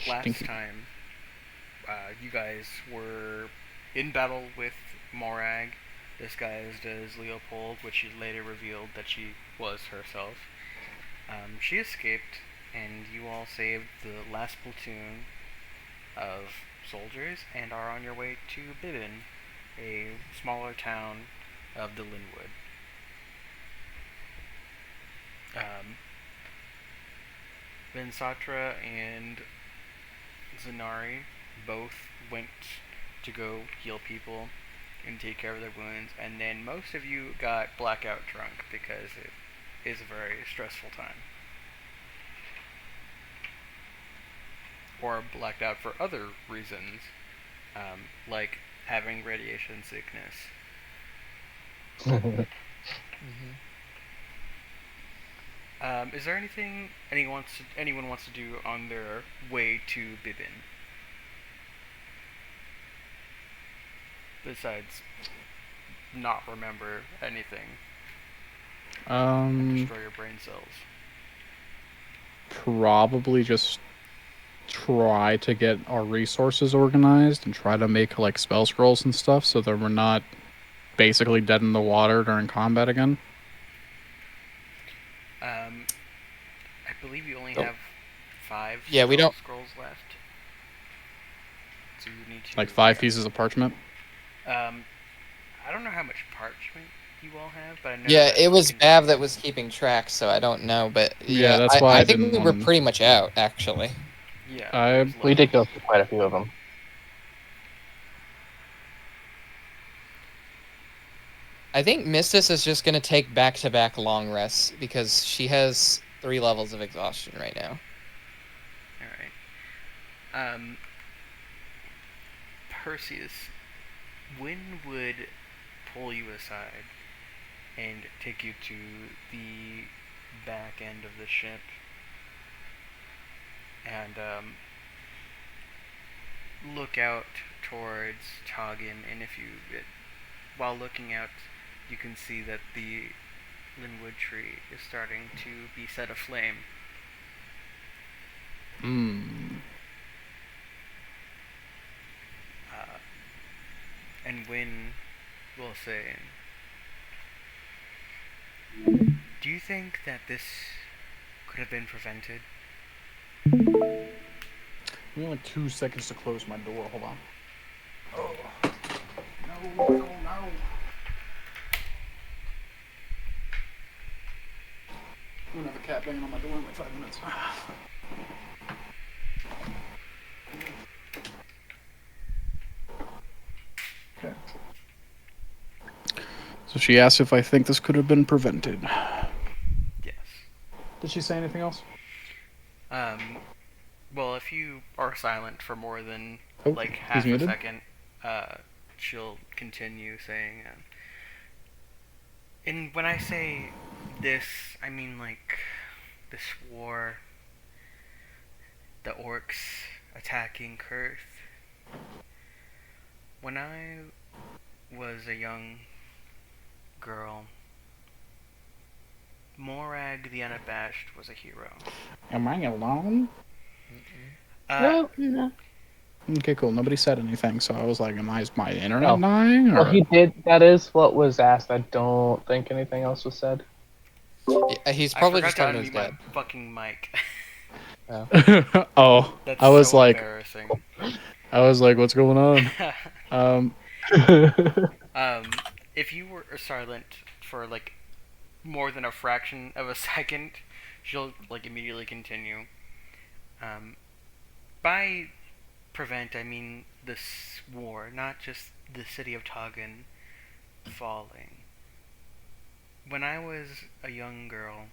Last Stinky. time, you guys were in battle with Moragg, disguised as Leopold, which she later revealed that she was herself. She escaped, and you all saved the last platoon of soldiers and are on your way to Bibbin, a smaller town of the Linwood. Um, Vensatra and Zanarei both went to go heal people and take care of their wounds, and then most of you got blackout drunk because it is a very stressful time. Or blacked out for other reasons, like having radiation sickness. Mm-hmm. Is there anything anyone wants to do on their way to Bibbin besides not remember anything and Um, destroy your brain cells? Probably just try to get our resources organized and try to make like spell scrolls and stuff so that we're not basically dead in the water during combat again. Um, I believe you only Oh, have five yeah, we spell don't. scrolls left, so you need to. Like 5 pieces of parchment. Um, I don't know how much parchment you all have, but I know Yeah, that it you was can Bav make. that was keeping track, so I don't know. But Yeah, yeah, that's I, why I I think didn't we were want pretty much out, actually. Yeah, to. it I was We low. did go through quite a few of them. I think Mistis is just going to take back-to-back long rests because she has 3 levels of exhaustion right now. All right. Perseus, Wynn would pull you aside and take you to the back end of the ship and look out towards Toggin. And while looking out, you can see that the linwood tree is starting to be set aflame. Hmm. Uh, and Wynn will say, "Do you think that this could have been prevented?" Give me like 2 seconds to close my door. Hold on. Oh. No, no, no. I'm gonna have a cat banging on my door in like 5 minutes. Okay. So she asked if I think this could have been prevented. Yes. Did she say anything else? Um, well, if you are silent for more than Oh, like he's half a muted. second, uh, she'll continue saying, and when I say this, I mean like this war, the orcs attacking Kerth. When I was a young girl, Moragg the Unabashed was a hero. Am I alone? Uh, No, no. Okay, cool. Nobody said anything, so I was like, is my internet Oh, dying? well, Or he did. That is what was asked. I don't think anything else was said. Yeah, he's I probably forgot just to talking to his unmute my dad. fucking mic. Oh. oh, That's I was so like, embarrassing. what's going on? Um, um, if you were silent for like more than a fraction of a second, she'll like immediately continue. Um, by prevent, I mean this war, not just the city of Toggin falling. When I was a young girl,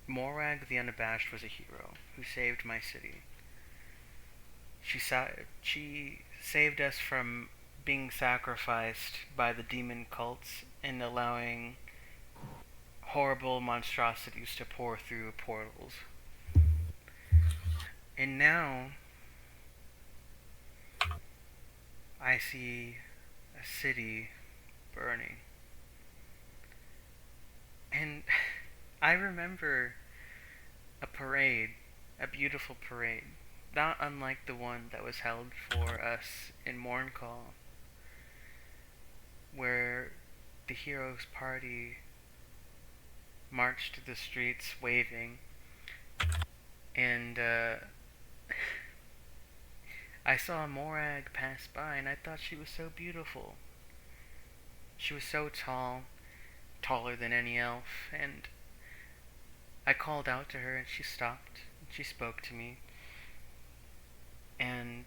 Moragg the Unabashed was a hero who saved my city. She saved us from being sacrificed by the demon cults and allowing horrible monstrosities to pour through portals. And now I see a city burning. And I remember a parade a beautiful parade, not unlike the one that was held for us in Morncall, where the hero's party marched to the streets waving, and I saw Moragg pass by, and I thought she was so beautiful. She was so tall, taller than any elf, and I called out to her, and she stopped. She spoke to me, and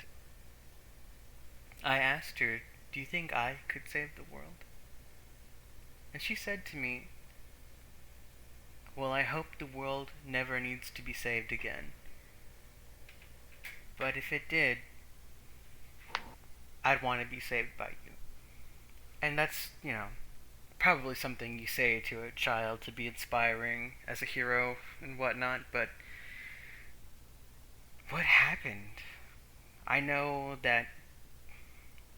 I asked her, "Do you think I could save the world?" And she said to me, "Well, I hope the world never needs to be saved again. But if it did, I'd want to be saved by you." And that's, probably something you say to a child to be inspiring as a hero and whatnot, but what happened? I know that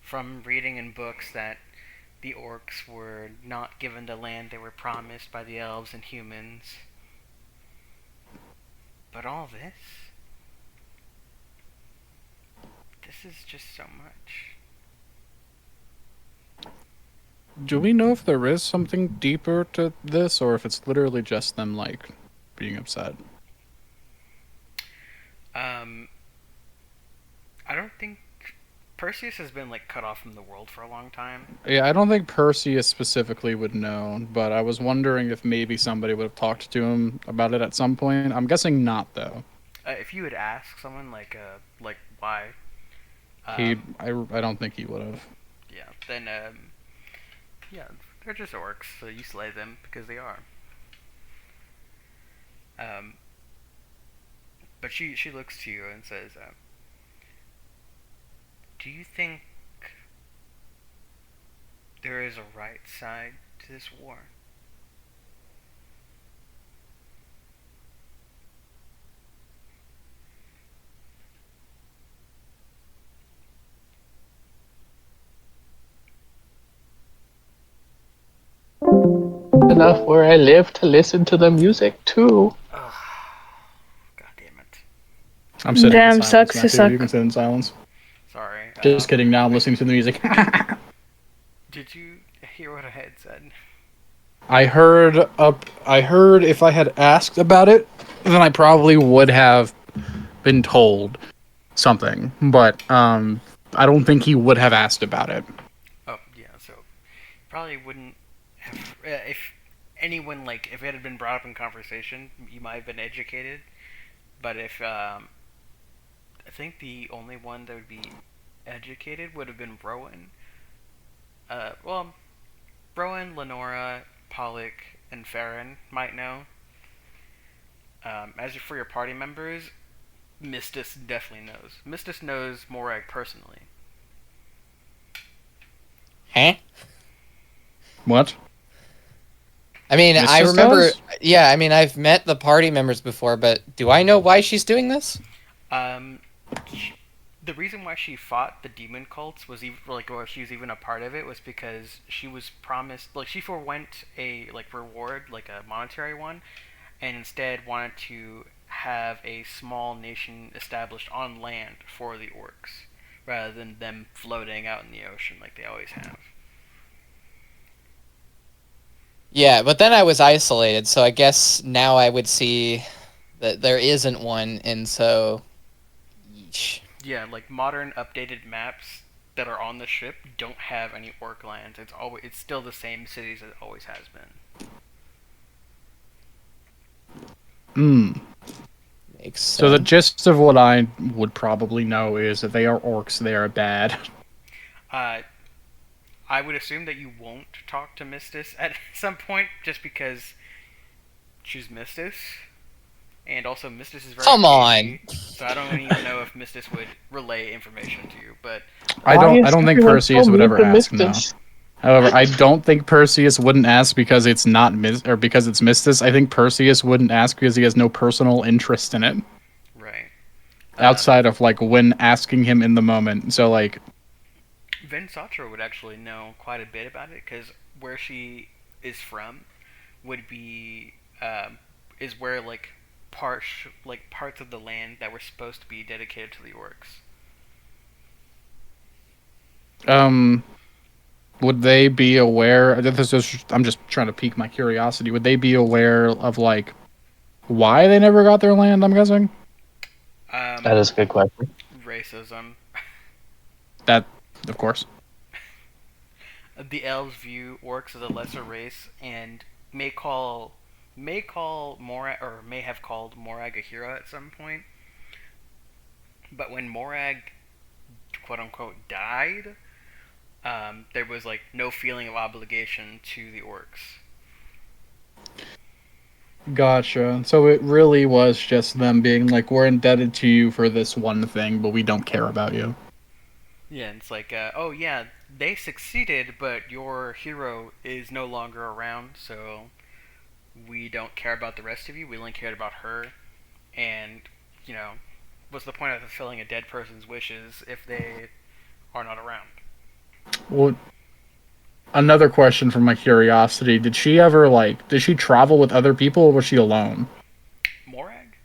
from reading in books that the orcs were not given the land they were promised by the elves and humans. But all this? This is just so much. Do we know if there is something deeper to this, or if it's literally just them, like, being upset? I don't think Perseus has been like cut off from the world for a long time. Yeah, I don't think Perseus specifically would know, but I was wondering if maybe somebody would have talked to him about it at some point. I'm guessing not, though. If you would ask someone like why, I don't think he would have. yeah, then yeah, they're just orcs, so you slay them because they are. But she looks to you and says, "Do you think there is a right side to this war?" Enough where I live to listen to the music too. Ugh, God damn it. I'm sitting Damn, in silence, sucks to Matthew. suck. You can sit in silence. Sorry. Just kidding. Now I'm listening to the music. Did you hear what I had said? I heard if I had asked about it, then I probably would have been told something. But I don't think he would have asked about it. Oh, yeah, so probably wouldn't have, if anyone, like, if it had been brought up in conversation, you might have been educated, but if, I think the only one that would be educated would have been Rowan. Rowan, Lenorra, Polyck, and Farron might know. As for your party members, Mistus definitely knows. Mistus knows Moragg personally. Huh? What? I mean, I Mistus remember. does? Yeah, I mean, I've met the party members before, but do I know why she's doing this? The reason why she fought the demon cults was even or she was even a part of it was because she was promised, like, she forewent a reward, like a monetary one, and instead wanted to have a small nation established on land for the orcs, rather than them floating out in the ocean like they always have. Yeah, but then I was isolated, so I guess now I would see that there isn't one, and so, yeesh. Yeah, like modern updated maps that are on the ship don't have any orc lands. It's still the same cities as it always has been. Makes So the sense. gist of what I would probably know is that they are orcs. They are bad. I would assume that you won't talk to Mistus at some point, just because she's Mistus, and also Mistus is very Come cagey, on. so I don't even know if Mistus would relay information to you. But I Why don't is think everyone Perseus so would mean ever to ask. No. Mistus? However, I don't think Perseus wouldn't ask because it's not because it's Mistus. I think Perseus wouldn't ask because he has no personal interest in it right, outside of like Wynn asking him in the moment. So like, Vensatra would actually know quite a bit about it, because where she is from would be is where like parts of the land that were supposed to be dedicated to the orcs. Would they be aware? I'm just trying to pique my curiosity. Would they be aware of like why they never got their land? I'm guessing. That is a good question. Racism. That, of course. The elves view orcs as a lesser race and may call Moragg, or may have called Moragg a hero at some point. But when Moragg, quote unquote, died, there was like no feeling of obligation to the orcs. Gotcha. So it really was just them being like, we're indebted to you for this one thing, but we don't care about you. Yeah, and it's like, oh yeah, they succeeded, but your hero is no longer around, so we don't care about the rest of you. We only cared about her, and what's the point of fulfilling a dead person's wishes if they are not around? Well, another question from my curiosity: did she travel with other people, or was she alone? Moragg?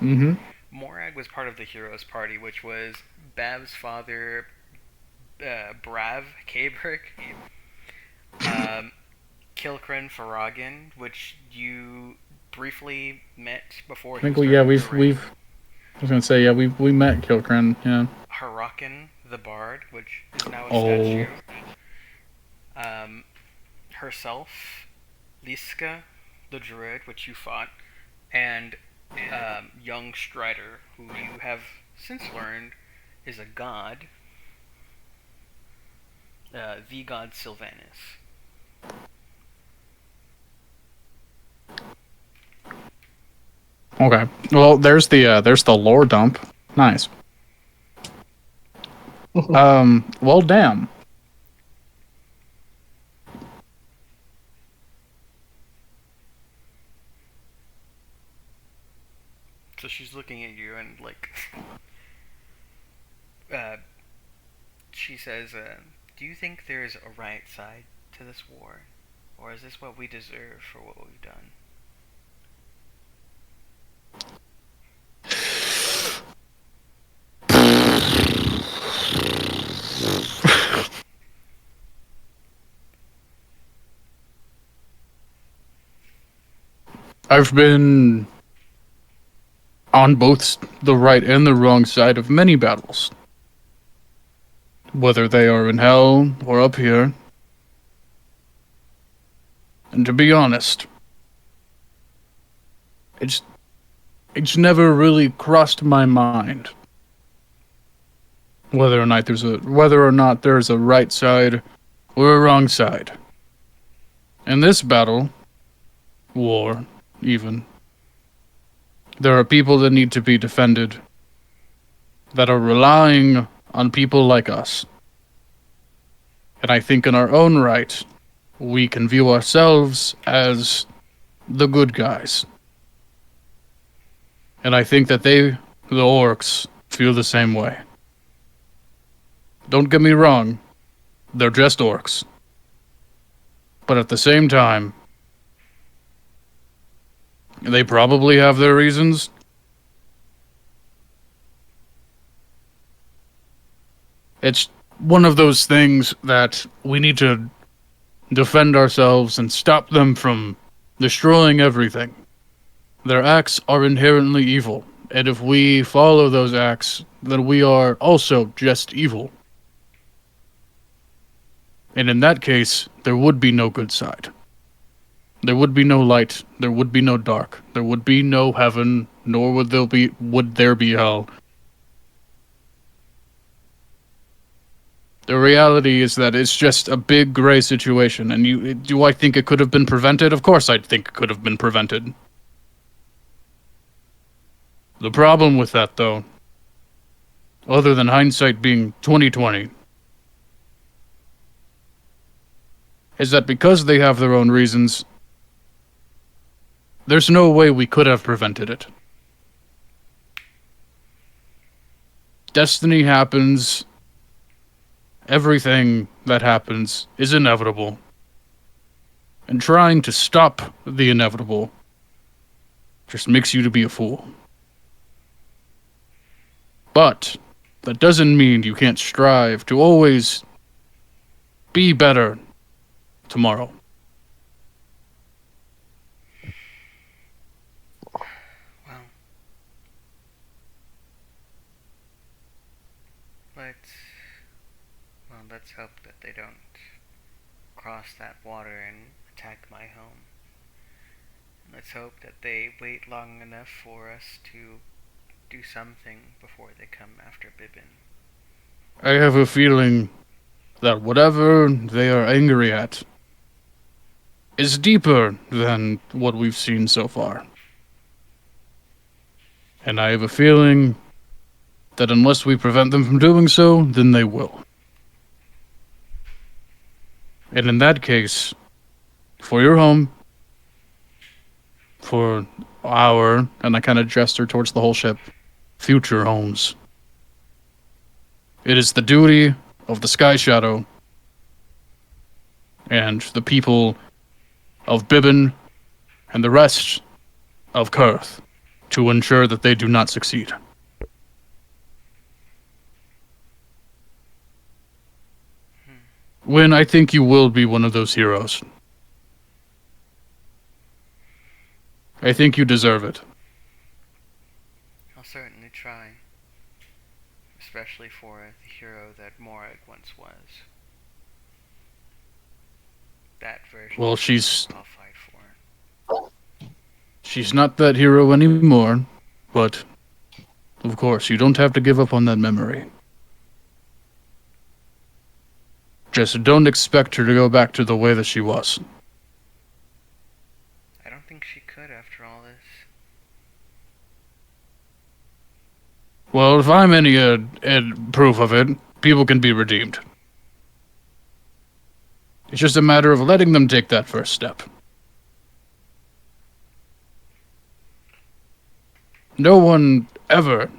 Mm-hmm. Moragg was part of the hero's party, which was Bav's father, Brav Kabrick, Kilkren Horakken, which you briefly met before. I think we've. I was gonna say we met Kilkren. Yeah. Horakken the Bard, which is now a Oh. statue. Herself, Liska the Druid, which you fought, and young Strider, who you have since learned is a god, the god Sylvanus. Okay. Well, there's the lore dump. Nice. Well, damn. So she's looking at you and like, she says, "Do you think there is a right side to this war, or is this what we deserve for what we've done?" I've been on both the right and the wrong side of many battles. Whether they are in hell or up here. And to be honest, it's never really crossed my mind whether or not there's a right side or a wrong side. In this battle, war, even, there are people that need to be defended that are relying on people like us. And I think in our own right, we can view ourselves as the good guys. And I think that the orcs, feel the same way. Don't get me wrong, they're just orcs. But at the same time, they probably have their reasons. It's one of those things that we need to defend ourselves and stop them from destroying everything. Their acts are inherently evil, and if we follow those acts, then we are also just evil. And in that case, there would be no good side. There would be no light, there would be no dark, there would be no heaven, nor would there be hell. The reality is that it's just a big gray situation, and do I think it could have been prevented? Of course I think it could have been prevented. The problem with that, though, other than hindsight being 20/20, is that because they have their own reasons, there's no way we could have prevented it. Destiny happens. Everything that happens is inevitable. And trying to stop the inevitable just makes you to be a fool. But that doesn't mean you can't strive to always be better tomorrow. Well, let's let's hope that they don't cross that water and attack my home. Let's hope that they wait long enough for us to do something before they come after Bibbin. I have a feeling that whatever they are angry at is deeper than what we've seen so far. And I have a feeling that unless we prevent them from doing so, then they will. And in that case, for your home, for our, and I kind of gesture towards the whole ship, future homes, it is the duty of the Sky Shadow and the people of Bibbin and the rest of Kerth to ensure that they do not succeed. Wynn, I think you will be one of those heroes. I think you deserve it. I'll certainly try. Especially for the hero that Moragg once was. That version Well, I'll fight for. she's not that hero anymore, but of course, you don't have to give up on that memory. Just don't expect her to go back to the way that she was. I don't think she could after all this. Well, if I'm any proof of it, people can be redeemed. It's just a matter of letting them take that first step. No one ever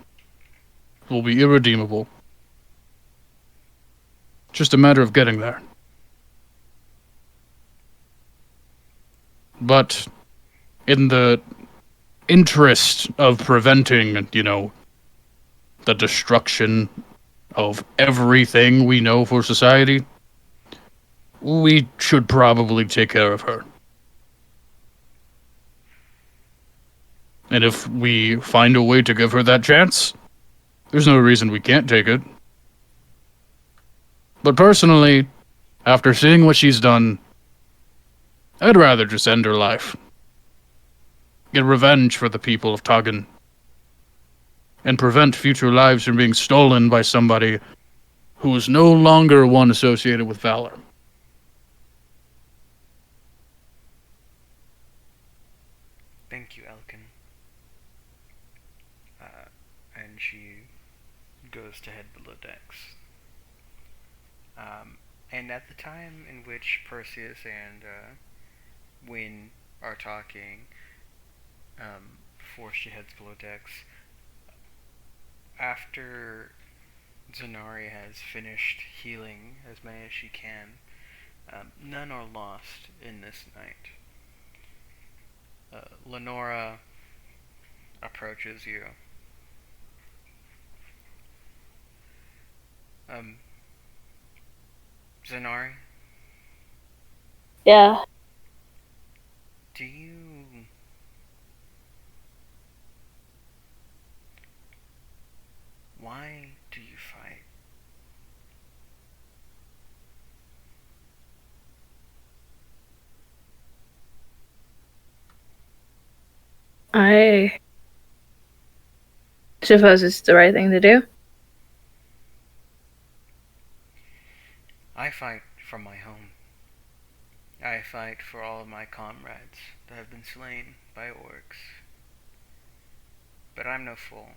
will be irredeemable. Just a matter of getting there. But in the interest of preventing, the destruction of everything we know for society, we should probably take care of her. And if we find a way to give her that chance, there's no reason we can't take it. But personally, after seeing what she's done, I'd rather just end her life. Get revenge for the people of Toggen. And prevent future lives from being stolen by somebody who is no longer one associated with valor. Thank you, Elkin. And she goes to head below decks. And at the time in which Perseus and Wynn are talking, before she heads below decks, after Zanarei has finished healing as many as she can, none are lost in this night. Lenorra approaches you. Zanarei? Yeah. Do you... Why do you fight? I suppose it's the right thing to do. I fight for my home. I fight for all of my comrades that have been slain by orcs. But I'm no fool.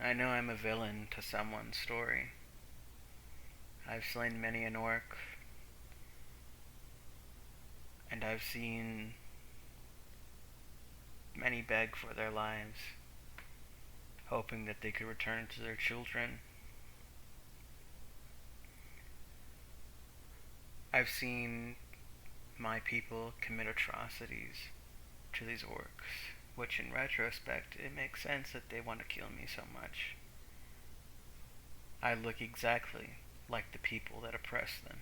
I know I'm a villain to someone's story. I've slain many an orc, and I've seen many beg for their lives, hoping that they could return to their children. I've seen my people commit atrocities to these orcs, which in retrospect, it makes sense that they want to kill me so much. I look exactly like the people that oppress them.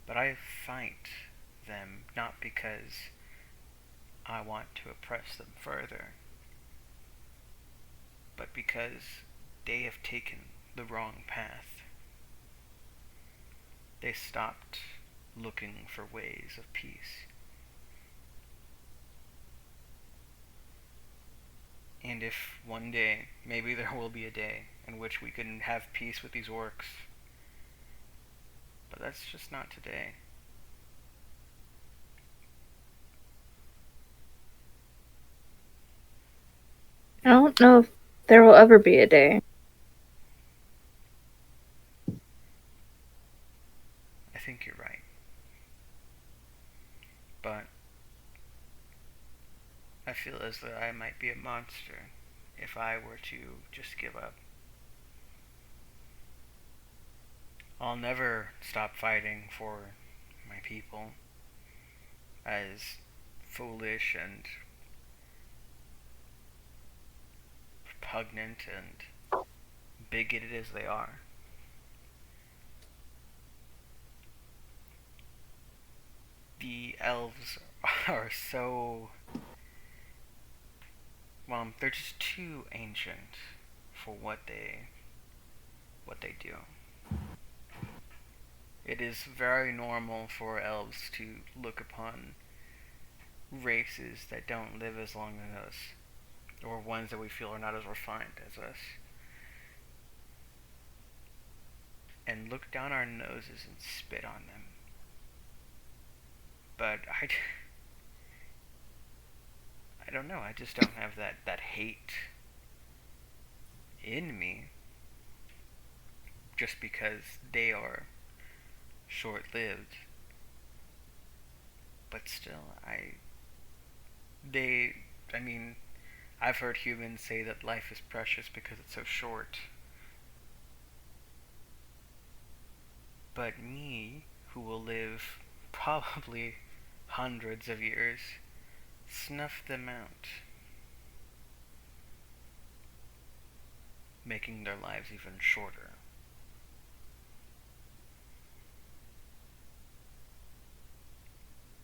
But I fight them not because I want to oppress them further, but because they have taken the wrong path. They stopped looking for ways of peace. And if one day, maybe there will be a day, in which we can have peace with these orcs, but that's just not today. I don't know if there will ever be a day. I think you're right. But I feel as though I might be a monster if I were to just give up. I'll never stop fighting for my people, as foolish and repugnant and bigoted as they are. The elves are so... well, they're just too ancient for what they do. It is very normal for elves to look upon races that don't live as long as us, or ones that we feel are not as refined as us, and look down our noses and spit on them. But I don't know, I just don't have that hate in me, just because they are short-lived. But still, I mean, I've heard humans say that life is precious because it's so short. But me, who will live probably hundreds of years, snuff them out, making their lives even shorter.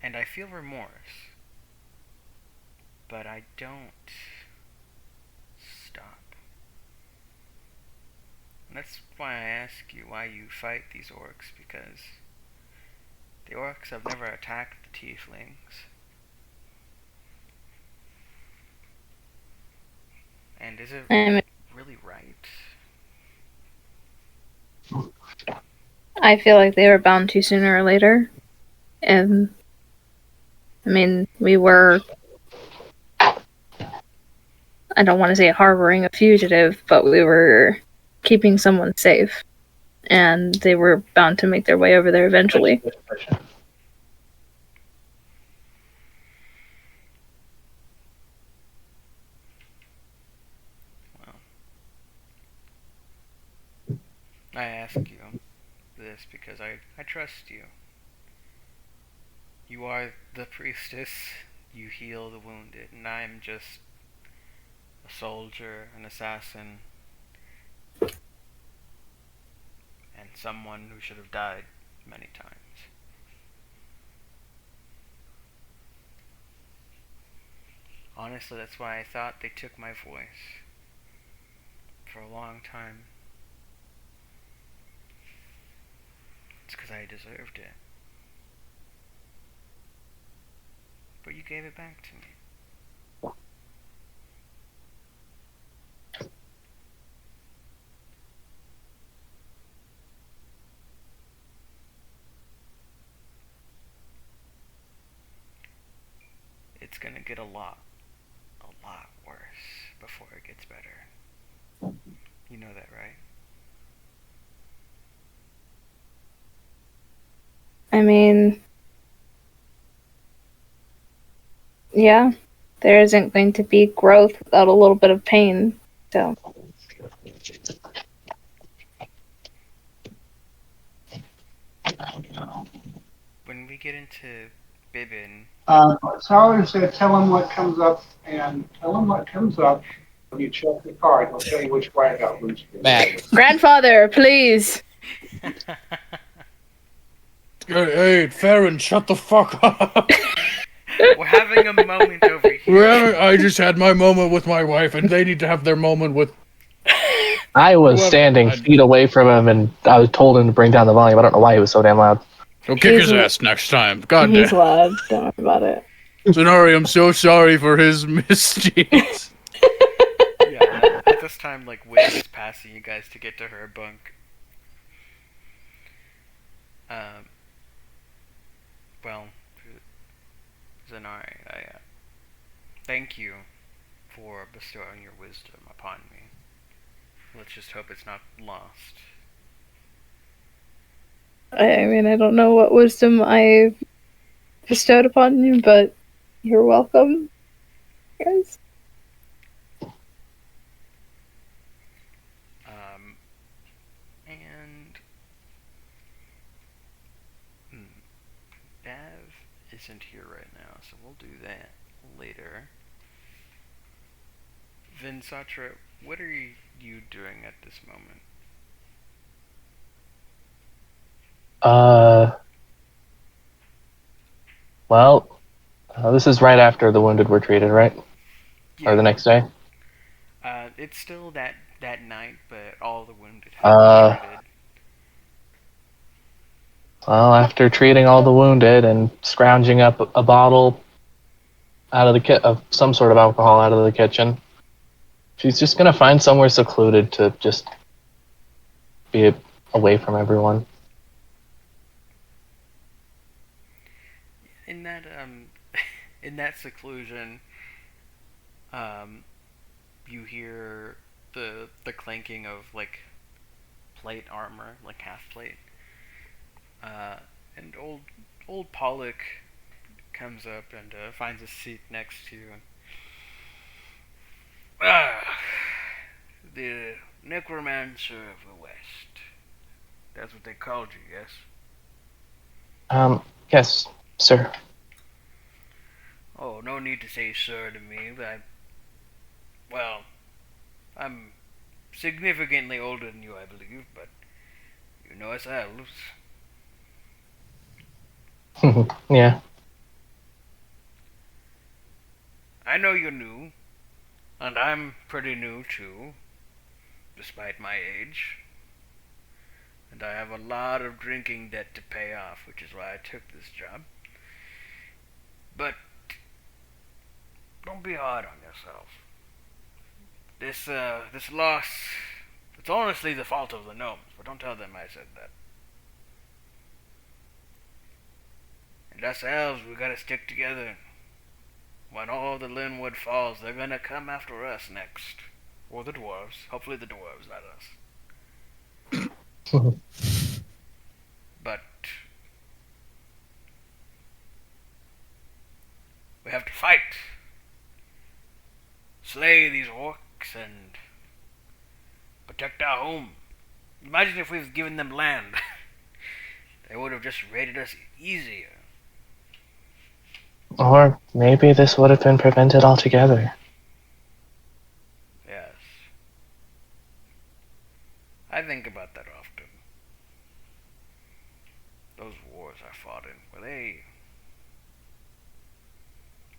And I feel remorse, but I don't stop. And that's why I ask you why you fight these orcs, because the orcs have never attacked the tieflings. And is it really right? I feel like they were bound to sooner or later. And I mean, we were, I don't want to say harboring a fugitive, but we were keeping someone safe. And they were bound to make their way over there eventually. Well, I ask you this because I trust you. You are the priestess, you heal the wounded, and I'm just a soldier, an assassin, and someone who should have died many times. Honestly, that's why I thought they took my voice for a long time. It's because I deserved it. But you gave it back to me. It's gonna get a lot worse before it gets better. You know that, right? I mean, yeah, there isn't going to be growth without a little bit of pain, so. When we get into Bibbin, So I always say, tell him what comes up, and tell him what comes up when you check the card. He'll tell you which way I got loose. Matt. Grandfather, please. Hey, Farron, shut the fuck up. We're having a moment over here. I just had my moment with my wife, and they need to have their moment with. I was Whoever- standing I- feet away from him, and I was told him to bring down the volume. I don't know why he was so damn loud. He'll kick He's- his ass next time. God He's damn. loud. Don't worry about it. Zanarei, I'm so sorry for his misdeeds. Yeah, at this time, like, Wynn is passing you guys to get to her bunk. Well, Zanarei, I thank you for bestowing your wisdom upon me. Let's just hope it's not lost. I mean, I don't know what wisdom I bestowed upon you, but you're welcome, guys. And Bav isn't here right now, so we'll do that later. Vensatra, what are you doing at this moment? Well, this is right after the wounded were treated, right? Or the next day? It's still that night, but all the wounded have been treated. Well, after treating all the wounded and scrounging up a bottle out of the of some sort of alcohol out of the kitchen, she's just gonna find somewhere secluded to just be away from everyone. In that in that seclusion, you hear the clanking of like plate armor, like half plate. And old Polyck comes up and finds a seat next to you. The necromancer of the West. That's what they called you, yes? Yes, sir. Oh, no need to say sir to me, but I'm significantly older than you, I believe, but you know us elves. Yeah. I know you're new, and I'm pretty new too, despite my age. And I have a lot of drinking debt to pay off, which is why I took this job. But don't be hard on yourself. This loss, it's honestly the fault of the gnomes, but don't tell them I said that. And us elves, we gotta stick together. When all the Linwood falls, they're gonna come after us next. Or the dwarves. Hopefully the dwarves, not us. But we have to fight. Slay these orcs and protect our home. Imagine if we've given them land. They would have just raided us easier. Or maybe this would have been prevented altogether. Yes. I think about that often. Those wars I fought in,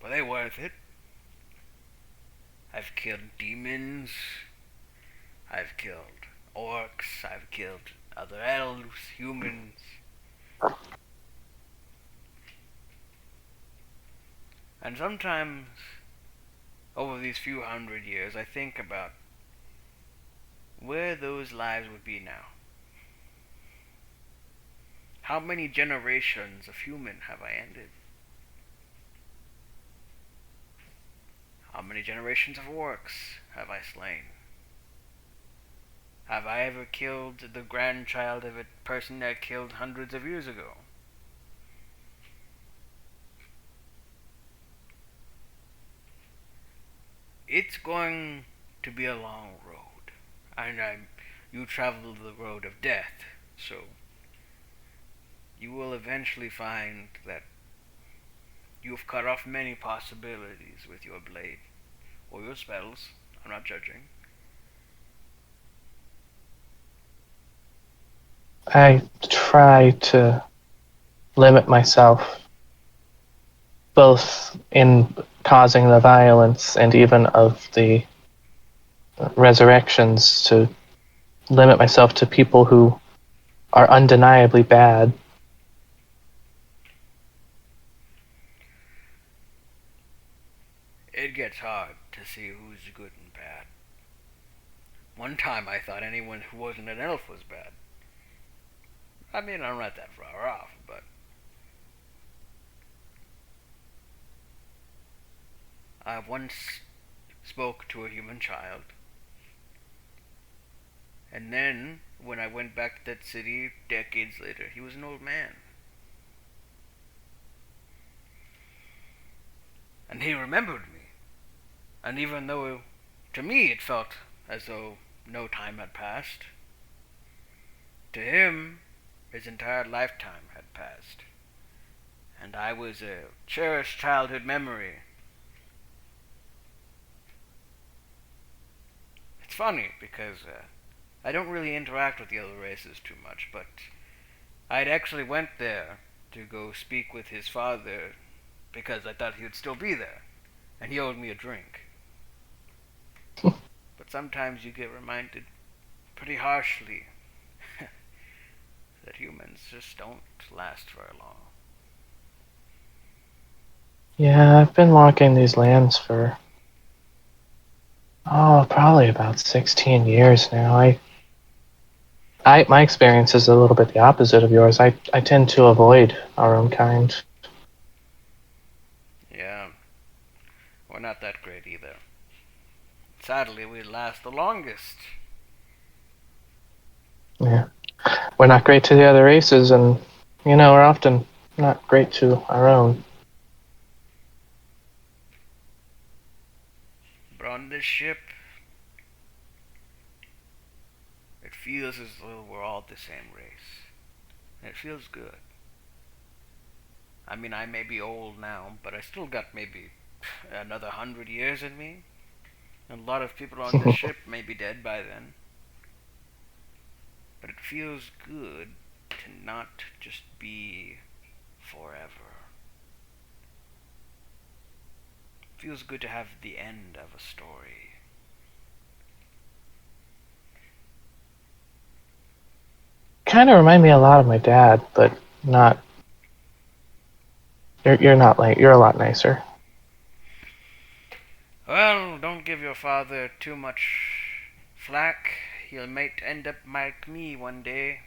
were they worth it? I've killed demons. I've killed orcs. I've killed other elves, humans. And sometimes, over these few hundred years, I think about where those lives would be now. How many generations of human have I ended? How many generations of orcs have I slain? Have I ever killed the grandchild of a person that killed hundreds of years ago? It's going to be a long road, and you travel the road of death, so you will eventually find that You've cut off many possibilities with your blade. Or your spells. I'm not judging. I try to limit myself, both in causing the violence and even of the resurrections, to limit myself to people who are undeniably bad. It gets hard to see who's good and bad. One time I thought anyone who wasn't an elf was bad. I mean, I'm not that far off, but I once spoke to a human child. And then, when I went back to that city decades later, he was an old man. And he remembered me. And even though, to me, it felt as though no time had passed, to him, his entire lifetime had passed. And I was a cherished childhood memory. It's funny, because I don't really interact with the other races too much, but I'd actually went there to go speak with his father because I thought he would still be there, and he owed me a drink. But sometimes you get reminded pretty harshly that humans just don't last very long. Yeah, I've been walking these lands for, probably about 16 years now. My experience is a little bit the opposite of yours. I tend to avoid our own kind. Yeah, we're not that great either. Sadly, we last the longest. Yeah. We're not great to the other races, and, we're often not great to our own. But on this ship, it feels as though we're all the same race. And it feels good. I mean, I may be old now, but I still got maybe another 100 years in me. And a lot of people on this ship may be dead by then. But it feels good to not just be forever. It feels good to have the end of a story. Kind of remind me a lot of my dad, but not. You're not like you're a lot nicer. Well, don't give your father too much flack. He might end up like me one day.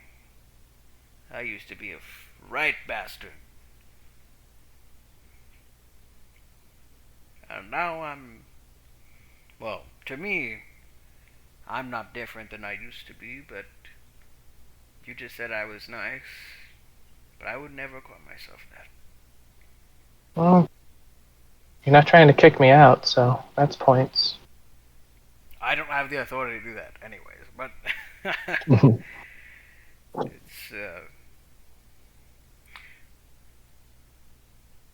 I used to be a right bastard. And now well, to me, I'm not different than I used to be, but you just said I was nice. But I would never call myself that. Well, you're not trying to kick me out, so that's points. I don't have the authority to do that anyways, but it's,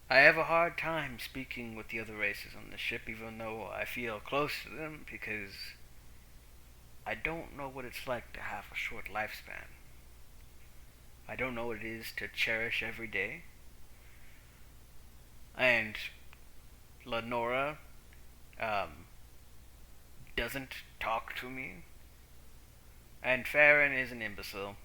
I have a hard time speaking with the other races on the ship, even though I feel close to them, because I don't know what it's like to have a short lifespan. I don't know what it is to cherish every day. And Lenorra doesn't talk to me. And Farron is an imbecile.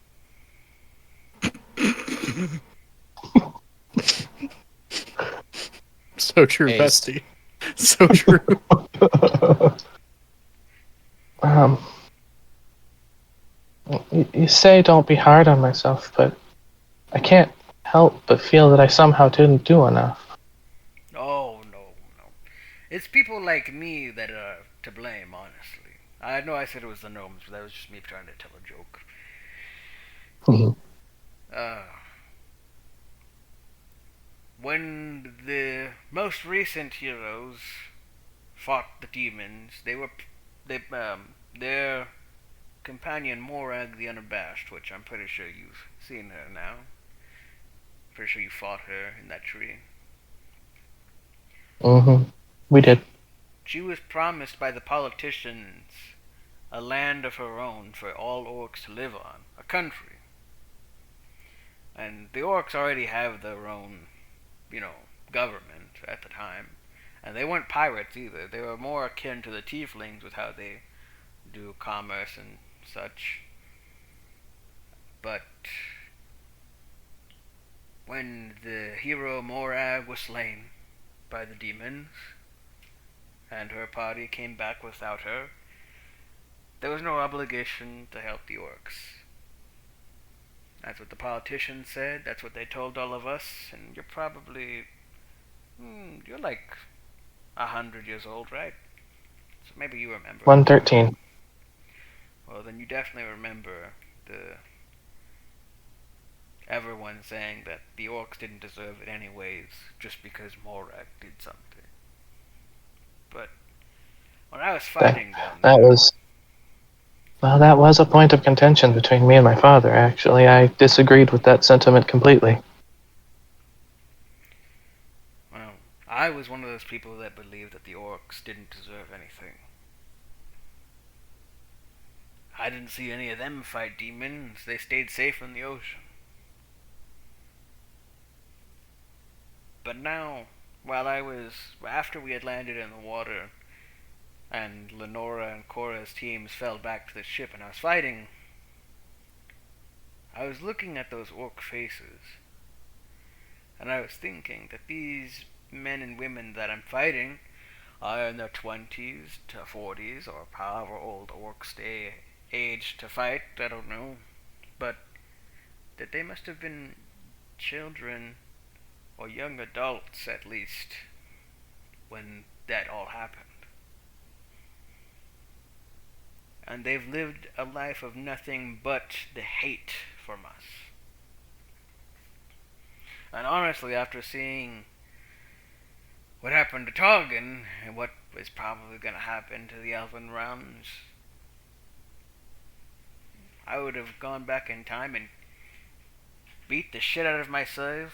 So true, Based. bestie. So true. um, you say don't be hard on myself, but I can't help but feel that I somehow didn't do enough. Oh, no. It's people like me that are to blame, honestly. I know I said it was the gnomes, but that was just me trying to tell a joke. When the most recent heroes fought the demons, their companion Moragg the Unabashed, which I'm pretty sure you've seen her now. Pretty sure you fought her in that tree. Mm-hmm. We did. She was promised by the politicians a land of her own for all orcs to live on, a country. And the orcs already have their own, government at the time. And they weren't pirates either. They were more akin to the tieflings with how they do commerce and such. But when the hero Moragg was slain by the demons, and her party came back without her, there was no obligation to help the orcs. That's what the politicians said, that's what they told all of us, and you're probably, you're like 100 years old, right? So maybe you remember. 113. Well, then you definitely remember everyone saying that the orcs didn't deserve it anyways, just because Moragg did something. But when I was fighting down there, that was a point of contention between me and my father, actually. I disagreed with that sentiment completely. well, I was one of those people that believed that the orcs didn't deserve anything. I didn't see any of them fight demons. They stayed safe in the ocean. But now, after we had landed in the water, and Lenorra and Cora's teams fell back to the ship and I was fighting, I was looking at those orc faces, and I was thinking that these men and women that I'm fighting are in their 20s to 40s, or however old orcs stay aged to fight, I don't know, but that they must have been children or young adults at least when that all happened. And they've lived a life of nothing but the hate from us. And honestly, after seeing what happened to Targan and what is probably going to happen to the Elven realms, I would have gone back in time and beat the shit out of myself,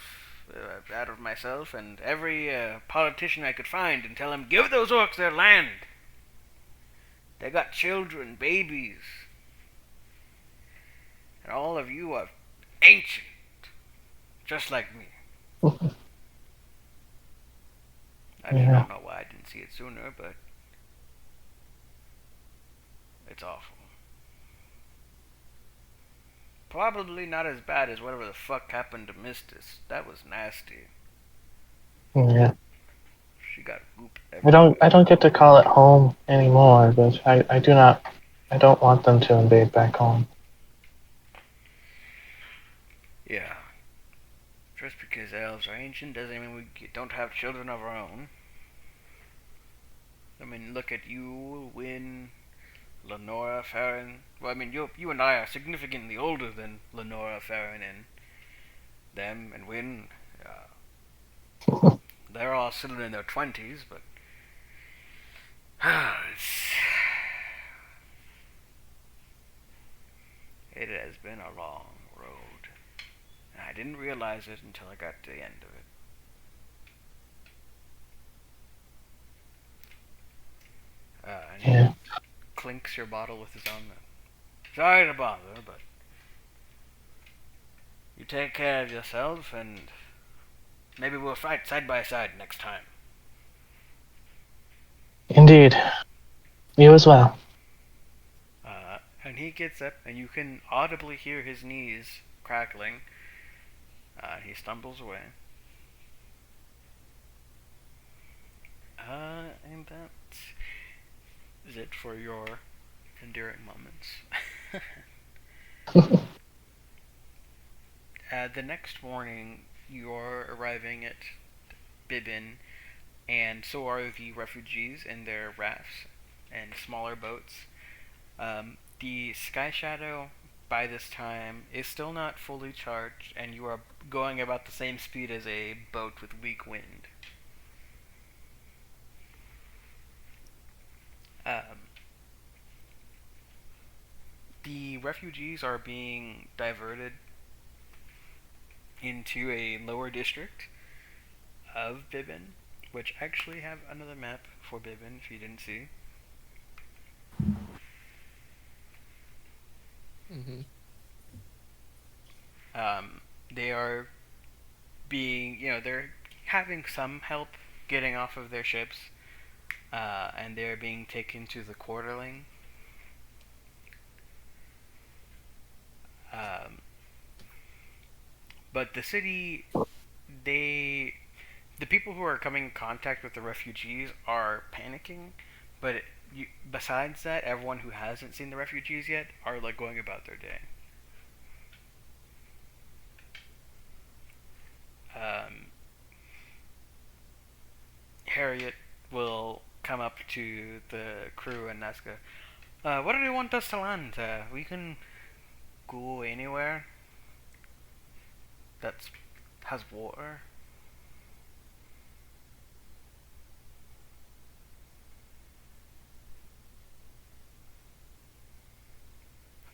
and every politician I could find, and tell them, give those orcs their land. They got children, babies, and all of you are ancient, just like me. I just don't know why I didn't see it sooner, but it's awful. Probably not as bad as whatever the fuck happened to Mistis. That was nasty. Yeah. She got whooped everywhere. I don't get to call it home anymore, but I don't want them to invade back home. Yeah. Just because elves are ancient doesn't mean we don't have children of our own. I mean, look at you, Wynn, Lenorra, Farron. Well, I mean, you and I are significantly older than Lenorra, Farron, and them, and Wynn. They're all still in their 20s, but it has been a long road. And I didn't realize it until I got to the end of it. And he clinks your bottle with his own. Sorry to bother, but you take care of yourself, and maybe we'll fight side by side next time. Indeed. You as well. And he gets up, and you can audibly hear his knees crackling. He stumbles away. And that is it for your endearing moments. The next morning, you're arriving at Bibin, and so are the refugees in their rafts and smaller boats. The Sky Shadow, by this time, is still not fully charged, and you are going about the same speed as a boat with weak wind. The refugees are being diverted into a lower district of Bibin, which actually have another map for Bibin if you didn't see. Mm-hmm. They are being, they're having some help getting off of their ships, and they're being taken to the quarterling. But the city, the people who are coming in contact with the refugees are panicking, but besides that, everyone who hasn't seen the refugees yet are like going about their day. Harriet will come up to the crew and ask, "Where do you want us to land? We can go anywhere that has water."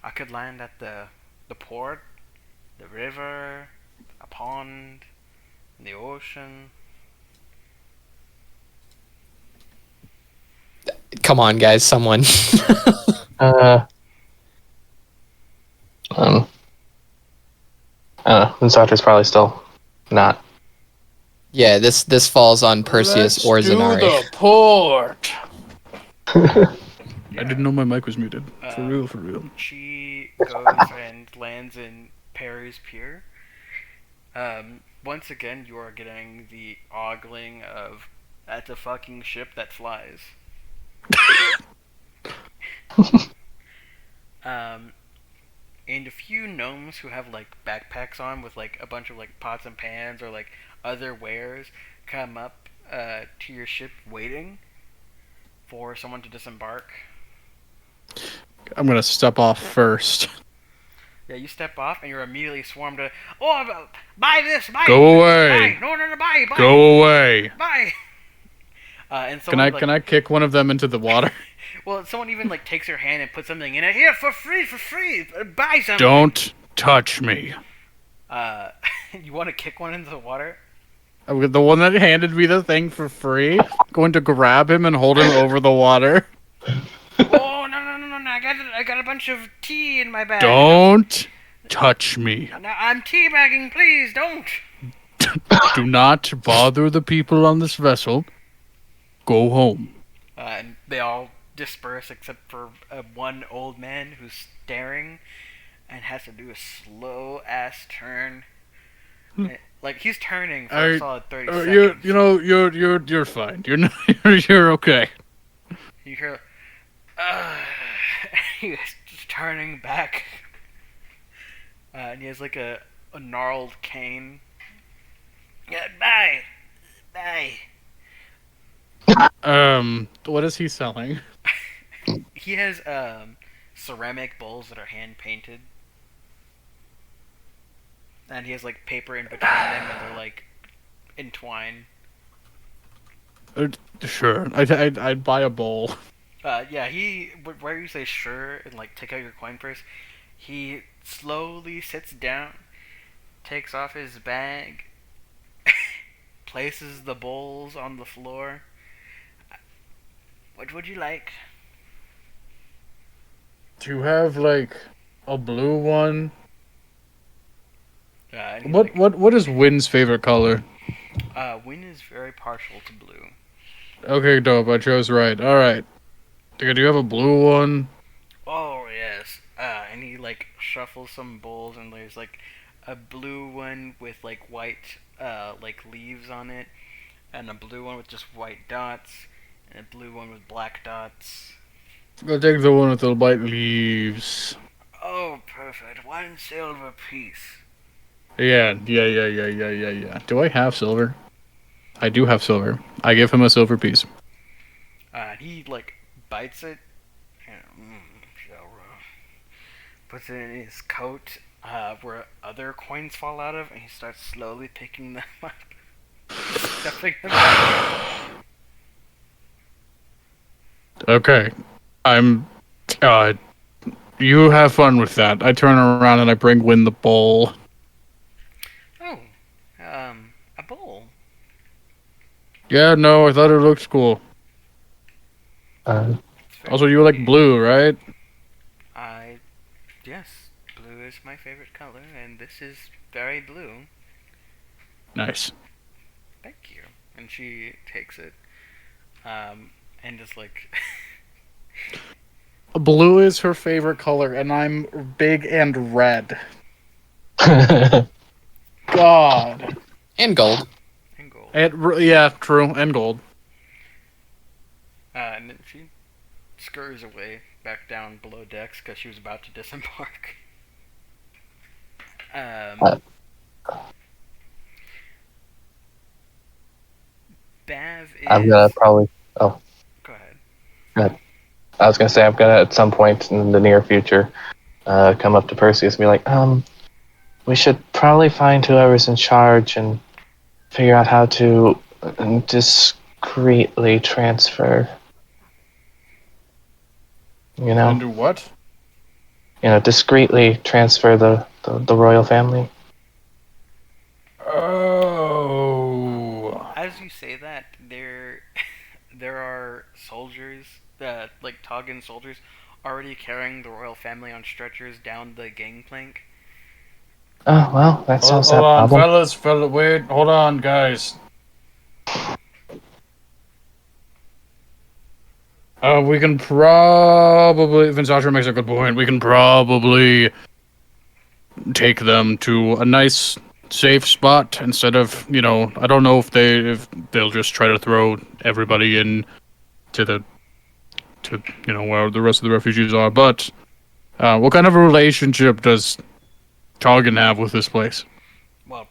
I could land at the port, the river, a pond, the ocean. Come on, guys, someone. I don't know. Vensatra's probably still not. Yeah, this falls on Perseus or Zanarei. Let's do the port. Yeah. I didn't know my mic was muted. For real, for real. She goes and lands in Perry's Pier. Once again, you are getting the ogling of "that's a fucking ship that flies." And a few gnomes who have like backpacks on with like a bunch of like pots and pans or like other wares come up to your ship waiting for someone to disembark. I'm gonna step off first. Yeah, you step off and you're immediately swarmed to, "Oh, buy this, buy Go away. buy, no, buy, Go away. buy." And Can someone, I kick one of them into the water? Well, someone even like takes your hand and puts something in it. "Here, for free, buy something." Don't touch me. You want to kick one into the water? The one that handed me the thing for free, going to grab him and hold him over the water. Oh, no, I got a bunch of tea in my bag. Don't touch me. No, I'm teabagging, please, don't. Do not bother the people on this vessel. Go home. And they all disperse except for one old man who's staring and has to do a slow ass turn. Like he's turning for a solid 30 seconds. You're fine. You're not, you're okay. You hear, he's just turning back, and he has like a gnarled cane. Yeah, bye. What is he selling? He has ceramic bowls that are hand painted, and he has like paper in between them, and they're like entwined. Sure, I'd buy a bowl. Yeah, where you say sure and like take out your coin purse, he slowly sits down, takes off his bag, places the bowls on the floor. What would you like? Do you have like a blue one? What is Wynn's favorite color? Wynn is very partial to blue. Okay, dope. I chose right. All right. Do you have a blue one? Oh yes. And he like shuffles some bowls, and there's like a blue one with like white like leaves on it, and a blue one with just white dots, and a blue one with black dots. Go take the one with the white leaves. Oh, perfect. 1 silver piece. Yeah. Do I have silver? I do have silver. I give him a silver piece. He like bites it, and puts it in his coat, where other coins fall out of, and he starts slowly picking them up, stuffing them out. Okay. You have fun with that. I turn around and I bring Wynn the bowl. Oh, a bowl. Yeah, no, I thought it looked cool. Uh, It's very Also, you like pretty. blue, right? Yes, blue is my favorite color, and this is very blue. Nice. Thank you. And she takes it, and just like, Blue is her favorite color, and I'm big and red. God. And gold. and gold. Yeah, true, and gold. And then she scurries away back down below decks because she was about to disembark. Uh, Bav I'm is. gonna probably. Oh, Go ahead. good. I was gonna say I'm gonna at some point in the near future, come up to Perseus and be like, we should probably find whoever's in charge and figure out how to discreetly transfer. You know, And do what? discreetly transfer the royal family. Oh. As you say that, there are soldiers, like Toggin soldiers, already carrying the royal family on stretchers down the gangplank. Oh well, that solves Hold that on, problem. wait, hold on, guys. We can probably. Vensatra makes a good point. We can probably take them to a nice, safe spot instead of, I don't know if they'll just try to throw everybody in to where the rest of the refugees are. But what kind of a relationship does Targan have with this place? Well,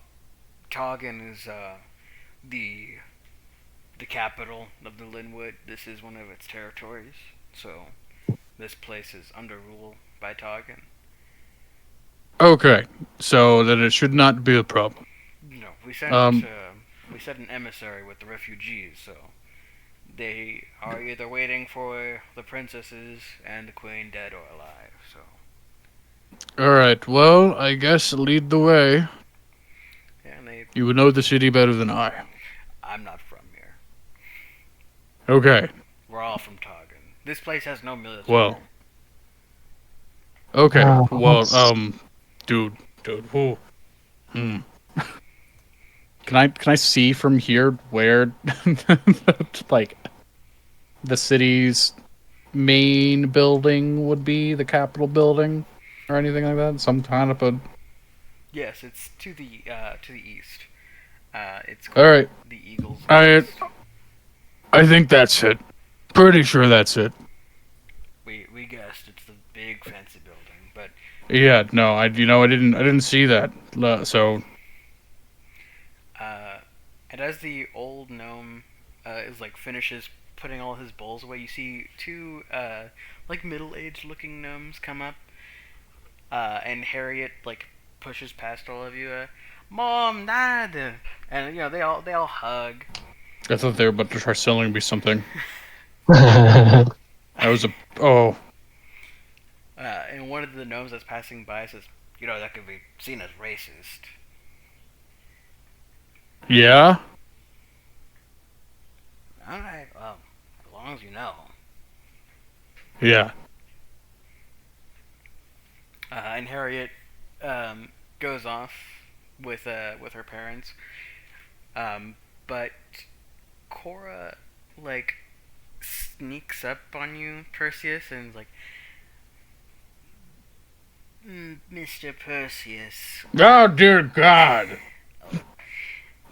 Toggin is the the capital of the Linwood. This is one of its territories, so this place is under rule by Toggin. Okay, so then it should not be a problem. No, Um, we sent an emissary with the refugees, so they are either waiting for the princesses and the queen, dead or alive. So all right. Well, I guess lead the way. yeah, and they. You would know the city better than I. I'm not from here. Okay. We're all from Toggin. This place has no military. Well. Okay. Oh, Well, let's- dude, who? Can I see from here where, like, the city's main building would be, the Capitol building, or anything like that? Some kind of a. Yes, it's to the east. It's All called right. the Eagle's I Nest. I think that's it. Pretty sure that's it. We guessed it's the big fancy building, but Yeah. No. I didn't see that. So. and as the old gnome is like finishes putting all his bowls away, you see two like middle-aged looking gnomes come up, and Harriet like pushes past all of you. Mom, Dad, and they all hug. I thought they were about to try selling me something. I was a. Oh. And one of the gnomes that's passing by says, that could be seen as racist. Yeah. Alright, well, as long as you know. Yeah. And Harriet goes off with her parents. But Cora, like, sneaks up on you, Perseus, and is like, Mr. Perseus, Oh dear God.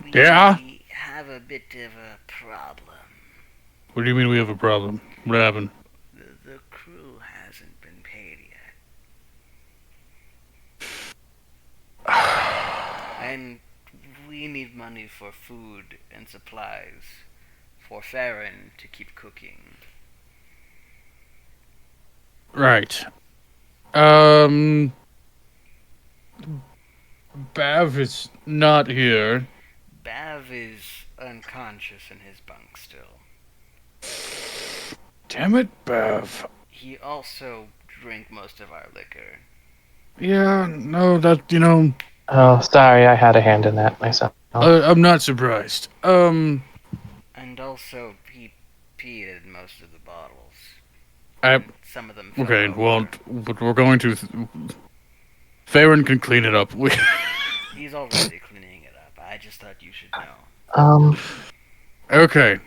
we Yeah? have a bit of a problem. What do you mean we have a problem? What happened? The crew hasn't been paid yet. And we need money for food and supplies for Farron to keep cooking. Right. Bav is not here. Bav is unconscious in his bunk still. Damn it, Bav. He also drank most of our liquor. Yeah, no, that, oh, sorry, I had a hand in that myself. I'm not surprised. And And also, he peed in most of the bottles. I, Some of them fell okay, over. well, but we're going to... Farron can clean it up. He's already cleaning it up. I just thought you should know. Okay.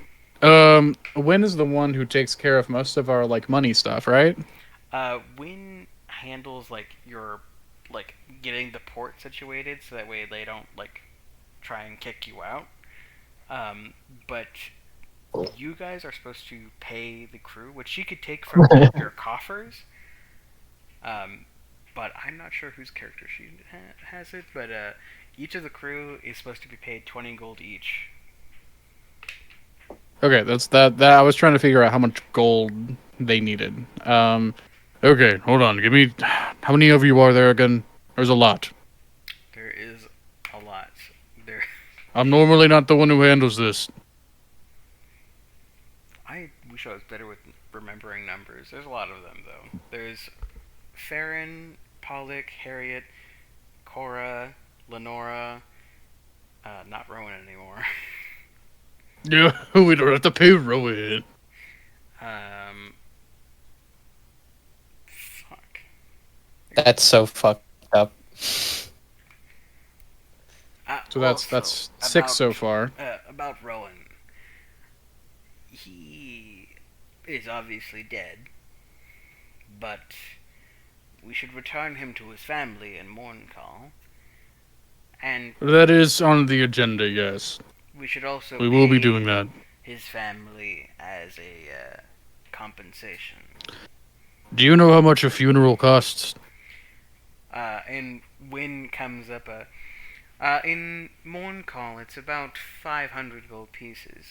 Wynn is the one who takes care of most of our, like, money stuff, right? Wynn handles, like, your, like, getting the port situated so that way they don't, like, try and kick you out. But you guys are supposed to pay the crew, which she could take from your coffers. But I'm not sure whose character sheet has it, but each of the crew is supposed to be paid 20 gold each. Okay, that's that. I was trying to figure out how much gold they needed. Okay, hold on. Give me... How many of you are there again? There's a lot. There is a lot. There. I'm normally not the one who handles this. I wish I was better with remembering numbers. There's a lot of them, though. There's Farron, Polyck, Harriet, Cora, Lenorra, not Rowan anymore. Yeah, we don't have to pay Rowan. Fuck. That's so fucked up. So that's 6 so far. About Rowan. He is obviously dead, but we should return him to his family in Morncall. And That is on the agenda, yes. we should also We will be pay doing that. his family as a compensation. Do you know how much a funeral costs? And Wynn comes up in Morncall, it's about 500 gold pieces.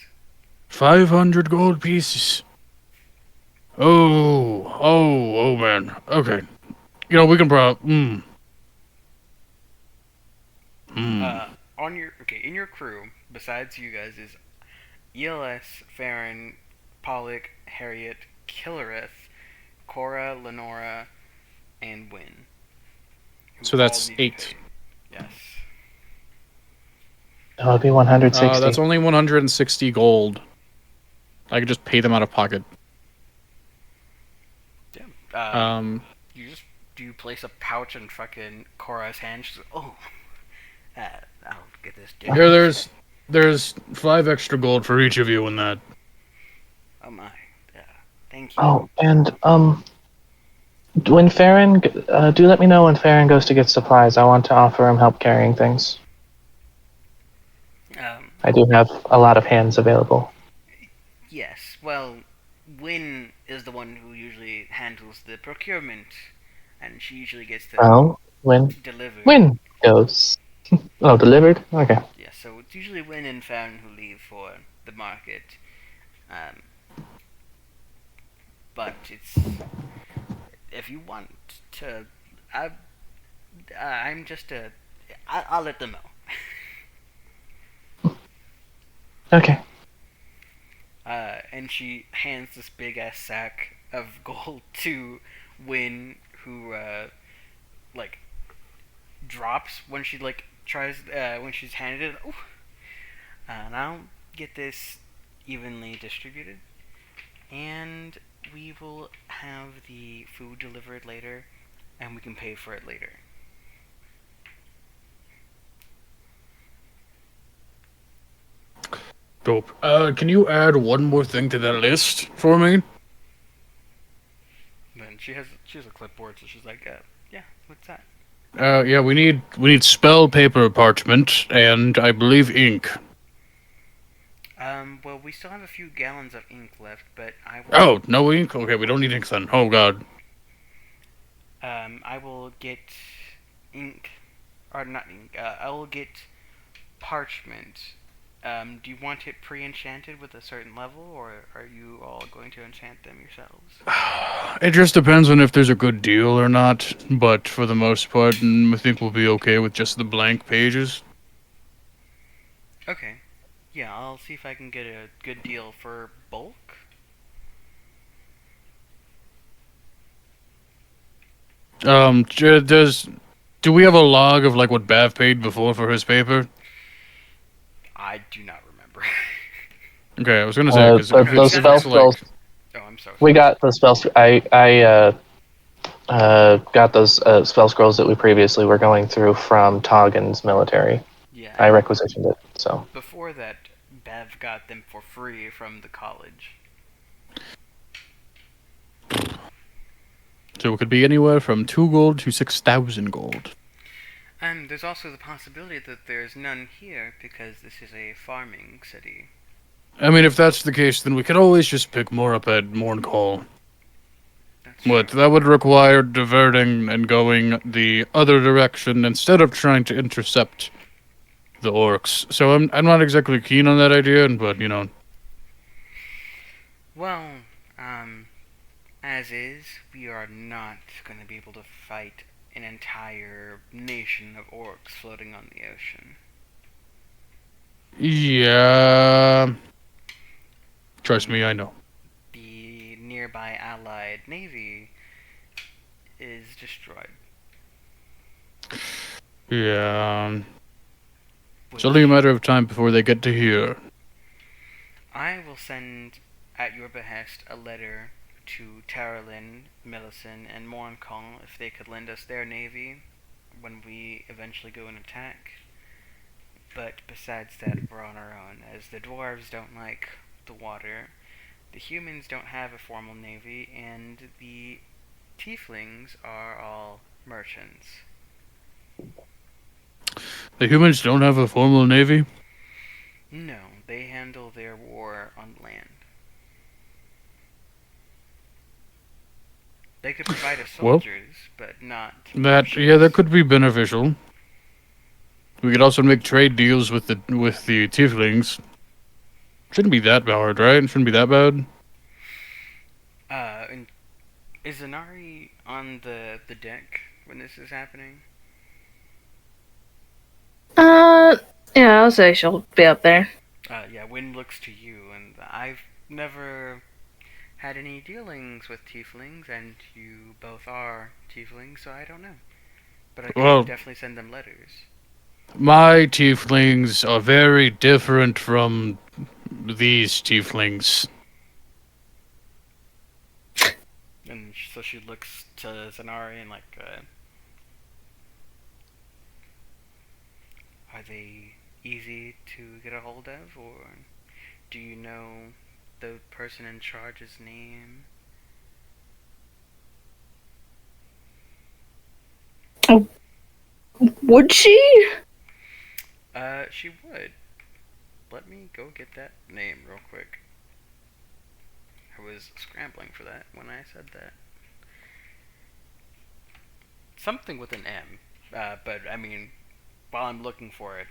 500 gold pieces. Oh man. Okay. You know, we can probably... In your crew, besides you guys, is ELS, Farron, Polyck, Harriet, Killereth, Cora, Lenorra, and Wynn. So that's 8. Yes. That would be 160. That's only 160 gold. I could just pay them out of pocket. Damn. Do you place a pouch in fucking Cora's hand? She's like, oh, I'll get this dinner. Here, there's 5 extra gold for each of you in that. Oh my. Thank you. Oh, and when Farron, do let me know when Farron goes to get supplies. I want to offer him help carrying things. I do have a lot of hands available. Yes. Well, Wynn is the one who usually handles the procurement, and she usually gets the delivered. Wynn goes. Oh, delivered? Okay. Yeah, so it's usually Wynn and Farron who leave for the market. But it's... If you want to... I'm just a... I'll let them know. Okay. And she hands this big-ass sack of gold to Wynn, who, drops when she, tries, when she's handed it. Ooh. And I'll get this evenly distributed. And we will have the food delivered later, and we can pay for it later. Dope. Can you add one more thing to that list for me? Then she has a clipboard, so she's like, yeah, what's that? Yeah, we need spell paper parchment and I believe ink. Well, we still have a few gallons of ink left, but I will... Oh, no ink? Okay, we don't need ink then. Oh god. I will get ink, or not ink, I will get parchment. Do you want it pre-enchanted with a certain level, or are you all going to enchant them yourselves? It just depends on if there's a good deal or not, but for the most part, I think we'll be okay with just the blank pages. Okay. Yeah, I'll see if I can get a good deal for bulk. Do we have a log of what Bav paid before for his paper? I do not remember. Okay, I was gonna say because those spell scrolls. Oh, I'm so sorry. We got the spell. I got those spell scrolls that we previously were going through from Toggen's military. Yeah. I requisitioned it. So Before that, Bav got them for free from the college. So it could be anywhere from 2 gold to 6,000 gold. And there's also the possibility that there's none here because this is a farming city. I mean, if that's the case, then we could always just pick more up at Morncall. That's But true. that would require diverting and going the other direction instead of trying to intercept the orcs. So I'm not exactly keen on that idea, but Well, as is, we are not going to be able to fight an entire nation of orcs floating on the ocean. Yeah. Trust me, I know. The nearby allied navy is destroyed. Yeah. It's only a matter of time before they get to here. I will send, at your behest, a letter to Taralyn, Millicent, and Morncall if they could lend us their navy when we eventually go and attack. But besides that, we're on our own, as the dwarves don't like the water, the humans don't have a formal navy, and the tieflings are all merchants. The humans don't have a formal navy? No, they handle their war on land. They could provide us Well, soldiers, but not that could be beneficial. We could also make trade deals with the tieflings. Shouldn't be that hard, right? Shouldn't be that bad. And is Zanarei on the deck when this is happening? Yeah, I'll say she'll be up there. Yeah, Wynn looks to you, and I've never had any dealings with tieflings, and you both are tieflings, so I don't know. But I could definitely send them letters. My tieflings are very different from these tieflings. And so she looks to Zanarei and are they easy to get a hold of, or do you know the person in charge's name? Oh, would she? She would. Let me go get that name real quick. I was scrambling for that when I said that. Something with an M. But I mean, while I'm looking for it,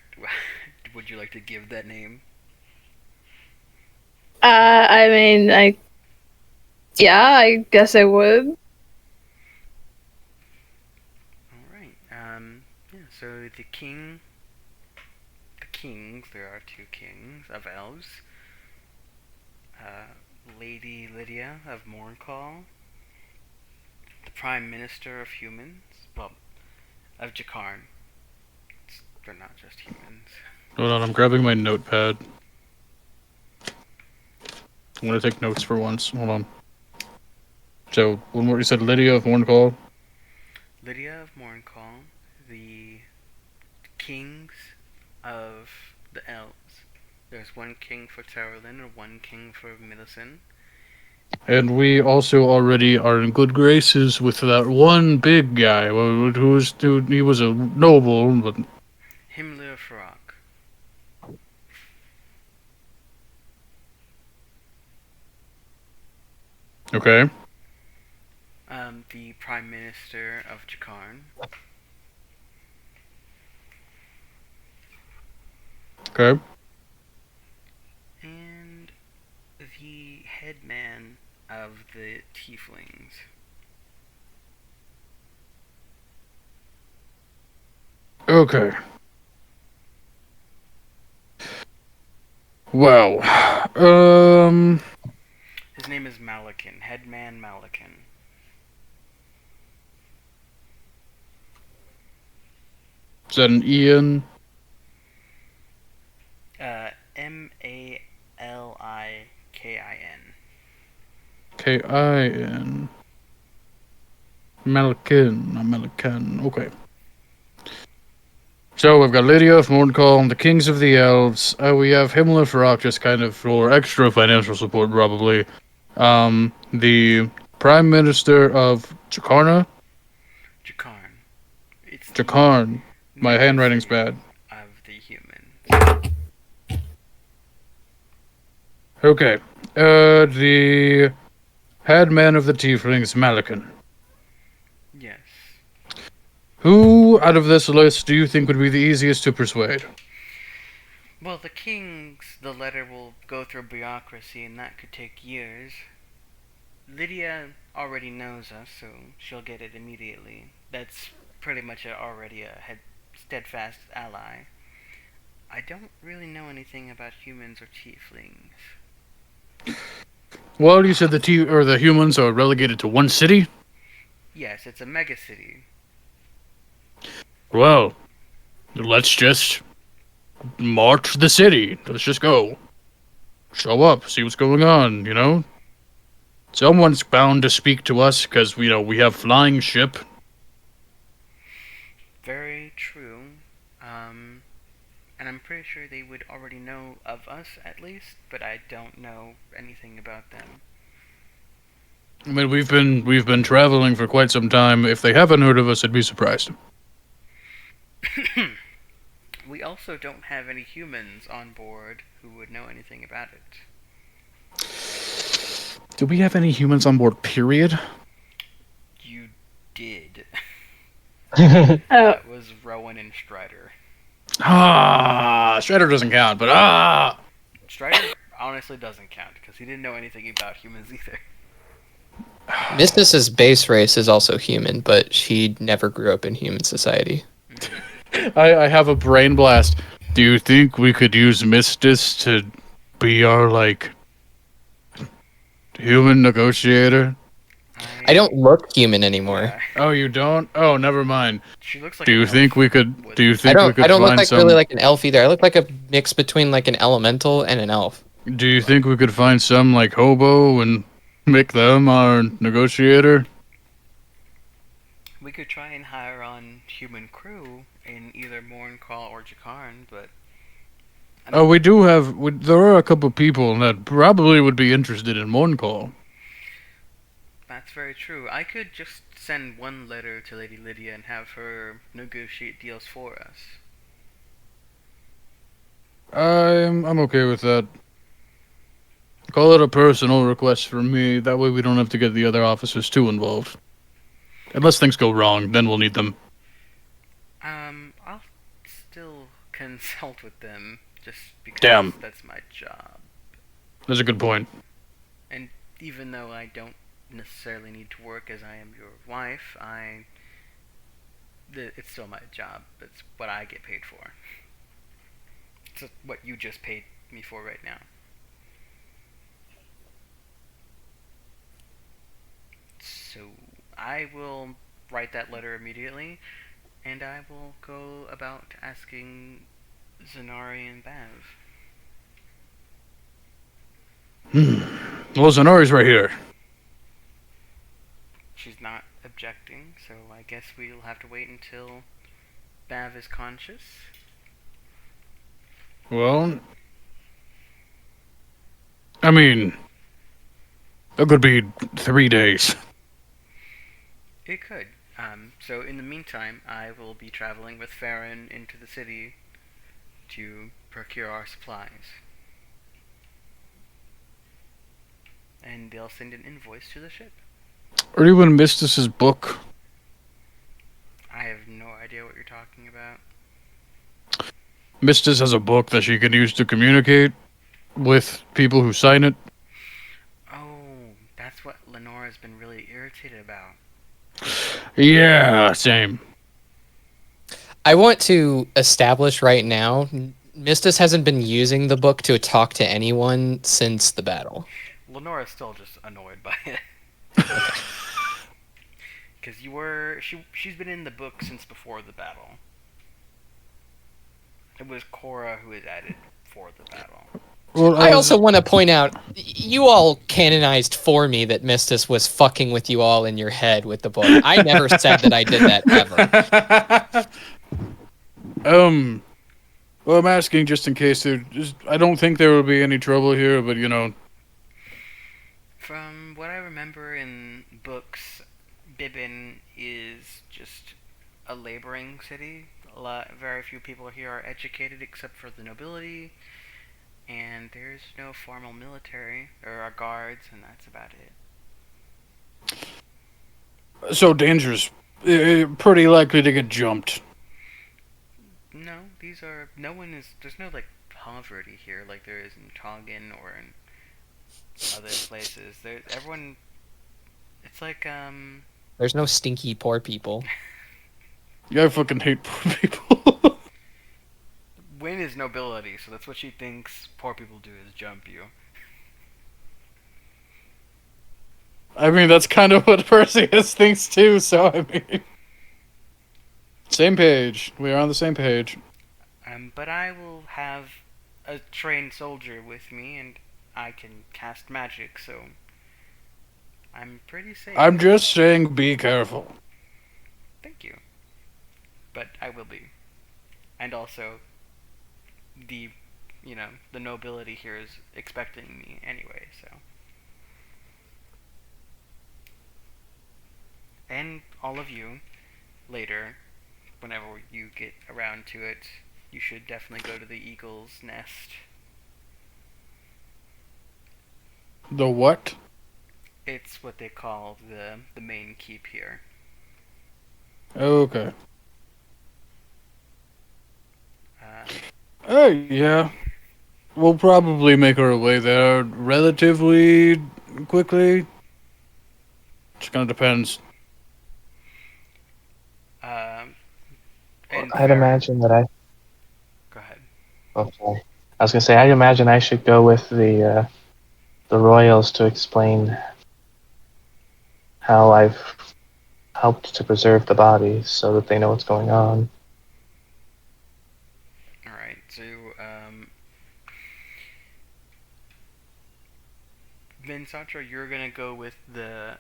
would you like to give that name? I mean, yeah, I guess I would. Alright, yeah, so the kings, there are 2 kings of elves. Lady Lydia of Morncall, the Prime Minister of humans, well, of Jakarn. They're not just humans. Hold on, I'm grabbing my notepad. I'm gonna take notes for once. Hold on. So, one more. You said Lydia of Morncall? Lydia of Morncall, the kings of the elves. There's 1 king for Taralyn and 1 king for Millicent. And we also already are in good graces with that one big guy he was a noble, but Himmler Farrak. okay. The Prime Minister of Jakarn. Okay. And the headman of the Tieflings. Okay. Wow. His name is Malakin, Headman Malakin. Is that an Ian? M-A-L-I-K-I-N. Malkin. Malkin, not Malkin. Okay. So we've got Lydia of Mordcall, the Kings of the Elves. We have Himmler for Rock, just kind of for extra financial support, probably. The Prime Minister of Jakarna. Jakarn. It's Jakarn. the My mega handwriting's city bad. of the humans. Okay. The headman of the Tieflings, Malakin. Yes. Who out of this list do you think would be the easiest to persuade? Well, the kings, the letter will go through bureaucracy, and that could take years. Lydia already knows us, so she'll get it immediately. That's pretty much already a steadfast ally. I don't really know anything about humans or tieflings. Well, you said the humans are relegated to one city? Yes, it's a mega city. Well, let's just march the city. Let's just go. Show up, see what's going on, you know? Someone's bound to speak to us, because, we have flying ship. Very true. And I'm pretty sure they would already know of us, at least, but I don't know anything about them. I mean, we've been traveling for quite some time. If they haven't heard of us, I'd be surprised. We also don't have any humans on board who would know anything about it. Do we have any humans on board, period? You did. Oh, That was Rowan and Strider. Strider doesn't count, but Strider honestly doesn't count, because he didn't know anything about humans either. Mystis's base race is also human, but she never grew up in human society. I have a brain blast. Do you think we could use Mistis to be our, human negotiator? I don't look human anymore. Yeah, Oh, you don't? Oh, never mind. she looks like Do you an think elf we could? with- Do you I think we don't. could I don't look find like some? really like an elf either. I look like a mix between like an elemental and an elf. Do you think we could find some hobo and make them our negotiator? We could try and hire on human crew in either Morncall or Jakarn, but Oh, we do have. There are a couple people that probably would be interested in Morncall. that's very true. I could just send one letter to Lady Lydia and have her negotiate deals for us. I'm okay with that. Call it a personal request from me. That way we don't have to get the other officers too involved. Unless things go wrong, then we'll need them. I'll still consult with them just because Damn. that's my job. That's a good point. And even though I don't necessarily need to work as I am your wife, it's still my job. It's what I get paid for. It's what you just paid me for right now. So I will write that letter immediately, and I will go about asking Zanarei and Bav. Well, Zanari's right here. She's not objecting, so I guess we'll have to wait until Bav is conscious. Well, I mean, that could be 3 days. It could. So in the meantime, I will be traveling with Farron into the city to procure our supplies. And they'll send an invoice to the ship. Are you in Mistis's book? I have no idea what you're talking about. Mistis has a book that she can use to communicate with people who sign it. Oh, that's what Lenora's been really irritated about. Yeah, same. I want to establish right now, Mistis hasn't been using the book to talk to anyone since the battle. Lenora's still just annoyed by it. Because she's been in the book since before the battle. It was Cora who was added for the battle. Well, I also want to point out, you all canonized for me that Mistus was fucking with you all in your head with the book. I never said that I did that ever. Well, I'm asking just in case I don't think there will be any trouble here, but From what I remember in books, Bibbin is just a laboring city. Very few people here are educated except for the nobility, and there's no formal military. There are guards, and that's about it. So dangerous. Pretty likely to get jumped. No, no one is, there's no, like, poverty here like there is in Tongan or in other places. Everyone, it's like, There's no stinky poor people. Yeah, I fucking hate poor people. Wynn is nobility, so that's what she thinks poor people do is jump you. I mean, that's kind of what Perseus thinks too, so I mean... Same page. We are on the same page. But I will have a trained soldier with me, and I can cast magic, so I'm pretty safe. I'm just saying be careful. Thank you. But I will be. And also, the nobility here is expecting me anyway, so. And all of you, later, whenever you get around to it, you should definitely go to the Eagle's Nest. The what? It's what they call the main keep here. Okay. Uh, Yeah. We'll probably make our way there relatively quickly. Just kind of depends. And I'd imagine that Go ahead. Oh, sorry. I was gonna say, I'd imagine I should go with the royals to explain how I've helped to preserve the bodies so that they know what's going on. Alright, so, Vensatra, you're gonna go with the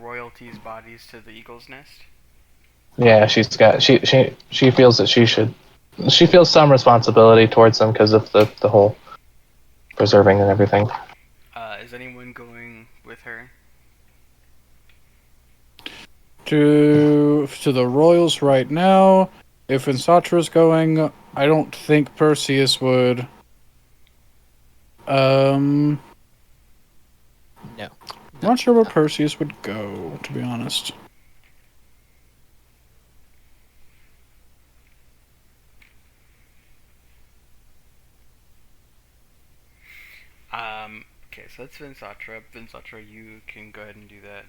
royalties' bodies to the Eagle's Nest? Yeah, she feels that she feels some responsibility towards them because of the whole preserving and everything. Is anyone going with her? To the royals right now. If Vensatra's going, I don't think Perseus would. No. Not sure where Perseus would go, to be honest. Okay, so that's Vensatra. Vensatra, you can go ahead and do that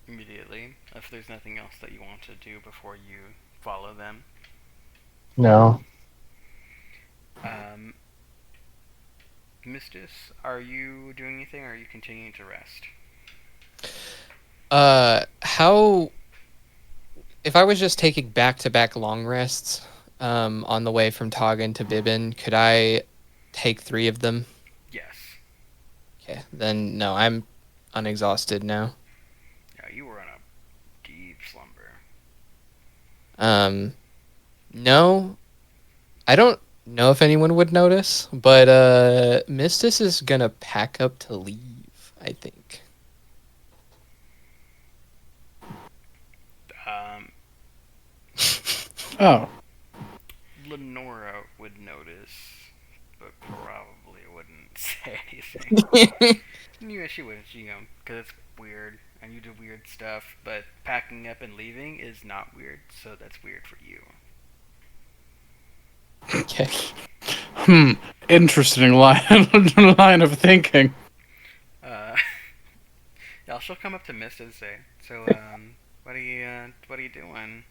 immediately, if there's nothing else that you want to do before you follow them. No. Mistus, are you doing anything, or are you continuing to rest? How... If I was just taking back-to-back long rests on the way from Toggin to Bibbin, could I take 3 of them? Yes. Okay, then no, I'm unexhausted now. Yeah, you were in a deep slumber. No, I don't know if anyone would notice, but Mistus is gonna pack up to leave, I think. Oh. Lenorra would notice, but probably wouldn't say anything. Yeah, she would, because it's weird, and you do weird stuff, but packing up and leaving is not weird, so that's weird for you. Okay. Interesting line of thinking. Yeah, she'll come up to Mist and say, so, what are you doing?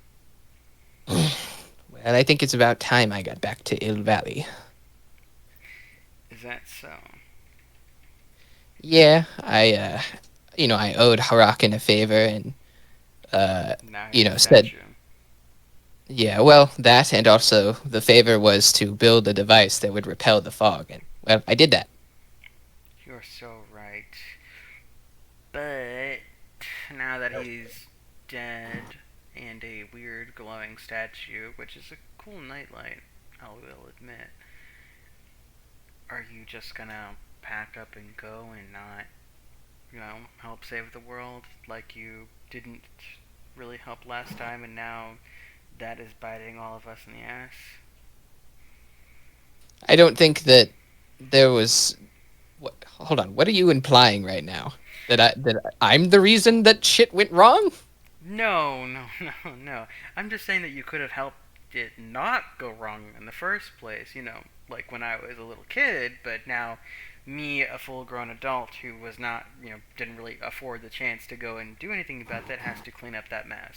Well, I think it's about time I got back to Ill Valley. Is that so? Yeah, I owed Horakken a favor and, Now said... Yeah, well, that, and also the favor was to build a device that would repel the fog, and Well, I did that. You're so right. But now that he's dead and a weird glowing statue, which is a cool nightlight, I will admit, are you just gonna pack up and go and not, help save the world like you didn't really help last time and now that is biting all of us in the ass? I don't think that there was. Hold on. What are you implying right now? That I'm the reason that shit went wrong? No, no, no, no. I'm just saying that you could have helped it not go wrong in the first place, like when I was a little kid, but now me, a full grown adult who was not, didn't really afford the chance to go and do anything about that, has to clean up that mess.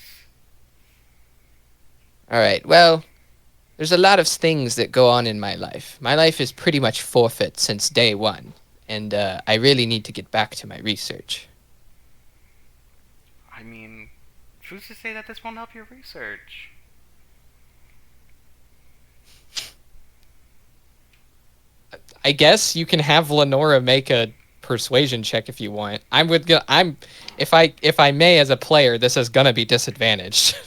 All right. Well, there's a lot of things that go on in my life. My life is pretty much forfeit since day one, and I really need to get back to my research. I mean, who's to say that this won't help your research? I guess you can have Lenora make a persuasion check if you want. If I may as a player, this is gonna be disadvantaged.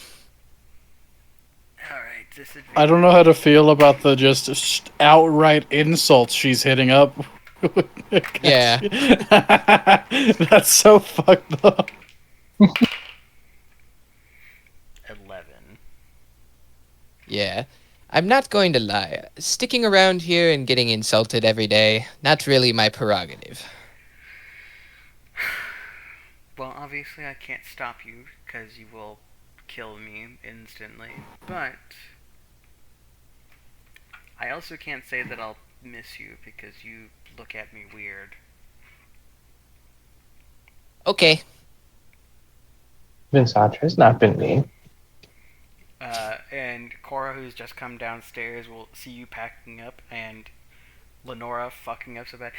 Alright, disadvantage. I don't know how to feel about the just outright insults she's hitting up. Yeah. That's so fucked up. 11. Yeah. I'm not going to lie. Sticking around here and getting insulted every day, not really my prerogative. Well, obviously I can't stop you, because you will kill me instantly, but I also can't say that I'll miss you, because you look at me weird. Okay. Vensatra has not been mean. And Cora, who's just come downstairs, will see you packing up, and Lenora fucking up so bad.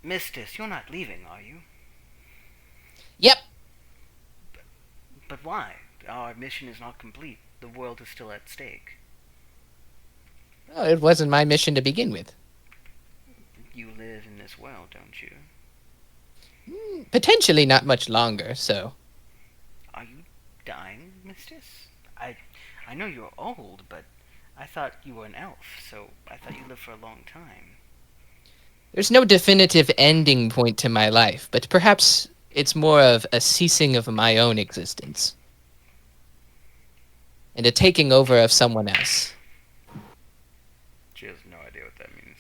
Mistis, you're not leaving, are you? Yep. But why? Our mission is not complete. The world is still at stake. Well, it wasn't my mission to begin with. You live in this world, don't you? Potentially not much longer, so... Are you dying, Mistis? I know you're old, but I thought you were an elf, so I thought you lived for a long time. There's no definitive ending point to my life, but perhaps it's more of a ceasing of my own existence. And a taking over of someone else. She has no idea what that means.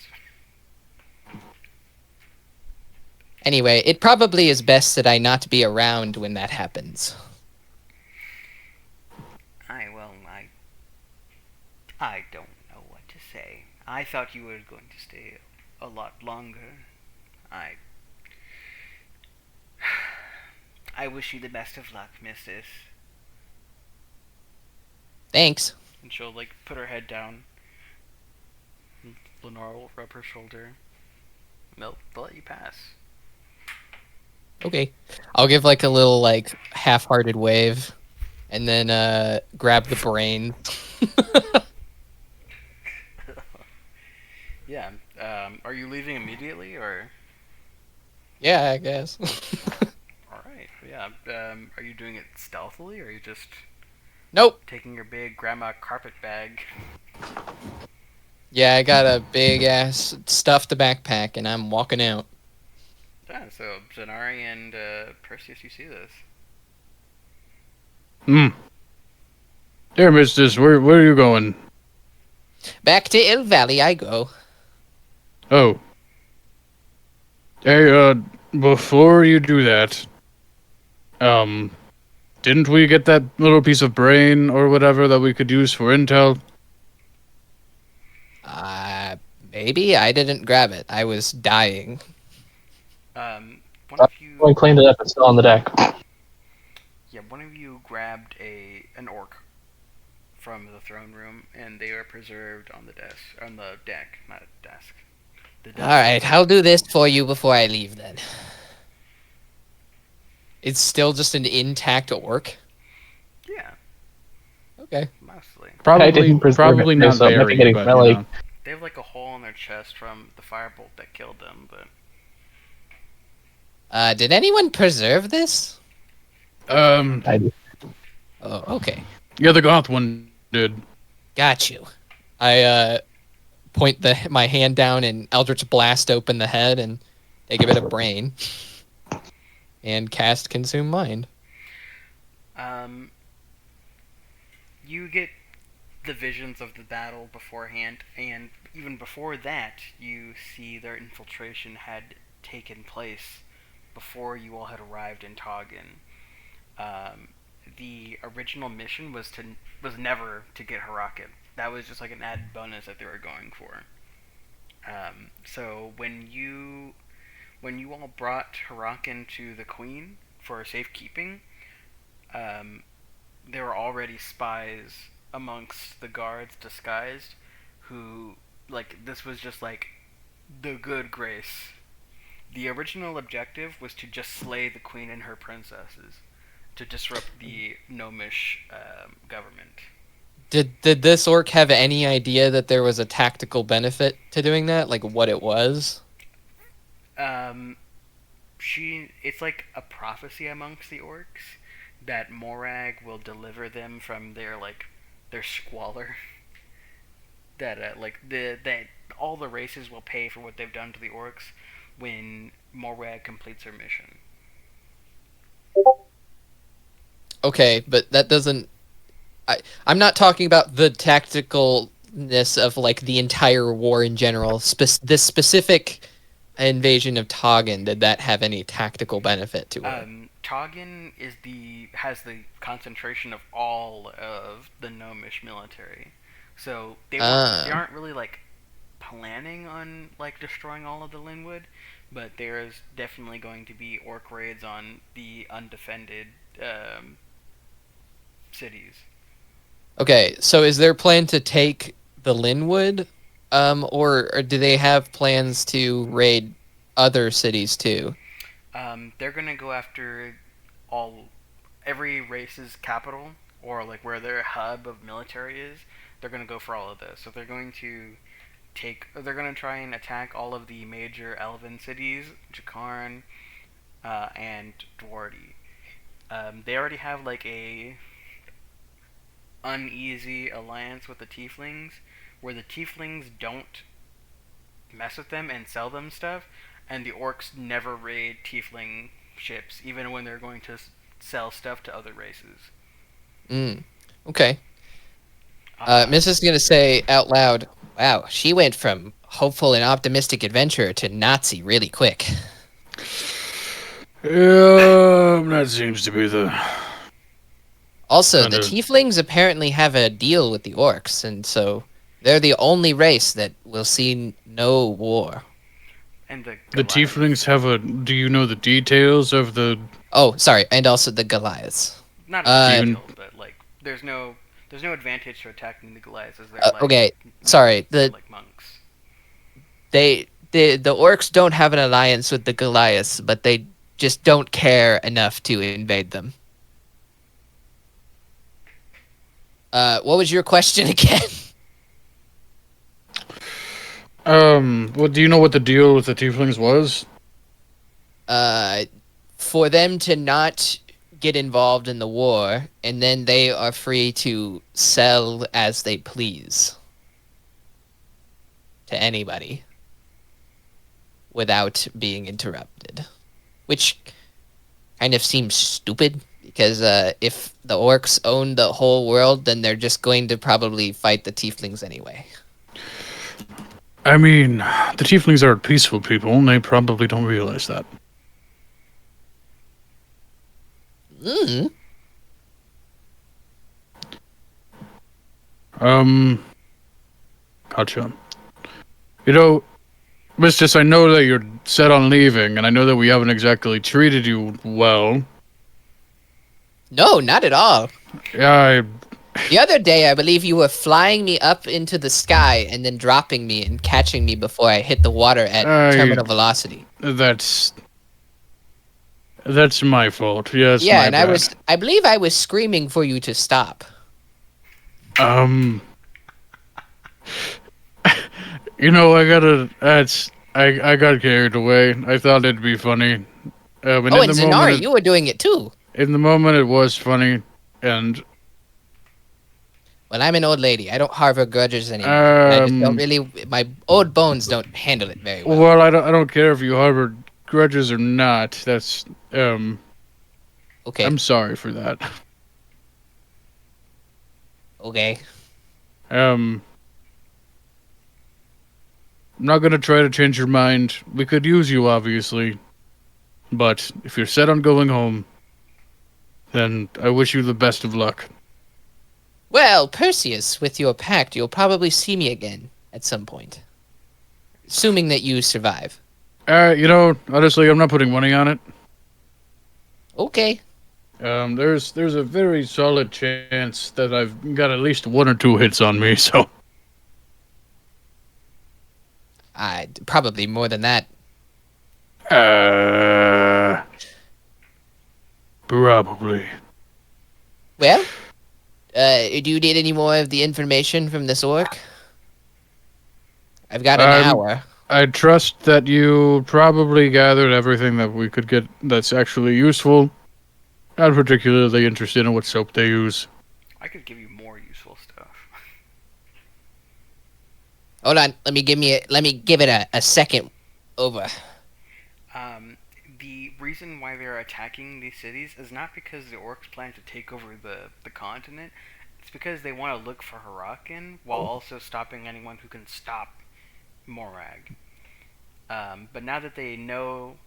Anyway, it probably is best that I not be around when that happens. I don't know what to say. I thought you were going to stay a lot longer. I wish you the best of luck, Mistis. Thanks. And she'll, put her head down. Lenora will rub her shoulder. They'll let you pass. Okay. I'll give, a little, half-hearted wave. And then, grab the brain. Yeah. Are you leaving immediately, or? Yeah, I guess. Alright, yeah. Are you doing it stealthily, or are you just... Nope. Taking your big grandma carpet bag? Yeah, I got a big-ass stuffed backpack, and I'm walking out. Yeah, so Zanarei and Perseus, you see this. Dear Mistress, where are you going? Back to Ill Valley I go. Oh. Hey, before you do that, didn't we get that little piece of brain or whatever that we could use for intel? Maybe I didn't grab it. I was dying. One of you... I cleaned it up. It's still on the deck. Yeah, one of you grabbed an orc from the throne room, and they are preserved on the deck, not a desk. Alright, I'll do this for you before I leave, then. It's still just an intact orc? Yeah. Okay. Mostly. Probably not so it might be very, getting but, smelly. They have like a hole in their chest from the firebolt that killed them, but Did anyone preserve this? I do. Oh, okay. Yeah, the goth one did. Got you. I point my hand down and Eldritch Blast open the head and take a bit of brain and cast Consume Mind. you get the visions of the battle beforehand, and even before that, you see their infiltration had taken place before you all had arrived in Toggin. The original mission was never to get Horakken. That was just like an added bonus that they were going for. So when you all brought Horakken to the Queen for safekeeping, there were already spies amongst the guards disguised who, like, this was just like the good grace. The original objective was to just slay the queen and her princesses, to disrupt the gnomish government. Did this orc have any idea that there was a tactical benefit to doing that? Like what it was? It's like a prophecy amongst the orcs that Moragg will deliver them from their squalor. That that all the races will pay for what they've done to the orcs when Moragg completes her mission. Okay, but that doesn't. I'm not talking about the tacticalness of like the entire war in general. This specific invasion of Toggin, did that have any tactical benefit to it? Toggin has the concentration of all of the gnomish military, so they aren't really like planning on like destroying all of the Linwood, but there is definitely going to be orc raids on the undefended cities. Okay, so is their plan to take the Linwood, or do they have plans to raid other cities too? They're gonna go after every race's capital, or like where their hub of military is. They're gonna go for all of this. So they're going to they're gonna try and attack all of the major elven cities, Jakarn, and Dwardy. They already have like a uneasy alliance with the tieflings, where the tieflings don't mess with them and sell them stuff, and the orcs never raid tiefling ships, even when they're going to sell stuff to other races. Okay. Miss is gonna say out loud, "Wow, she went from hopeful and optimistic adventurer to Nazi really quick." That seems to be the... Also, the tieflings apparently have a deal with the orcs, and so they're the only race that will see no war. And the tieflings have a... Do you know the details of the... Oh, sorry, and also the Goliaths. Not a deal, but like there's no advantage to attacking the Goliaths, as they're like okay, sorry, like monks. The orcs don't have an alliance with the Goliaths, but they just don't care enough to invade them. What was your question again? Well, do you know what the deal with the tieflings was? For them to not get involved in the war, and then they are free to sell as they please to anybody without being interrupted. Which kind of seems stupid, because if the orcs own the whole world, then they're just going to probably fight the tieflings anyway. I mean, the tieflings are peaceful people, and they probably don't realize that. Gotcha. You know, Mistress, I know that you're set on leaving, and I know that we haven't exactly treated you well. No, not at all. Yeah, The other day, I believe you were flying me up into the sky and then dropping me and catching me before I hit the water at terminal velocity. That's my fault. Yes. Yeah, and I believe I was screaming for you to stop. You know, I got carried away. I thought it'd be funny. And Oh, in and the Zanarei, you were doing it too. in the moment, it was funny, and Well, I'm an old lady. I don't harbor grudges anymore. And I just don't um, really. My old bones don't handle it very well. well, I don't care if you harbor grudges or not. That's Okay. I'm sorry for that. Okay. I'm not gonna try to change your mind. We could use you, obviously, but if you're set on going home, then I wish you the best of luck. Well, Perseus, with your pact, you'll probably see me again at some point. Assuming that you survive. You know, honestly, I'm not putting money on it. Okay. There's a very solid chance that I've got at least 1 or 2 hits on me, so. Probably more than that. Probably. Well, do you need any more of the information from this orc? I've got an hour. I trust that you probably gathered everything that we could get that's actually useful. Not particularly interested in what soap they use. I could give you more useful stuff. Hold on. Let me give it a second over. The reason why they're attacking these cities is not because the orcs plan to take over the continent. It's because they want to look for Horakken while also stopping anyone who can stop Moragg. But now that they knew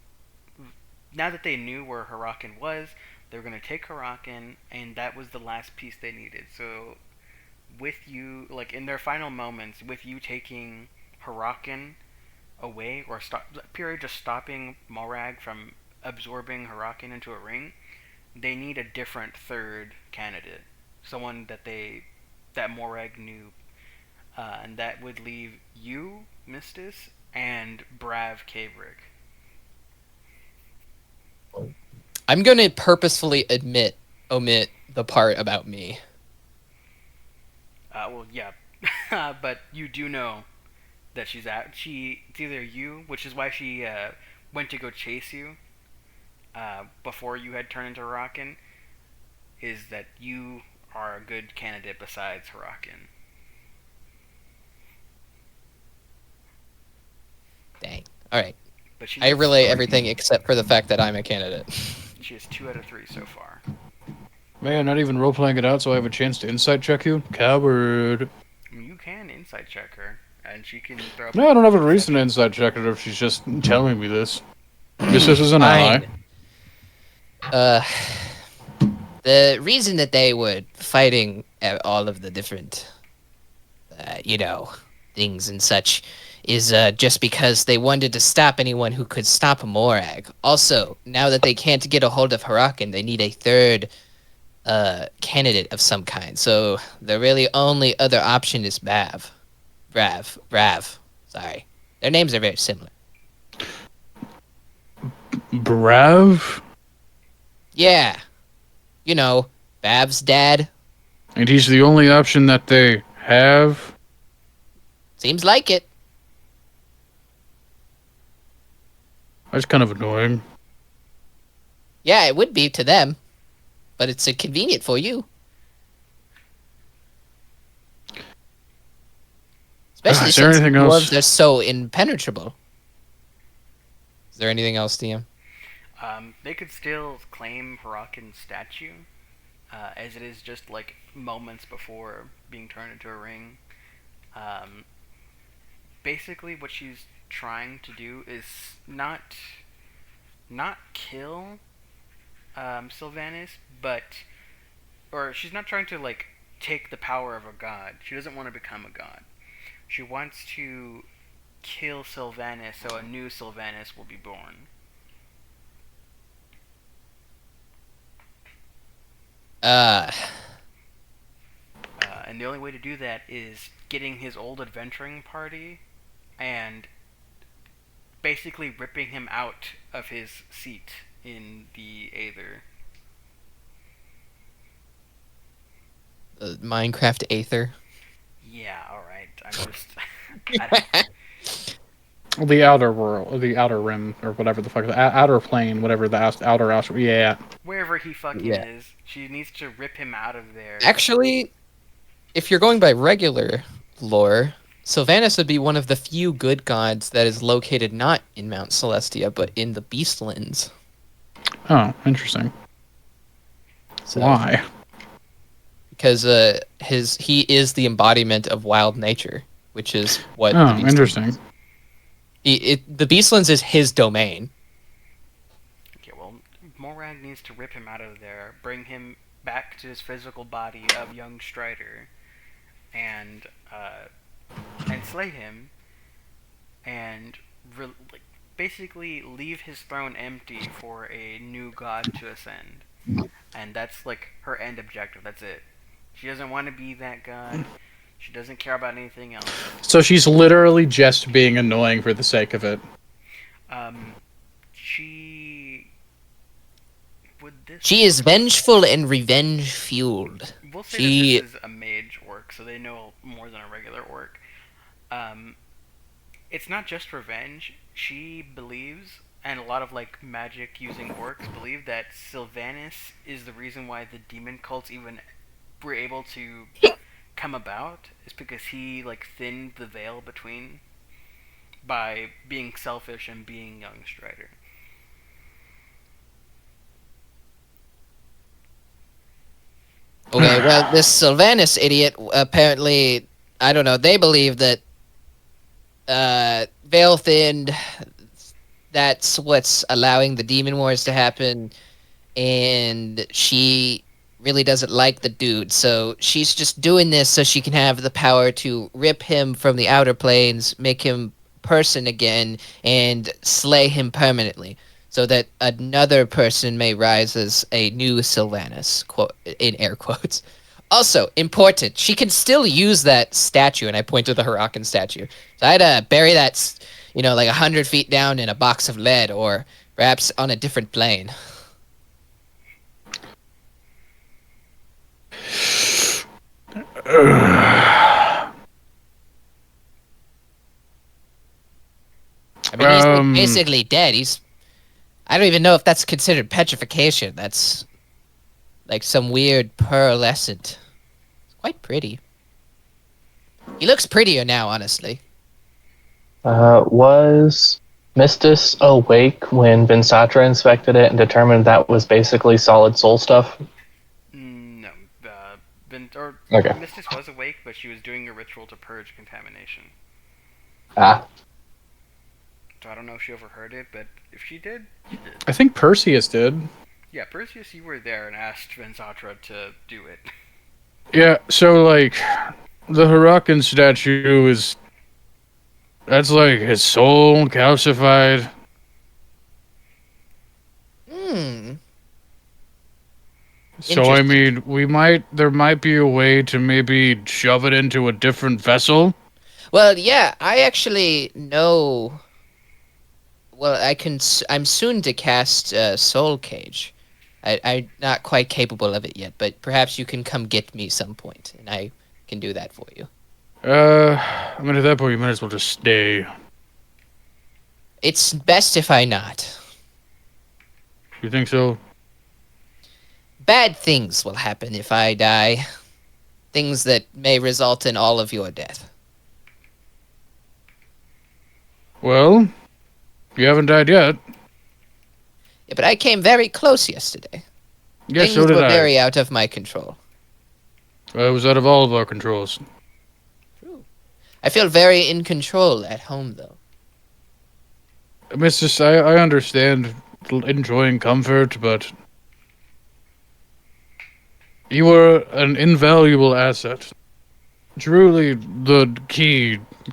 where Horakken was, they're going to take Horakken, and that was the last piece they needed. So, with you, like in their final moments, with you taking Horakken away, or just stopping Moragg from absorbing Horakken into a ring, they need a different third candidate, someone that Moragg knew, and that would leave you, Mistis, and Brav Kavrik. I'm going to purposefully omit the part about me. Well, yeah, but you do know that it's either you, which is why she went to go chase you before you had turned into Horakken, is that you are a good candidate besides Horakken. Dang. All right. But I relay everything except for the fact that I'm a candidate. She has 2 out of 3 so far. Man, not even role-playing it out so I have a chance to insight check you? Coward. I mean, you can insight check her, and she can throw. No, I don't have a reason to insight check her if she's just telling me this. This is an ally. The reason that they were fighting all of the different, things and such is just because they wanted to stop anyone who could stop Moragg. Also, now that they can't get a hold of Horakken, they need a third candidate of some kind. So the really only other option is Brav. Sorry. Their names are very similar. Brav? Yeah. You know, Bav's dad. And he's the only option that they have? Seems like it. That's kind of annoying. Yeah, it would be to them. But it's convenient for you. Especially since dwarves are so impenetrable. Is there anything else, DM? They could still claim Horakken's statue, as it is just like moments before being turned into a ring. Basically, what she's trying to do is not kill Sylvanas, or she's not trying to like take the power of a god. She doesn't want to become a god. She wants to kill Sylvanas so a new Sylvanas will be born. And the only way to do that is getting his old adventuring party and basically ripping him out of his seat in the Aether. Minecraft Aether. Yeah, alright. I'm just... The outer world, the outer rim, or whatever the fuck, the outer plane, whatever the outer astral. Yeah. Wherever he fucking Yeah. is, she needs to rip him out of there. Actually, if you're going by regular lore, Sylvanas would be one of the few good gods that is located not in Mount Celestia, but in the Beastlands. Oh, interesting. So, Why? Because he is the embodiment of wild nature, which is what the Oh, Beastlands interesting. is. The Beastlands is his domain. Okay, well, Moragg needs to rip him out of there, bring him back to his physical body of young Strider, and slay him, and like, basically leave his throne empty for a new god to ascend. And that's like her end objective. That's it. She doesn't want to be that god. She doesn't care about anything else. So she's literally just being annoying for the sake of it. She is vengeful and revenge fueled. We'll say that this is a mage orc, so they know more than a regular orc. It's not just revenge. She believes, and a lot of like magic using orcs believe, that Sylvanas is the reason why the demon cults even were able to come about, is because he like thinned the veil between by being selfish and being young Strider. Okay, well, this Sylvanas idiot apparently, I don't know, they believe that veil thinned, that's what's allowing the demon wars to happen, and she really doesn't like the dude, so she's just doing this so she can have the power to rip him from the outer planes, make him person again, and slay him permanently, so that another person may rise as a new Sylvanas, quote, in air quotes. Also, important, she can still use that statue, and I point to the Horakken statue. So I'd bury that, like 100 feet down in a box of lead, or perhaps on a different plane. I mean, he's like basically dead. I don't even know if that's considered petrification. That's like some weird pearlescent. It's quite pretty. He looks prettier now, honestly. Was Mistis awake when Vensatra inspected it and determined that was basically solid soul stuff? No. Okay. Mistis was awake, but she was doing a ritual to purge contamination. Ah. So I don't know if she overheard it, but if she did, she did. I think Perseus did. Yeah, Perseus, you were there and asked Vensatra to do it. Yeah, so like the Horakken statue that's like his soul calcified. So I mean, there might be a way to maybe shove it into a different vessel. Well, yeah, I actually know. Well, I'm soon to cast Soul Cage. I'm not quite capable of it yet, but perhaps you can come get me some point, and I can do that for you. I mean, at that point, you might as well just stay. It's best if I not. You think so? Bad things will happen if I die. Things that may result in all of your death. Well, you haven't died yet. Yeah, but I came very close yesterday. Yes, Things so did were I. very out of my control. It was out of all of our controls. True. I feel very in control at home, though. Mrs. I understand enjoying comfort, but you were an invaluable asset. Truly the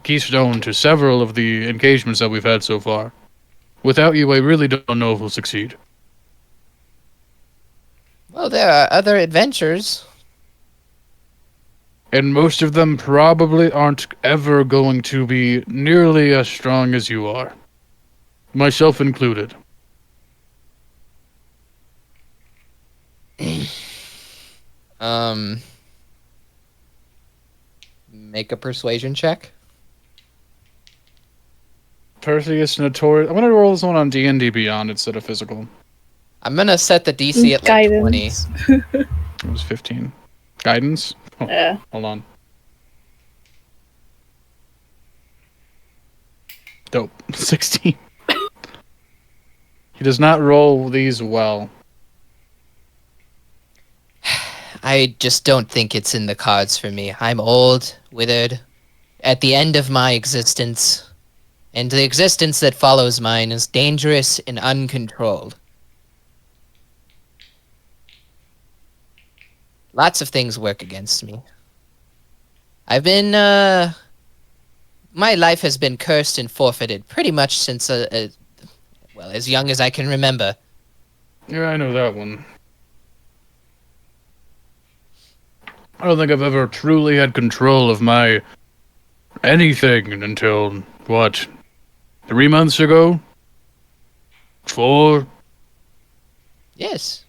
keystone to several of the engagements that we've had so far. Without you, I really don't know if we'll succeed. Well, there are other adventures. And most of them probably aren't ever going to be nearly as strong as you are. Myself included. Make a persuasion check. Perseus Notorious. I'm gonna roll this one on D&D Beyond instead of physical. I'm gonna set the DC at like 20. Guidance. It was 15. Guidance? Oh, Yeah. hold on. Dope. 16. He does not roll these well. I just don't think it's in the cards for me. I'm old, withered, at the end of my existence, and the existence that follows mine is dangerous and uncontrolled. Lots of things work against me. I've been, my life has been cursed and forfeited pretty much since, well, as young as I can remember. Yeah, I know that one. I don't think I've ever truly had control of my anything until, what, 3 months ago? 4? Yes.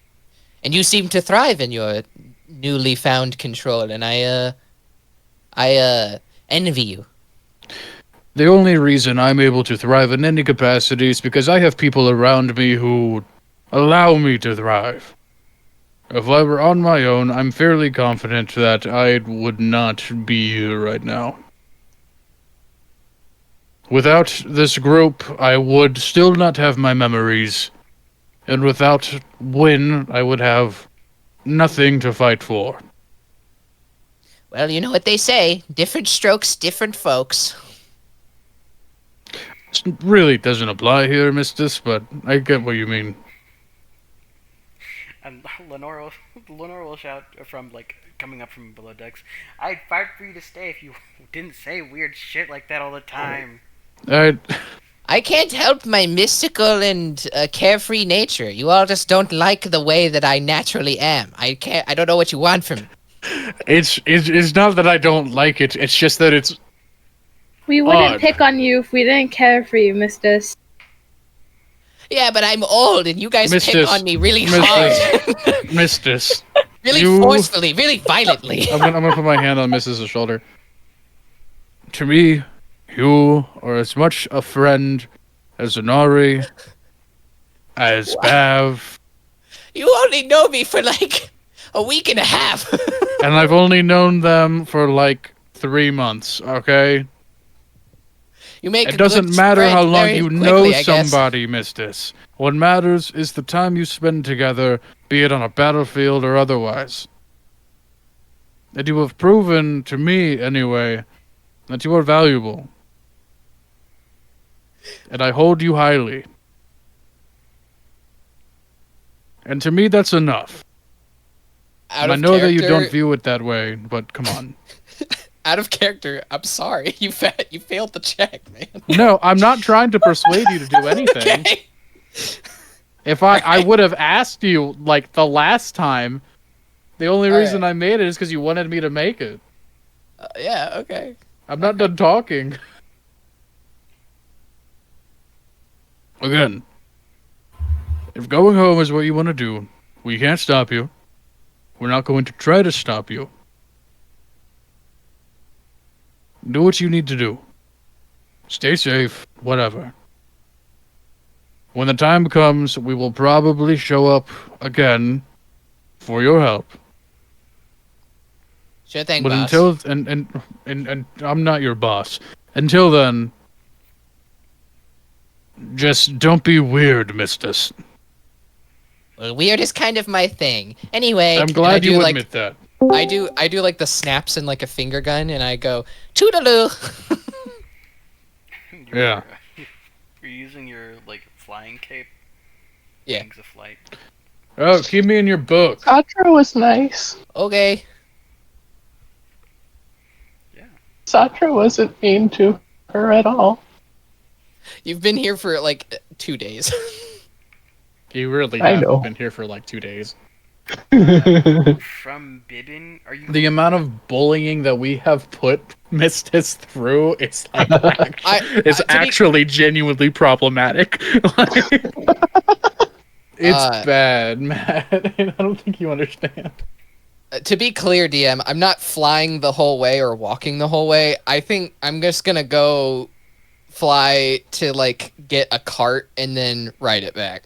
And you seem to thrive in your newly found control, and I envy you. The only reason I'm able to thrive in any capacity is because I have people around me who allow me to thrive. If I were on my own, I'm fairly confident that I would not be here right now. Without this group, I would still not have my memories. And without Wynn, I would have nothing to fight for. Well, you know what they say. Different strokes, different folks. This really doesn't apply here, Mistus, but I get what you mean. And Lenore will shout from, like, coming up from below decks, I'd fight for you to stay if you didn't say weird shit like that all the time. I can't help my mystical and carefree nature. You all just don't like the way that I naturally am. I don't know what you want from me. It's not that I don't like it, it's just that it's We wouldn't odd. pick on you if we didn't care for you, Mistus. Yeah, but I'm old, and you guys pick Mistus. on me really hard. Mistus. Really You- forcefully, really violently. I'm gonna put my hand on Mrs.'s shoulder. To me, you are as much a friend as Zanarei, as Bav, You only know me for like a week and a half. and I've only known them for like 3 months, okay? You make It a doesn't good matter how friend long very you quickly, know I guess. somebody, Mistus. What matters is the time you spend together, be it on a battlefield or otherwise. And you have proven, to me anyway, that you are valuable. And I hold you highly. And to me, that's enough. Out And I of know that you character- don't view it that way, but come on. Out of character, I'm sorry. You failed the check, man. No, I'm not trying to persuade you to do anything. Okay. If I would have asked you, like, the last time, the only All reason right. I made it is because you wanted me to make it. Yeah, okay. I'm not done talking. Again, if going home is what you want to do, we can't stop you. We're not going to try to stop you. Do what you need to do. Stay safe, whatever. When the time comes, we will probably show up again for your help. Sure thing, But boss. until and I'm not your boss. Until then, just don't be weird, Mistus. Well, weird is kind of my thing. Anyway, I'm and I glad do, you like, admit that. I do like the snaps and like a finger gun, and I go toodaloo. Yeah. You're using your, like, flying cape. Yeah. Wings of flight. Oh, keep me in your book. Satra was nice. Okay. Yeah. Satra wasn't mean to her at all. You've been here for like 2 days. You really I have know. been here for like 2 days. From Bibbin, are you... The amount of bullying that we have put Mistus through, it's like it's to be- actually genuinely problematic. It's bad, Matt. I don't think you understand. To be clear, DM, I'm not flying the whole way or walking the whole way. I think I'm just gonna go fly to like get a cart and then ride it back.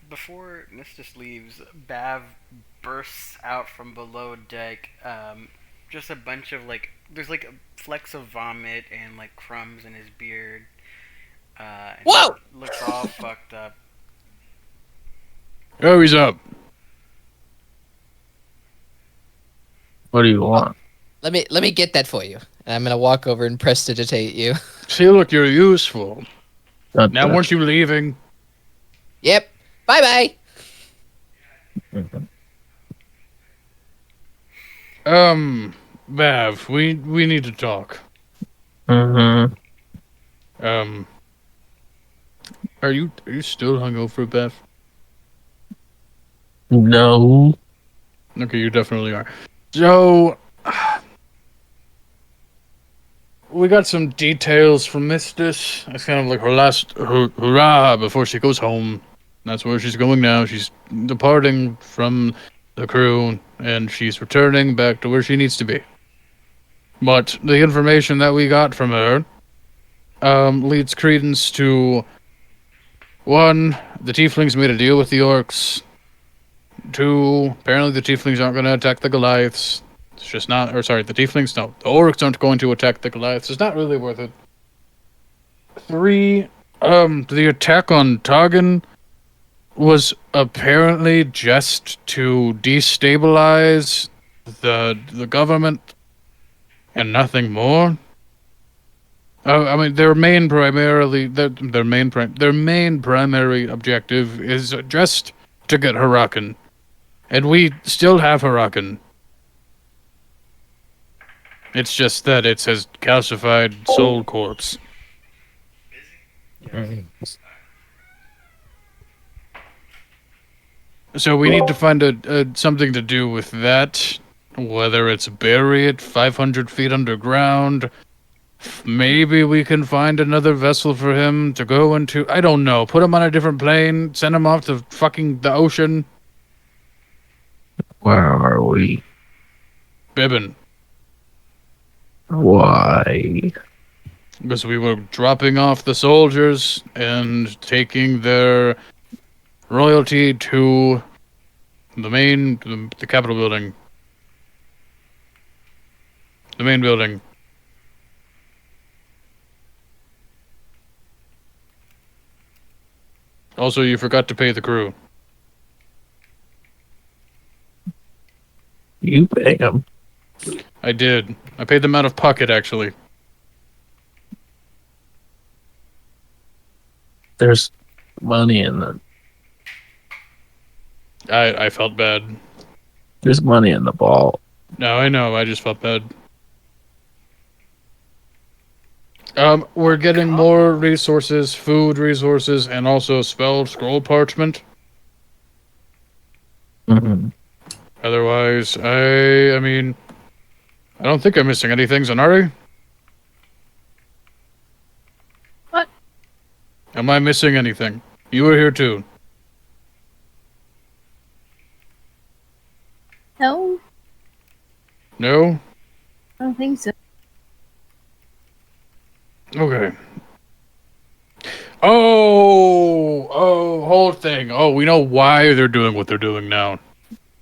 Before Mistus leaves, Bav bursts out from below deck. Just a bunch of there's like flecks of vomit and like crumbs in his beard. And Whoa! he looks all fucked up. Oh, he's up. What do you want? Let me get that for you. And I'm gonna walk over and prestidigitate you. See, look, you're useful. Not Now, that. weren't you leaving? Yep. Bye bye. Bav, we need to talk. Mm-hmm. Are you still hungover, Bav? No. Okay, you definitely are. So, we got some details from Mistus. It's kind of like her last hurrah before she goes home. That's where she's going now. She's departing from the crew, and she's returning back to where she needs to be. But the information that we got from her leads credence to, one, the tieflings made a deal with the orcs. Two, apparently the tieflings aren't going to attack the Goliaths. It's just not, or sorry, the tieflings, no. The orcs aren't going to attack the Goliaths. It's not really worth it. Three, the attack on Targan was apparently just to destabilize the government and nothing more. I mean, their main primary objective is just to get Horakken, and we still have Horakken. It's just that it says calcified soul corpse. So we need to find a something to do with that. Whether it's bury it 500 feet underground. Maybe we can find another vessel for him to go into. I don't know. Put him on a different plane. Send him off to fucking the ocean. Where are we? Bibbin. Why? Because we were dropping off the soldiers and taking their royalty to the Capitol building. The main building. Also, you forgot to pay the crew. You pay him. I did. I paid them out of pocket, actually. There's money in the. I felt bad. There's money in the vault. No, I know. I just felt bad. We're getting more resources, food resources, and also spell scroll parchment. Mm-hmm. Otherwise, I mean, I don't think I'm missing anything, Zanarei. What? Am I missing anything? You were here too. No, No? I don't think so. Okay. Oh, whole thing. Oh, we know why they're doing what they're doing now.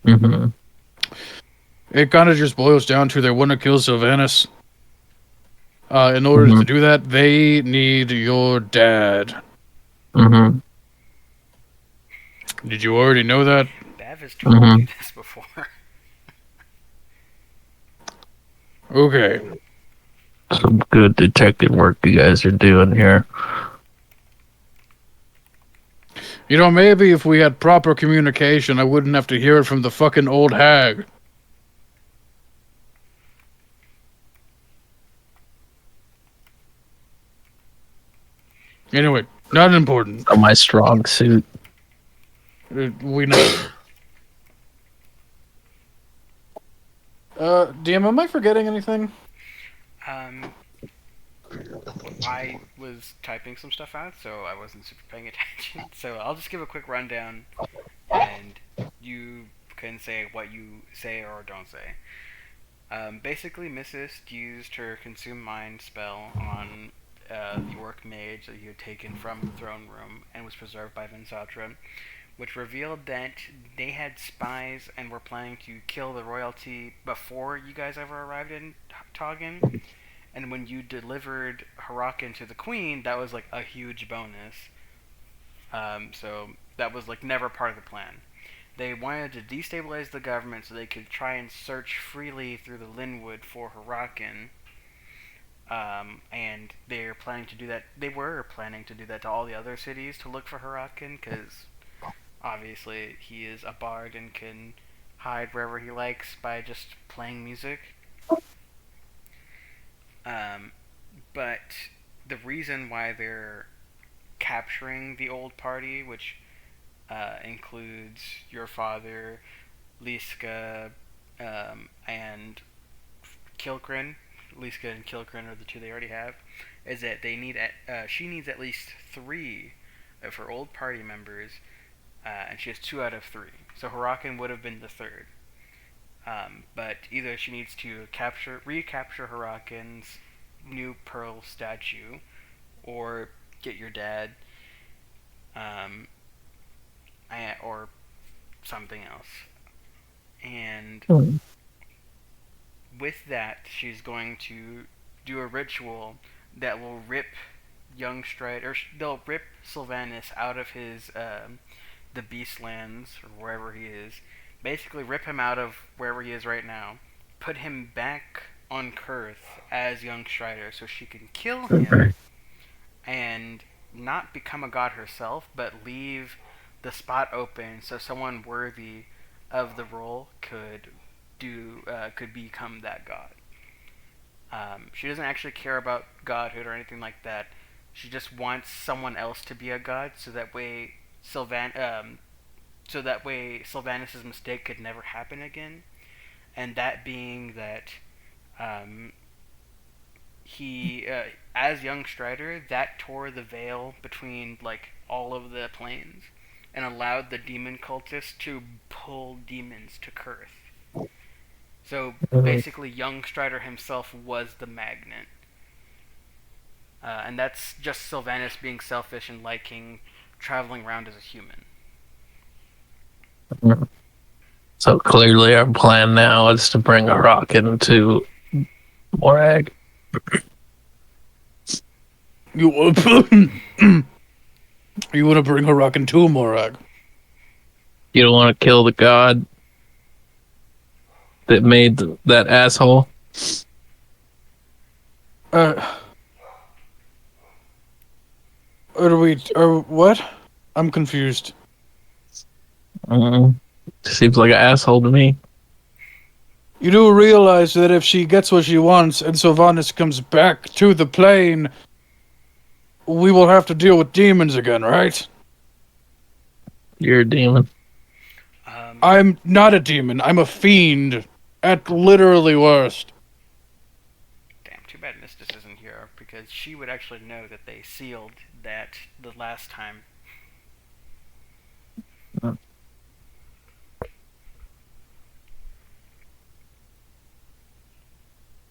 Mm-hmm. It kind of just boils down to they want to kill Sylvanas. In order to do that, they need your dad. Mm-hmm. Did you already know that? Bav has told you this before. Okay. Some good detective work you guys are doing here. You know, maybe if we had proper communication, I wouldn't have to hear it from the fucking old hag. Anyway, not important. Not my strong suit. We know. DM, am I forgetting anything? I was typing some stuff out, so I wasn't super paying attention. So I'll just give a quick rundown, and you can say what you say or don't say. Basically, Mrs. used her Consume Mind spell on the Orc Mage that he had taken from the throne room and was preserved by Vensatra, which revealed that they had spies and were planning to kill the royalty before you guys ever arrived in Toggin. And when you delivered Horakken to the queen, that was like a huge bonus. So that was like never part of the plan. They wanted to destabilize the government so they could try and search freely through the Linwood for Horakken. And they're planning to do that. They were planning to do that to all the other cities to look for Horakken, because obviously he is a bard and can hide wherever he likes by just playing music. But the reason why they're capturing the old party, which includes your father, Liska, and Kilkrin. Liska and Kilkrin are the two they already have. Is that they need she needs at least 3 of her old party members, and she has 2 out of 3. So Horakken would have been the 3rd. But either she needs to recapture Horakken's new pearl statue, or get your dad, or something else. And with that, she's going to do a ritual that will rip young Strider, or they'll rip Sylvanas out of his the Beastlands, or wherever he is. Basically, rip him out of wherever he is right now, put him back on Kerth as young Strider, so she can kill him and not become a god herself, but leave the spot open so someone worthy of the role could become that god. She doesn't actually care about godhood or anything like that. She just wants someone else to be a god, so that way Sylvanas' mistake could never happen again. And that being that he, as young Strider, that tore the veil between like all of the planes and allowed the demon cultists to pull demons to Kerth. So basically, young Strider himself was the magnet. And that's just Sylvanas being selfish and liking traveling around as a human. So clearly our plan now is to bring Horakken to Moragg. You want to bring Horakken to Moragg? You don't want to kill the god that made that asshole? What? I'm confused. Seems like an asshole to me. You do realize that if she gets what she wants and Sylvanas comes back to the plane, we will have to deal with demons again, right? You're a demon. I'm not a demon. I'm a fiend. At literally worst. Damn, too bad Mistus isn't here, because she would actually know that they sealed that the last time.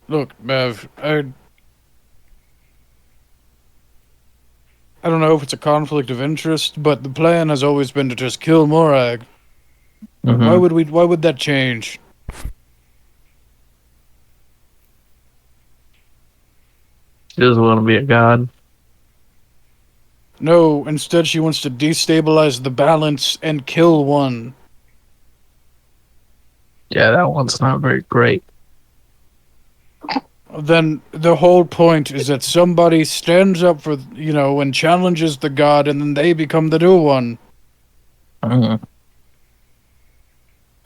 Look, Bav, I don't know if it's a conflict of interest, but the plan has always been to just kill Moragg. Why would that change? She doesn't want to be a god. No, instead she wants to destabilize the balance and kill one. Yeah, that one's not very great. Then the whole point is that somebody stands up for, and challenges the god, and then they become the new one.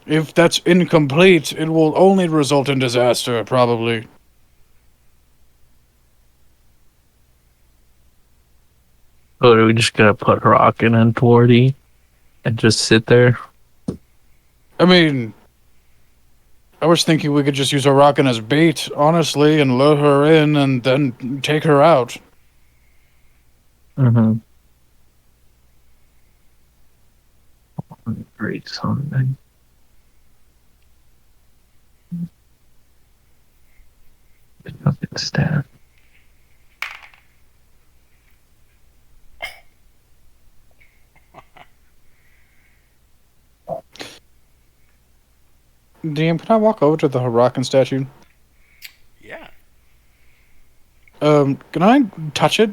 If that's incomplete, it will only result in disaster, probably. Or are we just gonna put Horakken in 40 and just sit there? I mean, I was thinking we could just use Horakken as bait, honestly, and lure her in and then take her out. Great something. Stat. DM, can I walk over to the Horakken statue? Yeah. Can I touch it?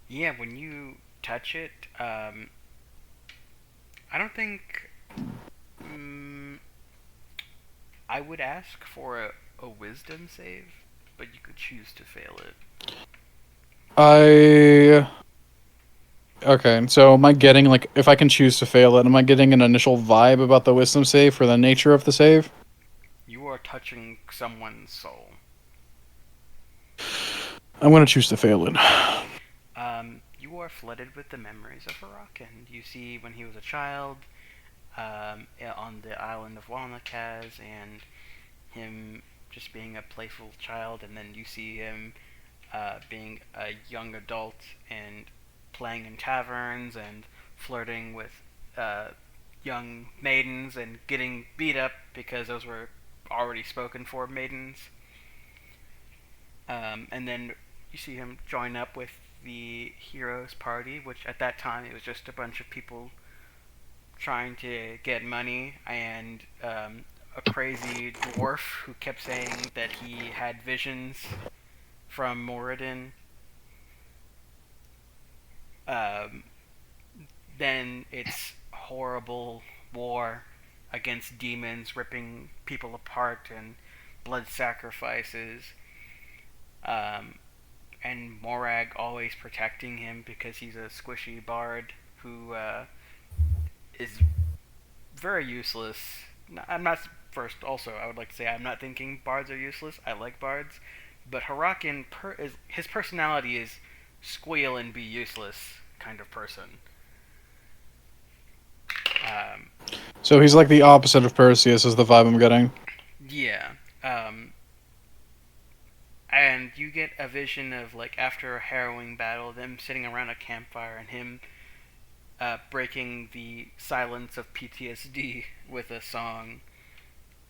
Yeah, when you touch it, I don't think. I would ask for a wisdom save, but you could choose to fail it. Okay, so am I getting, like, if I can choose to fail it, am I getting an initial vibe about the wisdom save for the nature of the save? You are touching someone's soul. I'm gonna choose to fail it. You are flooded with the memories of Horakken. You see when he was a child, on the island of Walnakaz, and him just being a playful child, and then you see him being a young adult and playing in taverns and flirting with young maidens and getting beat up because those were already spoken for maidens. And then you see him join up with the heroes party, which at that time it was just a bunch of people trying to get money, and a crazy dwarf who kept saying that he had visions from Moradin. Um, then it's horrible war against demons, ripping people apart, and blood sacrifices. Um, and Moragg always protecting him because he's a squishy bard who is very useless. I'm not first. Also, I would like to say I'm not thinking bards are useless. I like bards, but Horakken his personality is squeal and be useless kind of person. Um, So he's like the opposite of Perseus, is the vibe I'm getting. yeah. And you get a vision of, like, after a harrowing battle, them sitting around a campfire and him breaking the silence of PTSD with a song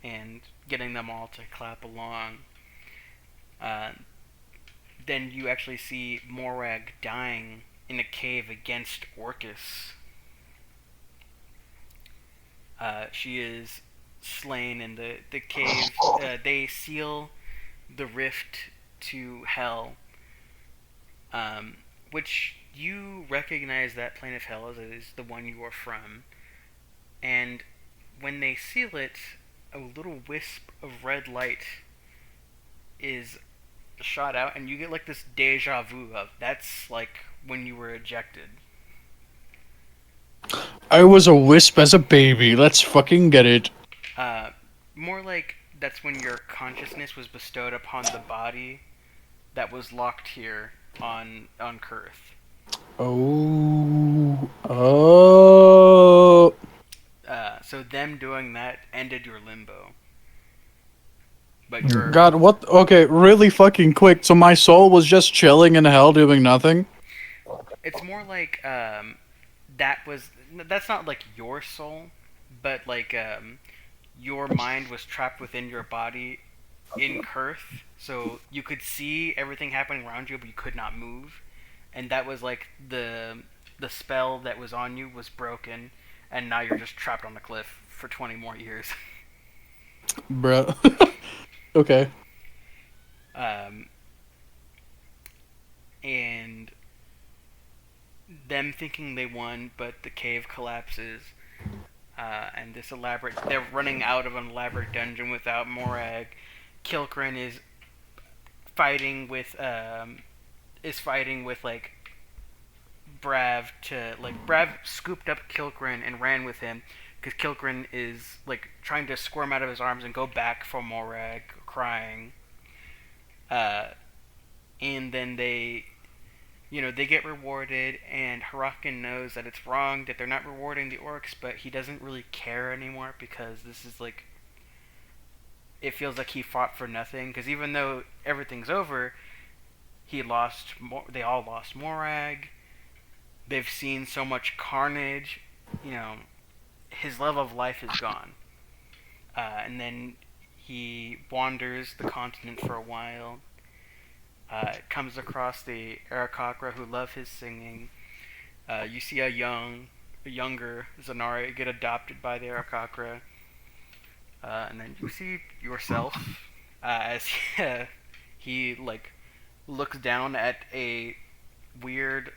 and getting them all to clap along. Uh, then you actually see Moragg dying in a cave against Orcs. She is slain in the cave. They seal the rift to hell, which you recognize that plane of hell as is the one you are from. And when they seal it, a little wisp of red light is shot out, and you get like this deja vu of that's like when you were ejected. I was a wisp as a baby. Let's fucking get it. More like that's when your consciousness was bestowed upon the body that was locked here on Kerth. Oh. Oh. So them doing that ended your limbo. But you're God, what? Okay, really fucking quick. So my soul was just chilling in hell doing nothing? it's more like that's not like your soul, but like your mind was trapped within your body in Kerth, so you could see everything happening around you, but you could not move, and that was like the spell that was on you was broken, and now you're just trapped on the cliff for 20 more years. Bruh. Okay. um, and them thinking they won, but the cave collapses, and they're running out of an elaborate dungeon without Moragg. Kilkren is fighting with like Brav scooped up Kilkren and ran with him because Kilkren is like trying to squirm out of his arms and go back for Moragg, crying. And then they get rewarded, and Horakken knows that it's wrong that they're not rewarding the orcs, but he doesn't really care anymore because this is like it feels like he fought for nothing. Because even though everything's over, they all lost Moragg. They've seen so much carnage. You know, his love of life is gone. And then he wanders the continent for a while. Comes across the Aarakocra who love his singing. You see a younger Zanarei get adopted by the Aarakocra. And then you see yourself as he like looks down at a weird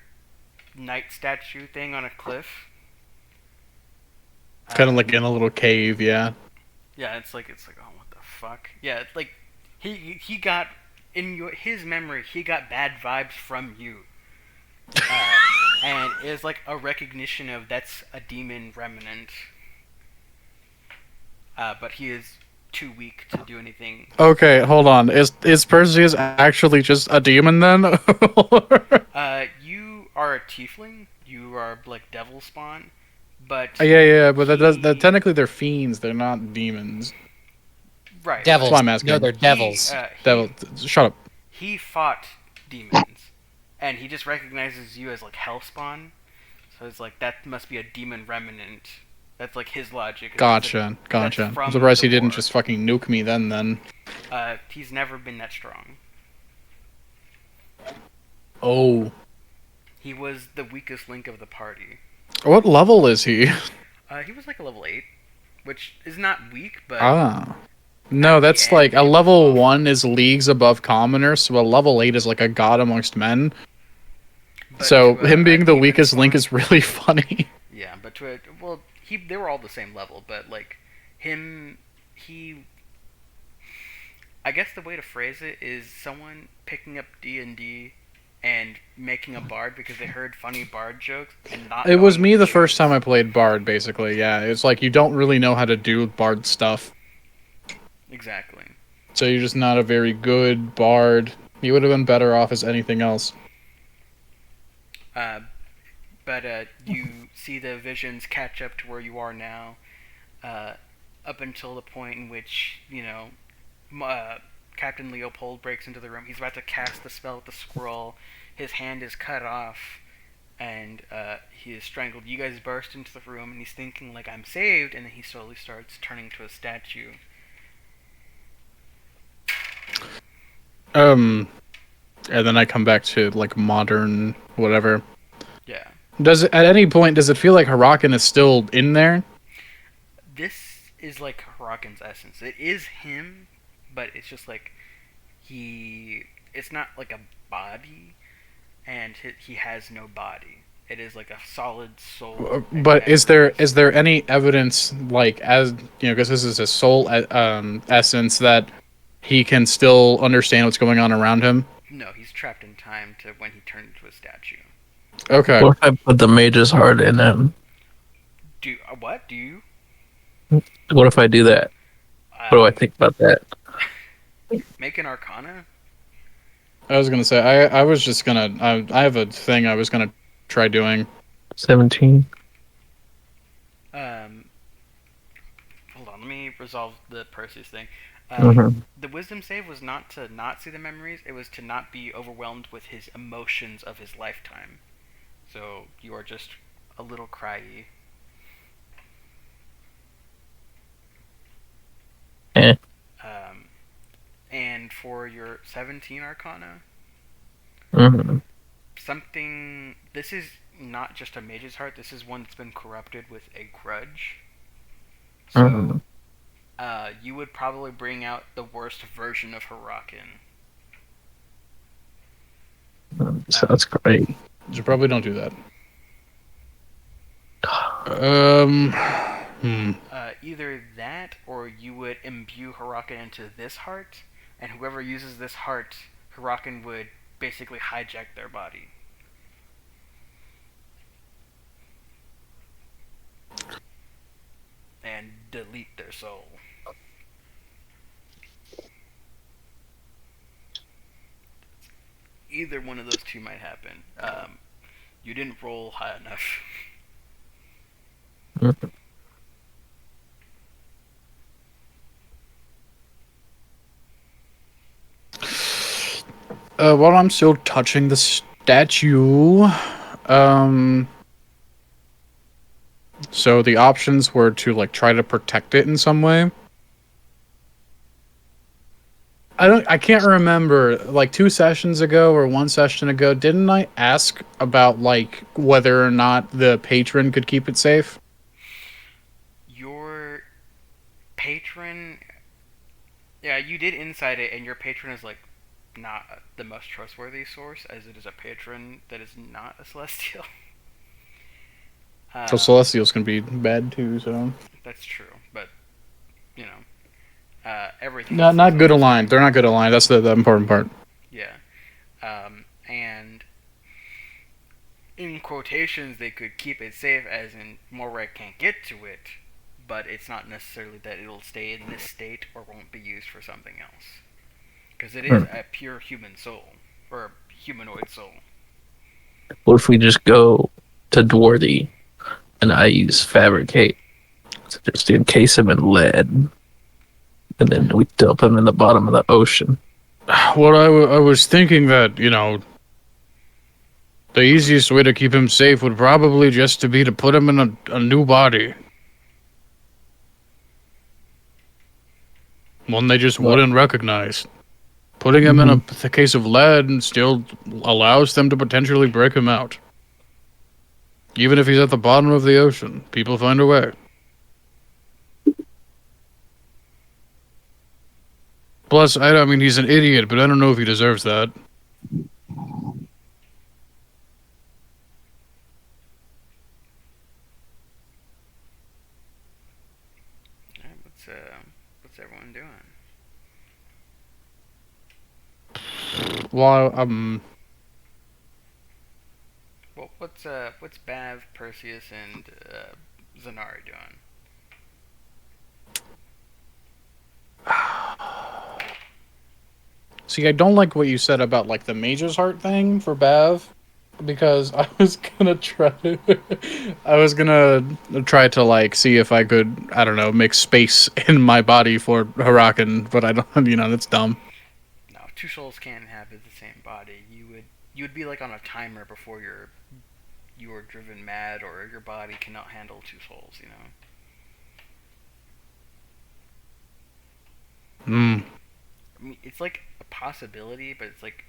knight statue thing on a cliff. Kind of like in a little cave, yeah. Yeah, it's like oh, what the fuck? Yeah, it's like he got his memory, he got bad vibes from you. And it's like a recognition of that's a demon remnant. But he is too weak to do anything. Okay, hold on. Is Perseus actually just a demon then? You are a tiefling. You are like devil spawn, but yeah, but that technically they're fiends. They're not demons. right. Devils. That's why I'm asking. No, they're devils. Devil, shut up. He fought demons, and he just recognizes you as like hellspawn. So it's like that must be a demon remnant. That's like his logic. Gotcha. I'm from surprised the he didn't war. just fucking nuke me then. He's never been that strong. Oh. He was the weakest link of the party. What level is he? He was like a level 8, which is not weak, but Ah. No, that's end, like a it was level awful. 1 is leagues above commoner, so a level 8 is like a god amongst men. but So to him a being the demon weakest link spawn- is really funny. Yeah, but they were all the same level, but like he I guess the way to phrase it is someone picking up D&D and making a bard because they heard funny bard jokes and not It was knowing me what the he first is. time I played Bard, basically, yeah. It's like you don't really know how to do Bard stuff. Exactly. So you're just not a very good Bard. You would have been better off as anything else. But you see the visions catch up to where you are now, up until the point in which, Captain Leopold breaks into the room. He's about to cast the spell with the scroll. His hand is cut off, and he is strangled. You guys burst into the room, and he's thinking, like, I'm saved, and then he slowly starts turning to a statue. And then I come back to, like, modern whatever. Yeah. At any point, does it feel like Horakken is still in there? This is like Horakken's essence. It is him, but it's just like it's not like a body, and he has no body. It is like a solid soul. and But is memories. there any evidence, like, as, because this is his soul essence, that he can still understand what's going on around him? No, he's trapped in time to when he turned into a statue. Okay. What if I put the mage's heart in him? What do you? What if I do that? What do I think about that? Make an Arcana. I was gonna say, I was just gonna, I have a thing I was gonna try doing. 17. Hold on, let me resolve the Perseus thing. The wisdom save was not to not see the memories, it was to not be overwhelmed with his emotions of his lifetime. So you are just a little cryy. Eh. And for your 17 Arcana, something. This is not just a mage's heart, this is one that's been corrupted with a grudge. So, you would probably bring out the worst version of Horakken. Sounds great. You probably don't do that. Either that, or you would imbue Horakken into this heart, and whoever uses this heart, Horakken would basically hijack their body. And delete their soul. Either one of those two might happen. You didn't roll high enough. While I'm still touching the statue, so the options were to, like, try to protect it in some way. I can't remember, like, 2 sessions ago or 1 session ago, didn't I ask about, like, whether or not the patron could keep it safe? Your patron, yeah, you did insight it, and your patron is like not the most trustworthy source, as it is a patron that is not a celestial. So Celestials can be bad too, so. That's true, but you know, everything. Not good aligned. They're not good aligned. That's the important part. Yeah, and in quotations, they could keep it safe, as in Moragg can't get to it, but it's not necessarily that it'll stay in this state or won't be used for something else, because it is a pure human soul or a humanoid soul. What if we just go to Dwardy and I use fabricate to just encase him in lead, and then we dump him in the bottom of the ocean? Well, I was thinking that, the easiest way to keep him safe would probably just to be to put him in a new body. One they just wouldn't recognize. Putting him in a case of lead still allows them to potentially break him out. Even if he's at the bottom of the ocean, people find a way. Plus, I mean, he's an idiot, but I don't know if he deserves that. What's everyone doing? Well, Well, what's Bav, Perseus, and Zanarei doing? See, I don't like what you said about, the Mage's Heart thing for Bav, because I was gonna try to, see if I could, I don't know, make space in my body for Horakken, but I don't, that's dumb. No, two souls can't inhabit the same body. You would be like on a timer before you are driven mad, or your body cannot handle two souls, I mean, it's like a possibility, but it's like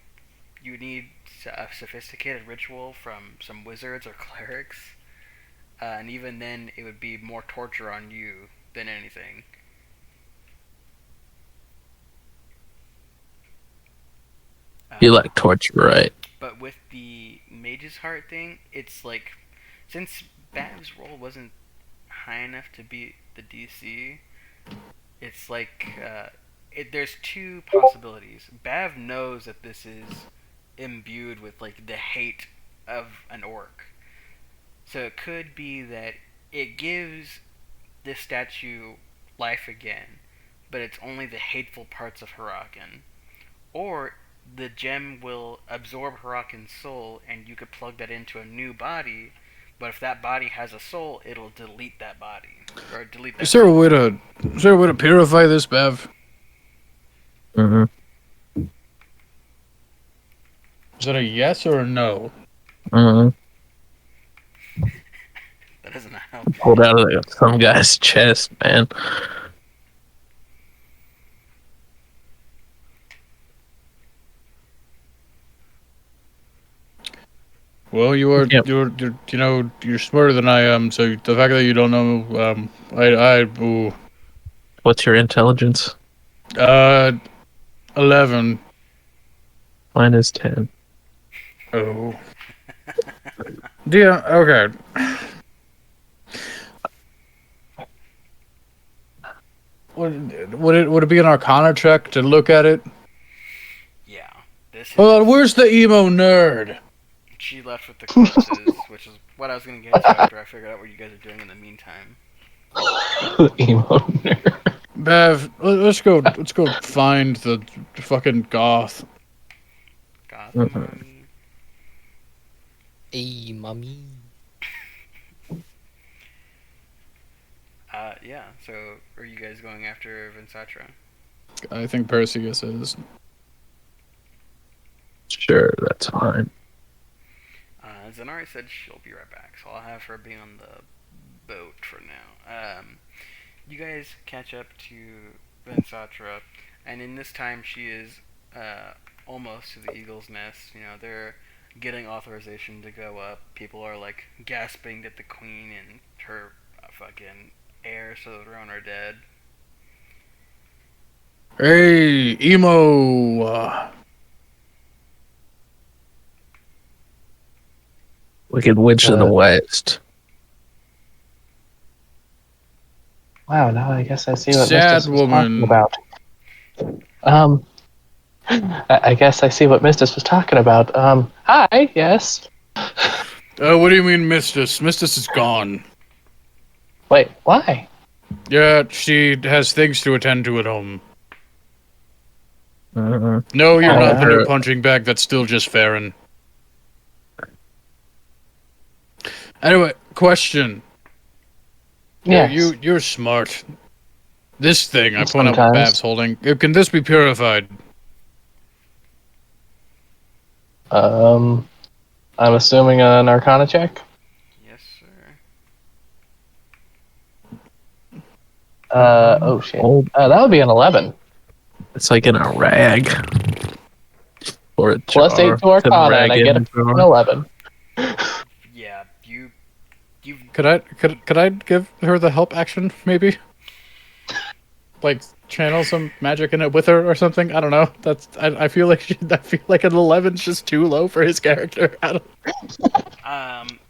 you need a sophisticated ritual from some wizards or clerics, and even then, it would be more torture on you than anything. You like torture, right? But with the Mage's Heart thing, it's like, since Bav's roll wasn't high enough to beat the DC, it's like, there's two possibilities. Bav knows that this is imbued with, the hate of an orc. So it could be that it gives this statue life again, but it's only the hateful parts of Horakken. Or the gem will absorb Horakken's soul, and you could plug that into a new body. But if that body has a soul, it'll delete that body, or delete that. Is there a way to purify this, Bav? Is that a yes or a no? That doesn't help. Pulled out of some guy's chest, man. Well, you're smarter than I am. So the fact that you don't know, ooh. What's your intelligence? 11. Mine is 10. Oh. Yeah. Okay. Would it be an Arcana check to look at it? Yeah. Hold on, where's the emo nerd? She left with the corpses, which is what I was gonna get to after I figured out what you guys are doing in the meantime. Emo nerd. Bev, let's go find the fucking goth. Goth mommy. Hey, mommy. Yeah, so are you guys going after Vensatra? I think Perseus is. Sure, that's fine. Zanarei said she'll be right back, so I'll have her be on the boat for now. You guys catch up to Vensatra, and in this time she is almost to the Eagle's Nest. They're getting authorization to go up. People are gasping that the Queen and her fucking heir to the throne are dead. Hey, emo. Wicked Witch of the West. Wow, now I guess I see what Sad Mistus was talking woman. about. I guess I see what Mistus was talking about. Hi, yes. What do you mean, Mistus? Mistus is gone. Wait, why? Yeah, she has things to attend to at home. Uh-uh. No, you're Oh, not the new her- punching bag. That's still just Farron. Anyway, question. Yes. You're smart. This thing, I point out what Sometimes. Bav's holding. Can this be purified? I'm assuming an Arcana check. Yes, sir. Oh shit. Oh, That would be an 11. it's like in a rag. Or a Plus 8 jar. to Arcana, and I get an 11. Yeah, you Could I give her the help action, maybe? Like channel some magic in it with her or something? I don't know. I feel like an 11's just too low for his character. I don't.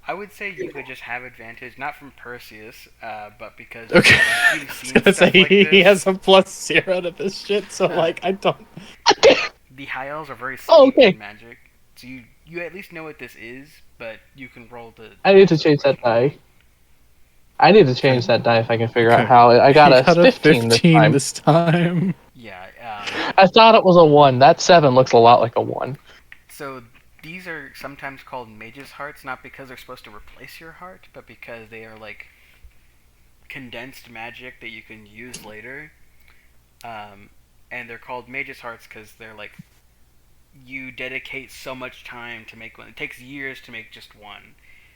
I would say you could just have advantage, not from Perseus, but because Okay. you've I was seen gonna stuff say like he this. has a +0 to this shit, so like I don't. The high elves are very steeped Oh, okay. in magic, so you at least know what this is, but you can roll the. I need to change that die. I need to change that die if I can figure out Okay. how. I got He a 15 this time. Yeah. I thought it was a 1. That 7 looks a lot like a 1. So these are sometimes called mage's hearts, not because they're supposed to replace your heart, but because they are like condensed magic that you can use later. And they're called mage's hearts because they're like you dedicate so much time to make one. It takes years to make just one.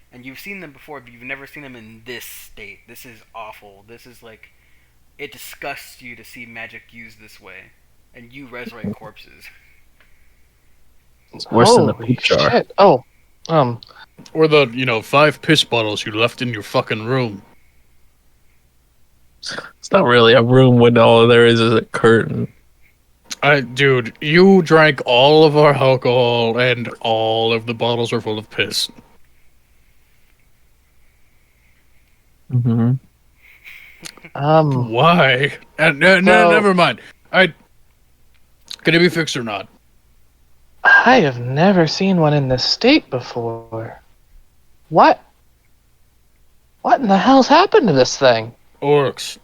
And you've seen them before, but you've never seen them in this state. This is awful. This is like it disgusts you to see magic used this way. And you resurrect corpses. It's worse than the Holy poop jar. shit. Oh, Or the 5 piss bottles you left in your fucking room. It's not really a room when all there is a curtain. Dude, you drank all of our alcohol and all of the bottles are full of piss. Mm-hmm. Why? No, never mind. Can it be fixed or not? I have never seen one in this state before. What? What in the hell's happened to this thing? Orcs.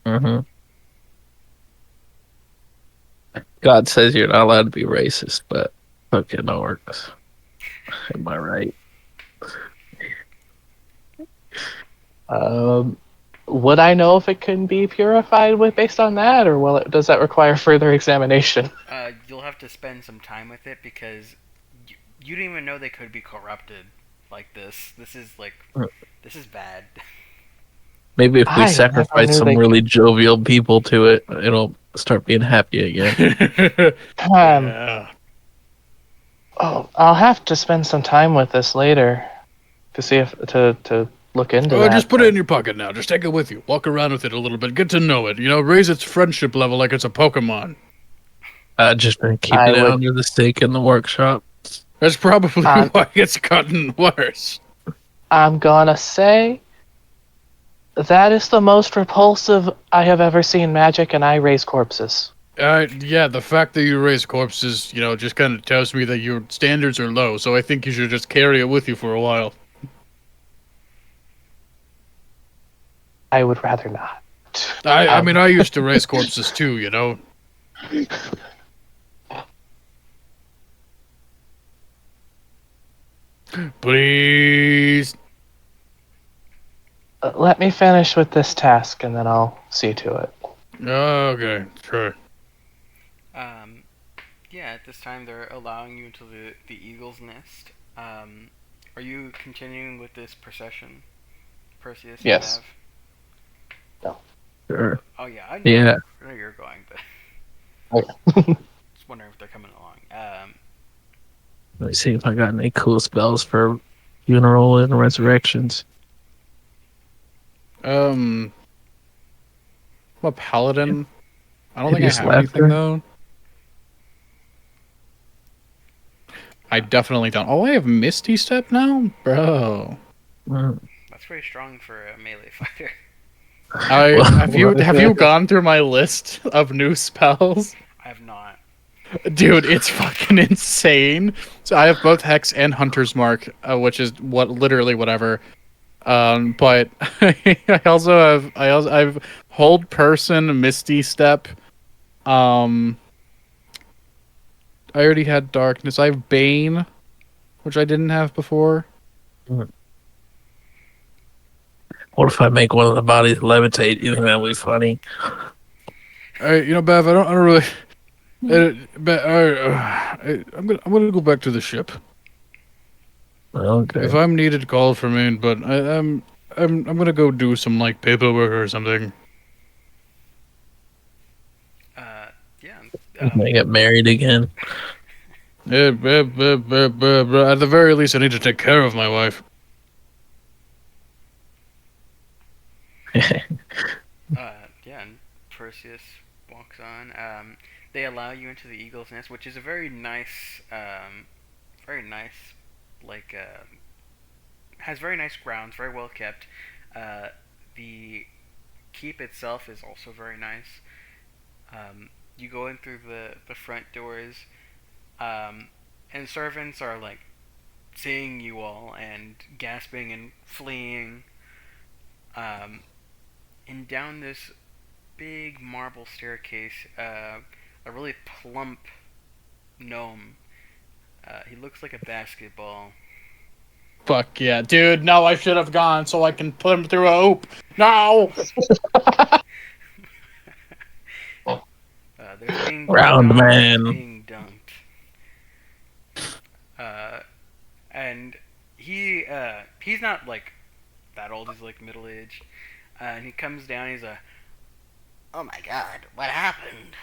Mm-hmm. God says you're not allowed to be racist, but fucking orcs. Am I right? Would I know if it can be purified based on that, or does that require further examination? You'll have to spend some time with it because you didn't even know they could be corrupted like this. This is bad. Maybe if we I never sacrifice knew some they really jovial people to it, it'll start being happy again. Yeah. Oh, I'll have to spend some time with this later to see if to look into that. Just put it in your pocket now. Just take it with you. Walk around with it a little bit. Get to know it. Raise its friendship level like it's a Pokemon. Just been keeping it under the stake in the workshop. That's probably why it's gotten worse. I'm gonna say that is the most repulsive I have ever seen magic, and I raise corpses. Yeah, the fact that you raise corpses, just kind of tells me that your standards are low, so I think you should just carry it with you for a while. I would rather not. I mean, I used to raise corpses too, Please. Let me finish with this task, and then I'll see to it. Okay, sure. Yeah, at this time they're allowing you into the Eagle's Nest. Are you continuing with this procession, Perseus? Yes. No. Sure. Oh yeah, I know where you're going, but just wondering if they're coming along. Let me see if I got any cool spells for funeral and resurrections. I'm a paladin. I don't He think I just have left anything her? though. I definitely don't. Oh, I have Misty Step now, bro. Mm. That's very strong for a melee fighter. Have you gone through my list of new spells? I have not. Dude, it's fucking insane. So I have both Hex and Hunter's Mark, which is literally whatever. But I've Hold Person, Misty Step. I already had Darkness. I have Bane, which I didn't have before. What if I make one of the bodies levitate? You think that would be funny? Bav, I don't really. I'm gonna go back to the ship. Okay. If I'm needed, call for me. But I'm gonna go do some like paperwork or something. Yeah. I'm gonna get married again. At the very least, I need to take care of my wife. Yeah, and Perseus walks on. They allow you into the Eagle's Nest, which is a very nice, like, has very nice grounds, very well kept. The keep itself is also very nice. You go in through the front doors, and servants are like seeing you all and gasping and fleeing. And down this big marble staircase, a really plump gnome. He looks like a basketball. Fuck yeah, dude! No, I should have gone so I can put him through a hoop. No. There's being Round dunked, man. being dunked. And he's not like that old. He's like middle aged. And he comes down. He's a, oh my god, what happened?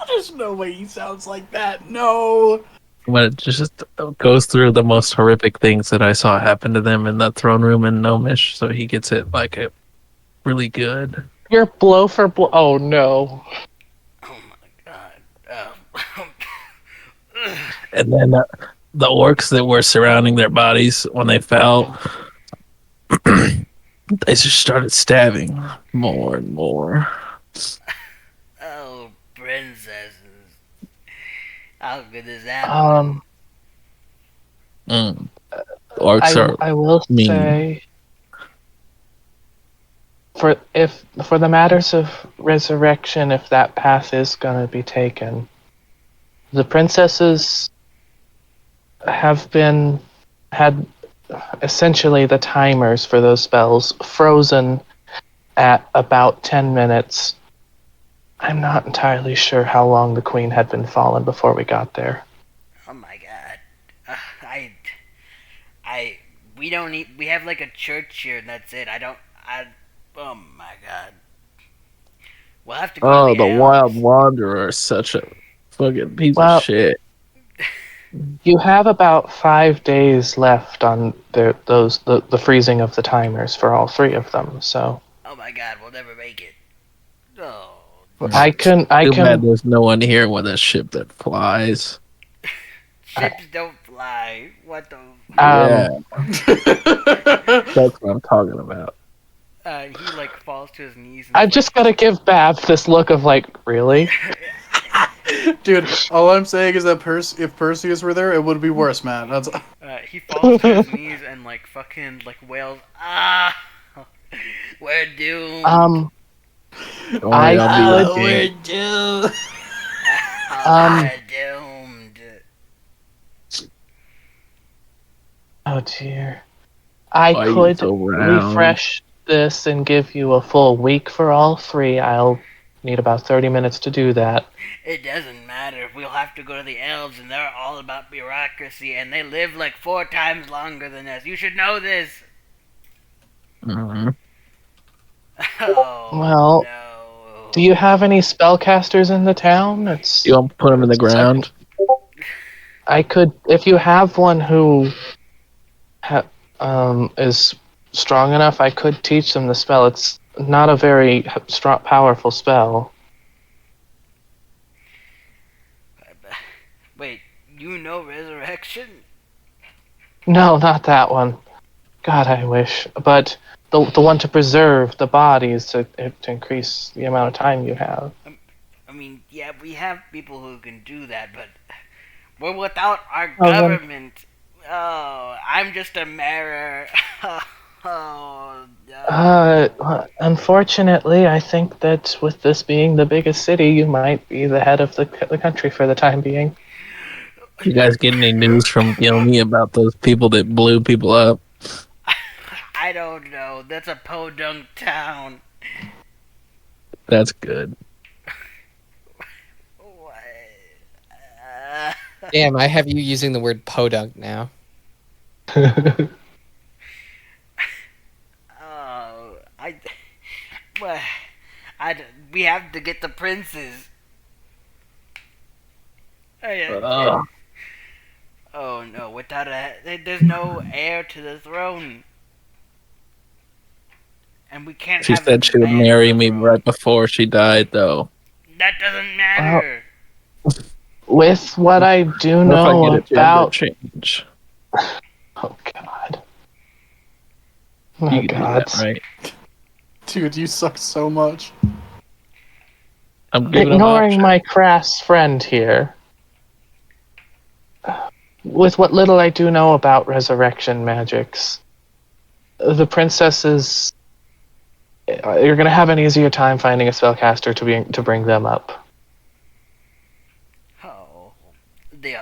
There's no way he sounds like that. No. But it just goes through the most horrific things that I saw happen to them in the throne room in Gnomish, so he gets it like it really good. You're blow for blow. Oh no. Oh my god. And then the orcs that were surrounding their bodies when they fell, they just started stabbing more and more. Oh, princesses. How could this happen? Orcs are I will mean. say, for the matters of resurrection, if that path is gonna be taken, the princesses had essentially the timers for those spells frozen at about 10 minutes. I'm not entirely sure how long the queen had been fallen before we got there. Oh my god. We don't need, we have like a church here and that's it. Oh my god. We'll have to go to the elves. Wild Wanderer is such a fucking piece Well, of shit. You have about 5 days left on the freezing of the timers for all three of them, so Oh my god, we'll never make it. Oh. I Too bad can there's no one here with a ship that flies. Ships don't fly. What the? Yeah, that's what I'm talking about. He like falls to his knees. And I've just gotta give Bav this look of like, really? Dude, all I'm saying is that if Perseus were there, it would be worse, man. That's. He falls to his knees and like fucking like wails. Ah, we're doomed. Don't worry, I'll be we're okay. doomed. Um, We're doomed. Oh dear. I Why you could so round? refresh this and give you a full week for all three. I'll need about 30 minutes to do that. It doesn't matter. We'll have to go to the elves, and they're all about bureaucracy, and they live like 4 times longer than us. You should know this. Mm-hmm. Oh, Well, no. do you have any spellcasters in the town? It's You want to put him in the ground? I could, if you have one who is strong enough, I could teach them the spell. It's not a very strong, powerful spell. You know resurrection? No, not that one. God, I wish. But the one to preserve the bodies to increase the amount of time you have. I mean, yeah, we have people who can do that, but we're without our Oh, then- government. Oh, I'm just a mayor. Oh, no. Unfortunately, I think that with this being the biggest city, you might be the head of the country for the time being. You guys get any news from Gilmy about those people that blew people up? I don't know. That's a podunk town. That's good. What? Damn, I have you using the word podunk now. Oh, well, we have to get the princes. Oh no! Without there's no heir to the throne, and we can't She have. said she would man on marry the me throne. right before she died, though. That doesn't matter. With what I do What if I know get a gender about... change? Oh, God. You Oh, can do God. that, right? Dude, you suck so much. I'm giving them Ignoring options. my crass friend here, with what little I do know about resurrection magics, the princesses, you're going to have an easier time finding a spellcaster to bring them up. Oh, the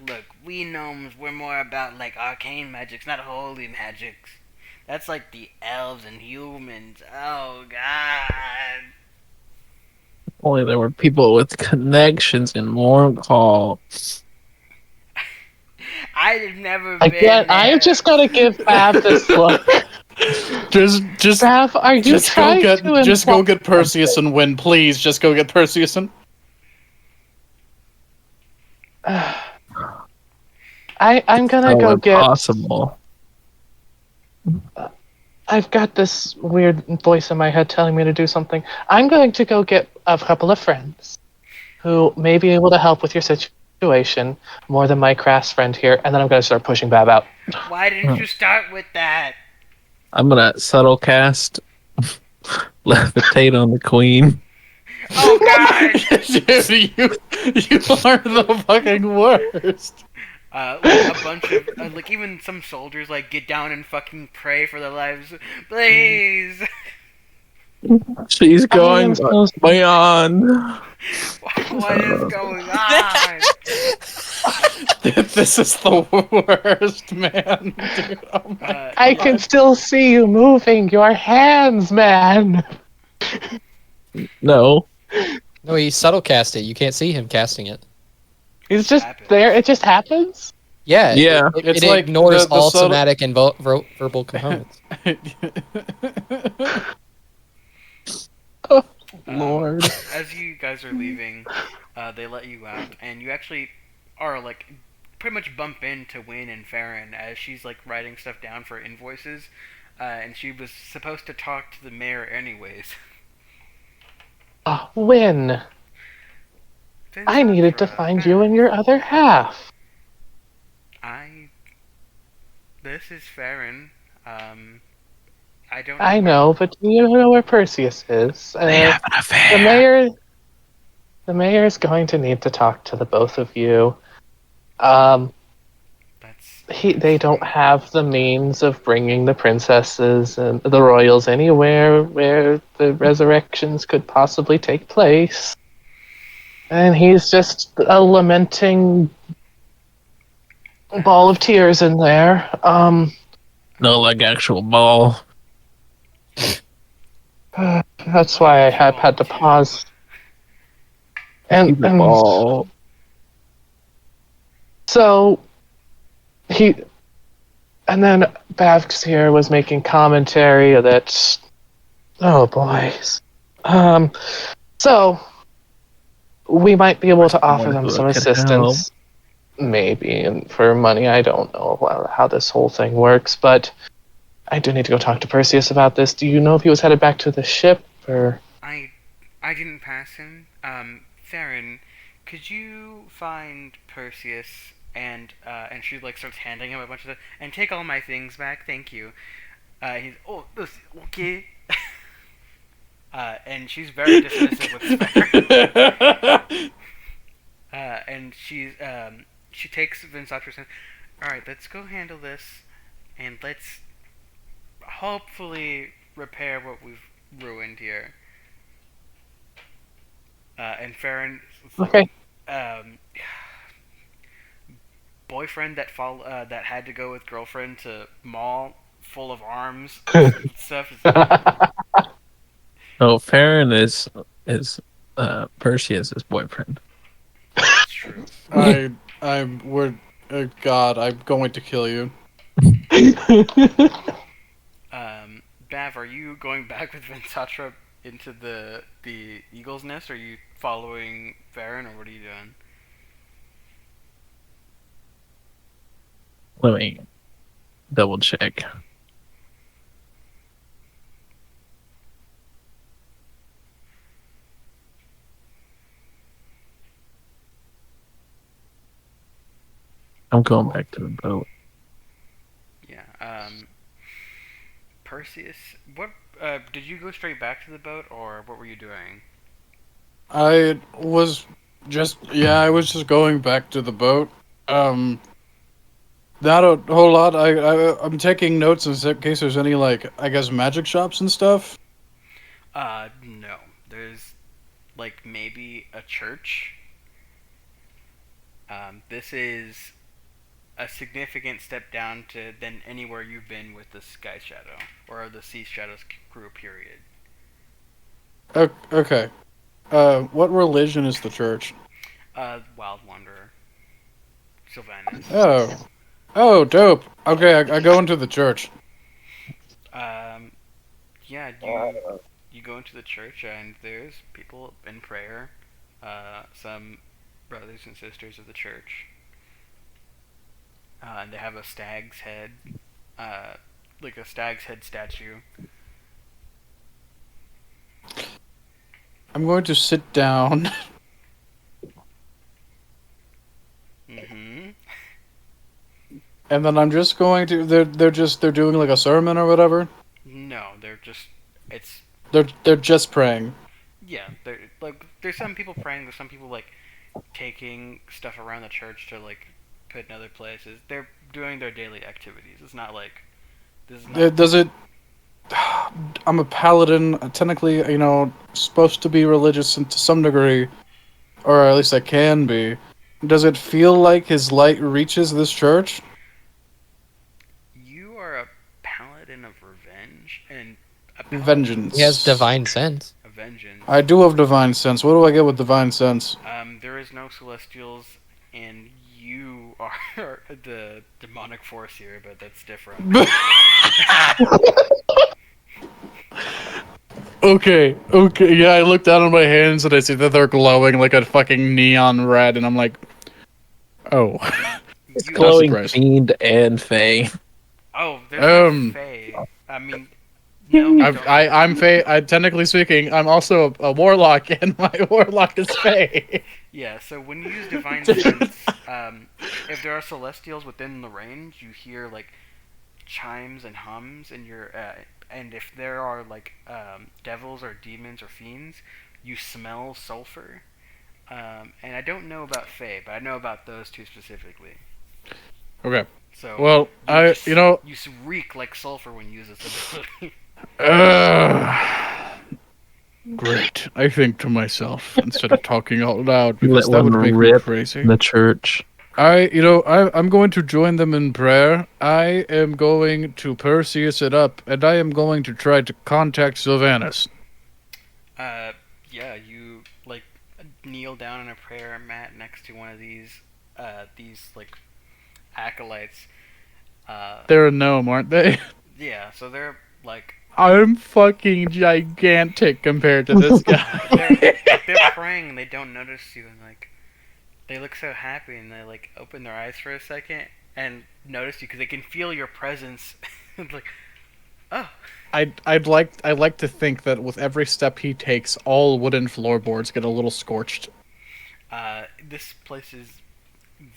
look, we gnomes, we're more about like arcane magics, not holy magics. That's like the elves and humans. Oh God. Only there were people with connections in Moragg. I've never been Again, there. I've just got to give Bav this look. Just Bav, are you just go trying get to just go imply get Perseus and win, please. Just go get Perseus and. I'm gonna So go get... impossible. I've got this weird voice in my head telling me to do something. I'm going to go get a couple of friends who may be able to help with your situation more than my crass friend here, and then I'm going to start pushing Bab out. Why didn't you start with that? I'm gonna subtle cast levitate on the queen. Oh God! Dude, you are the fucking worst. Like a bunch of like even some soldiers like get down and fucking pray for their lives, please. She's going so beyond. What is going on? This is the worst, man. Dude, oh my I can still see you moving your hands, man. No. No, he subtle cast it. You can't see him casting it. He's just Happens. there. It just happens. Yeah, Yeah. It's it like ignores the all subtle- somatic and verbal components. Lord. As you guys are leaving, they let you out, and you actually are like pretty much bump into Wynn and Farron as she's like writing stuff down for invoices, and she was supposed to talk to the mayor anyways. Wynn, I needed to find you and your other half. This is Farron. I don't. I know, but do you know where Perseus is? They have an affair. The mayor is going to need to talk to the both of you. They don't have the means of bringing the princesses and the royals anywhere where the resurrections could possibly take place. And he's just a lamenting ball of tears in there. No, like actual ball. That's why I have had to pause. And Ball. so and then Bavx here was making commentary that, oh boys. So we might be able to offer them some assistance. Maybe, and for money, I don't know how this whole thing works, but I do need to go talk to Perseus about this. Do you know if he was headed back to the ship, or? I didn't pass him. Farron, could you find Perseus and she like starts handing him a bunch of stuff and take all my things back, thank you. He's this okay. And she's very dismissive with Sven. And she takes Vensatra's hand. All right, let's go handle this, and let's hopefully repair what we've ruined here. And Farron, Okay. Boyfriend that had to go with girlfriend to mall full of arms stuff. Oh, Farron is Perseus's boyfriend. That's true. God, I'm going to kill you. Bav, are you going back with Vensatra into the Eagle's Nest? Or are you following Farron, or what are you doing? Let me double check. I'm going back to the boat. Yeah. Perseus, what did you go straight back to the boat, or what were you doing? I was just going back to the boat. Not a whole lot. I'm taking notes in case there's any, like, I guess, magic shops and stuff. No. There's, like, maybe a church. This is a significant step down than anywhere you've been with the Sky Shadow, or the Sea Shadows crew, period. Okay. What religion is the church? Wild Wanderer. Sylvanus. Oh, dope. Okay, I go into the church. Yeah, you go into the church and there's people in prayer, some brothers and sisters of the church. And they have a stag's head, like a stag's head statue. I'm going to sit down. Mm-hmm. And then I'm just going to. They're doing like a sermon or whatever. No, They're just praying. Yeah, there's some people praying. There's some people like taking stuff around the church to like put in other places. They're doing their daily activities. It's not like this is not. Does it? I'm a paladin. Technically, supposed to be religious to some degree, or at least I can be. Does it feel like his light reaches this church? You are a paladin of revenge and Vengeance. He has divine sense. A vengeance. I do have divine sense. What do I get with divine sense? There is no celestials, and you are the demonic force here, but that's different. Okay, yeah, I look down on my hands and I see that they're glowing like a fucking neon red, and I'm like, oh. It's You- glowing surprised. fiend and fae. Oh, there's no fae. I mean, no, you don't. I'm Fae. Technically speaking, I'm also a warlock, and my warlock is Fae. Yeah, so when you use divine sense, if there are celestials within the range, you hear like chimes and hums, and and if there are like devils or demons or fiends, you smell sulfur. And I don't know about fae, but I know about those two specifically. Okay. So Well, you reek like sulfur when you use this ability. Great. I think to myself instead of talking out loud, because Let that would one make me rip crazy. in the church. I'm going to join them in prayer. I am going to Perseus it up, and I am going to try to contact Sylvanus. Yeah, you like kneel down on a prayer mat next to one of these like acolytes. They're a gnome, aren't they? Yeah, so they're like I'm fucking gigantic compared to this guy. they're praying and they don't notice you, and like they look so happy and they like open their eyes for a second and notice you because they can feel your presence. Like, oh. I'd like to think that with every step he takes, all wooden floorboards get a little scorched. This place is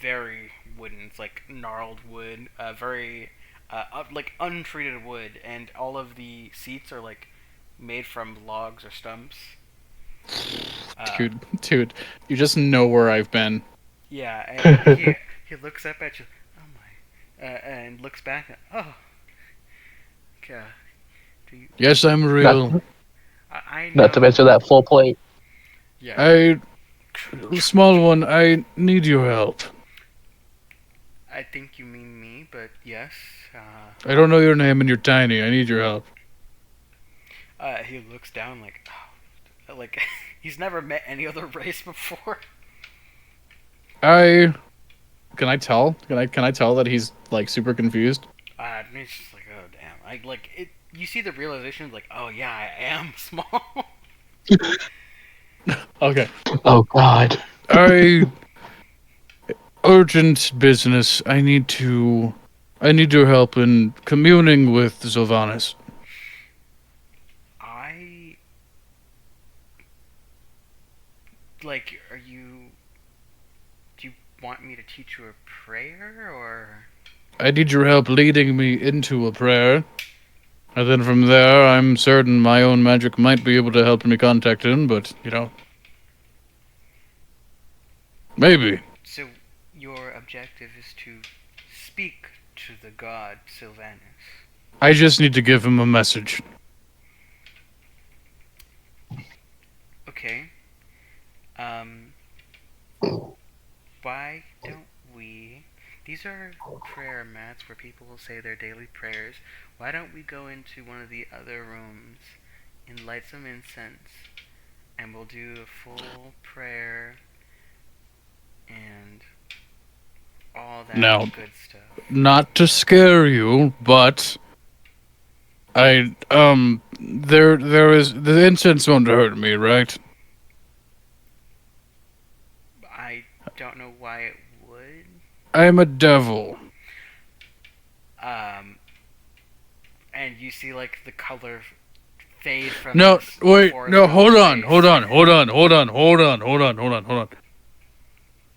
very wooden. It's like gnarled wood, very like untreated wood, and all of the seats are like made from logs or stumps. Dude, you just know where I've been. Yeah, and he looks up at you. Oh my, and looks back. Oh, okay. Do you? Yes, I'm real. I know. Not to mention that full plate. Yeah. Small one, I need your help. I think you mean me, but yes. I don't know your name and you're tiny. I need your help. He looks down like he's never met any other race before. Can I tell? Can I tell that he's like super confused? And he's just like, oh damn. I like it. You see the realization, like, oh yeah, I am small. Okay. Oh God. Urgent business. I need your help in communing with Sylvanas. Like, do you want me to teach you a prayer, or? I need your help leading me into a prayer. And then from there, I'm certain my own magic might be able to help me contact him, but, maybe. So, your objective is to speak to the god Sylvanas. I just need to give him a message. Okay. Why don't we... These are prayer mats where people will say their daily prayers. Why don't we go into one of the other rooms and light some incense, and we'll do a full prayer and all that Now, good stuff. not to scare you, but there is the incense won't hurt me, right? I don't know why it would. I'm a devil. And you see like the color fade from No, this wait, forest no, on hold his on, face. hold on.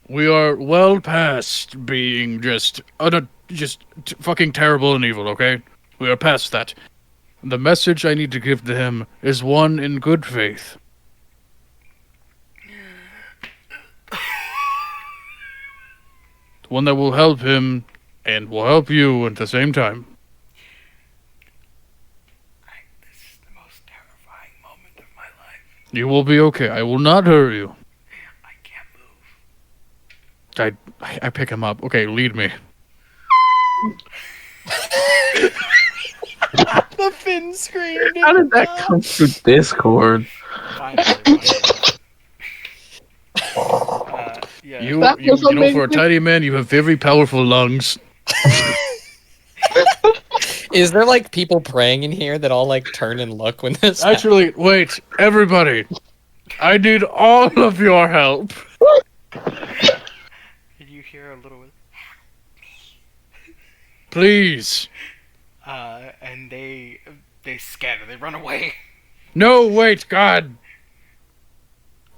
We are well past being just fucking terrible and evil, okay? We are past that. The message I need to give to him is one in good faith. One that will help him and will help you at the same time. This is the most terrifying moment of my life. You will be okay. I will not hurt you. I can't move. I pick him up. Okay, lead me. The Finn screamed. How did that come through Discord? Finally. Yeah. You That was know, for a amazing. tiny man, you have very powerful lungs. Is there like people praying in here that all like turn and look when this? Actually, wait, everybody. I need all of your help. Did you hear a little bit? Please. And they scatter. They run away. No, wait, God.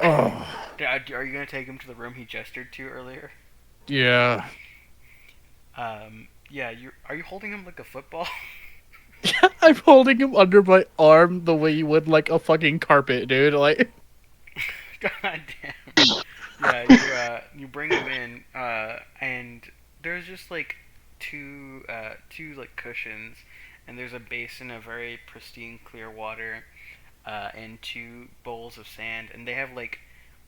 Oh, Are you gonna take him to the room he gestured to earlier? yeah. Yeah. Are you holding him like a football? I'm holding him under my arm the way you would like a fucking carpet, dude. Like, God damn. Yeah. You bring him in. And there's just like two like cushions, and there's a basin of very pristine clear water, and two bowls of sand, and they have like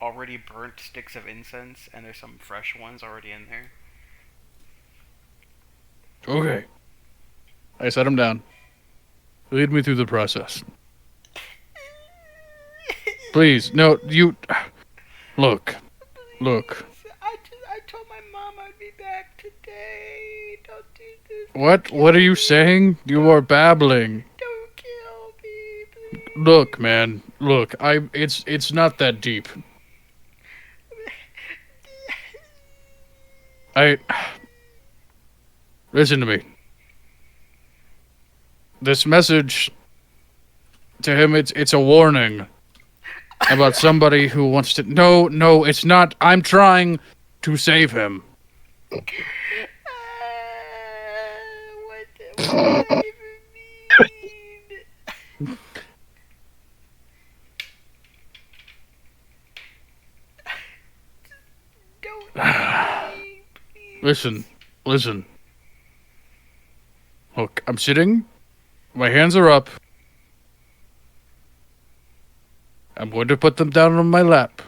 already burnt sticks of incense, and there's some fresh ones already in there. okay. I set him down. Lead me through the process. Please, no, you... Look. I told my mom I'd be back today. Don't do this. What are you saying? You are babbling. Don't kill me, please. Look, man. Look, it's not that deep. Listen to me. This message to him, it's a warning. about somebody who wants to. No, it's not. I'm trying to save him. What does that even mean? Don't me, please. Listen. Look, I'm sitting. My hands are up. I'm going to put them down on my lap.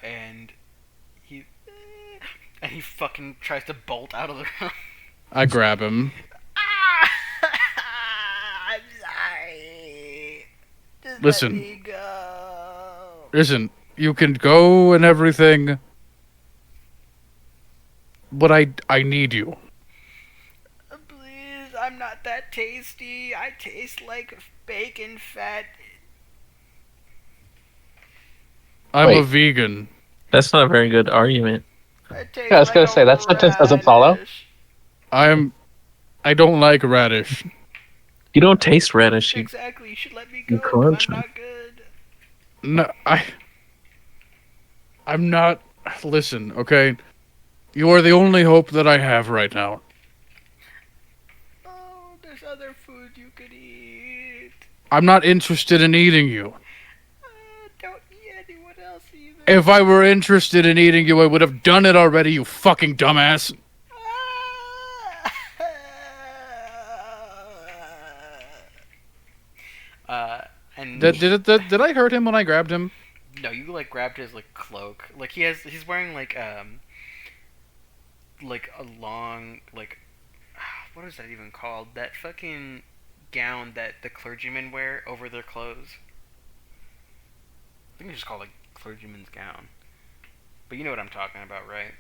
And he fucking tries to bolt out of the room. I grab him. I'm sorry. Just Listen. let me go. Listen, you can go and everything, but I need you. Please, I'm not that tasty. I taste like bacon fat. I'm a Wait. vegan. That's not a very good argument. I taste Yeah, I was like gonna a say, that sentence doesn't follow. radish. I don't like radish. You don't taste radish. You Exactly, you should let me You go, 'cause crunch I'm 'em. not good. No, I'm not. Listen, okay? You are the only hope that I have right now. Oh, there's other food you could eat. I'm not interested in eating you. Don't eat anyone else either. If I were interested in eating you, I would have done it already, you fucking dumbass. And Did I hurt him when I grabbed him? no, you like grabbed his like cloak. Like he's wearing like a long what is that even called? That fucking gown that the clergymen wear over their clothes. I think it's just called like clergyman's gown. But you know what I'm talking about, right?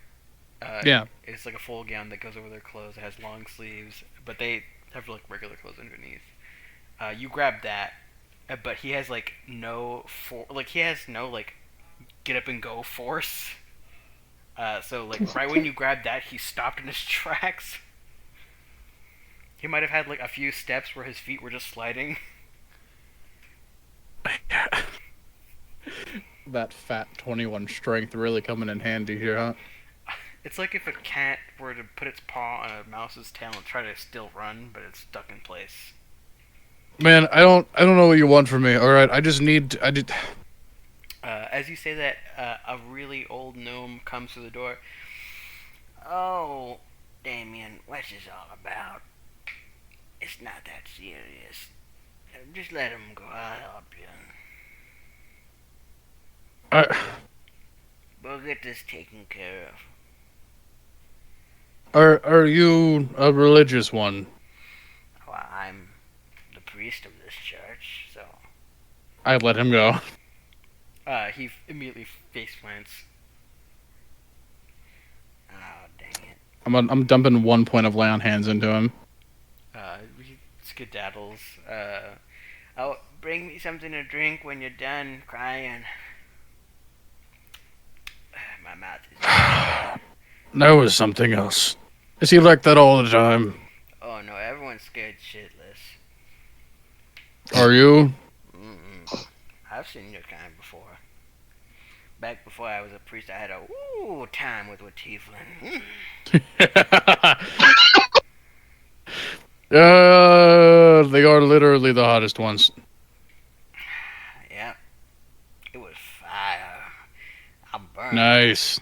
Yeah. It's like a full gown that goes over their clothes. It has long sleeves, but they have like regular clothes underneath. You grab that, but he has like no get up and go force. So like right when you grabbed that, he stopped in his tracks. He might have had like a few steps where his feet were just sliding. That fat 21 strength really coming in handy here, huh? It's like if a cat were to put its paw on a mouse's tail and try to still run, but it's stuck in place. Man, I don't know what you want from me. All right, I did. As you say that, a really old gnome comes to the door. Oh, Damien, what's this all about? It's not that serious. Just let him go. I'll help you. We'll get this taken care of. Are you a religious one? Well, I'm the priest of this church, so... I let him go. He immediately face plants. Oh, dang it. I'm dumping 1 point of lay on hands into him. He skedaddles. Oh, bring me something to drink when you're done crying. My mouth is... That was something else. Is he like that all the time? Oh no, everyone's scared shitless. Are you? I've seen your kind before. Back before I was a priest, I had a time with a tiefling. They are literally the hottest ones. Yeah, it was fire. I burned. Nice.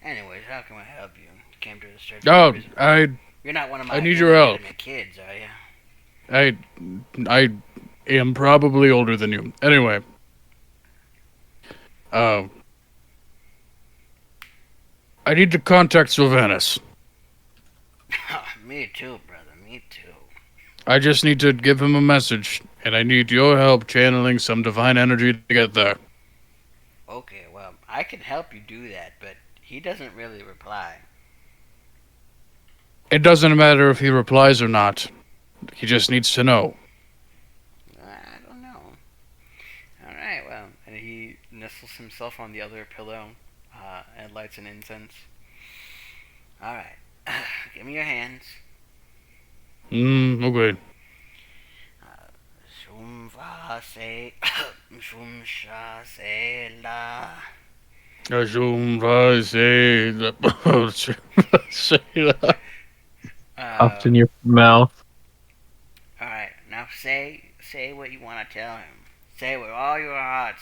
Anyways, how can I help you? You came to the church. Oh, You're not one of my I need your help. illegitimate kids, are you? I am probably older than you. Anyway. I need to contact Sylvanus. Me too, brother. Me too. I just need to give him a message, and I need your help channeling some divine energy to get there. Okay, well, I can help you do that, but he doesn't really reply. It doesn't matter if he replies or not. He just needs to know. I don't know. Alright, well, and he nestles himself on the other pillow and lights an incense. Alright, give me your hands. Okay. So Shumva se Shumsha se la. Popped in your mouth. All right, now say what you want to tell him. Say it with all your hearts.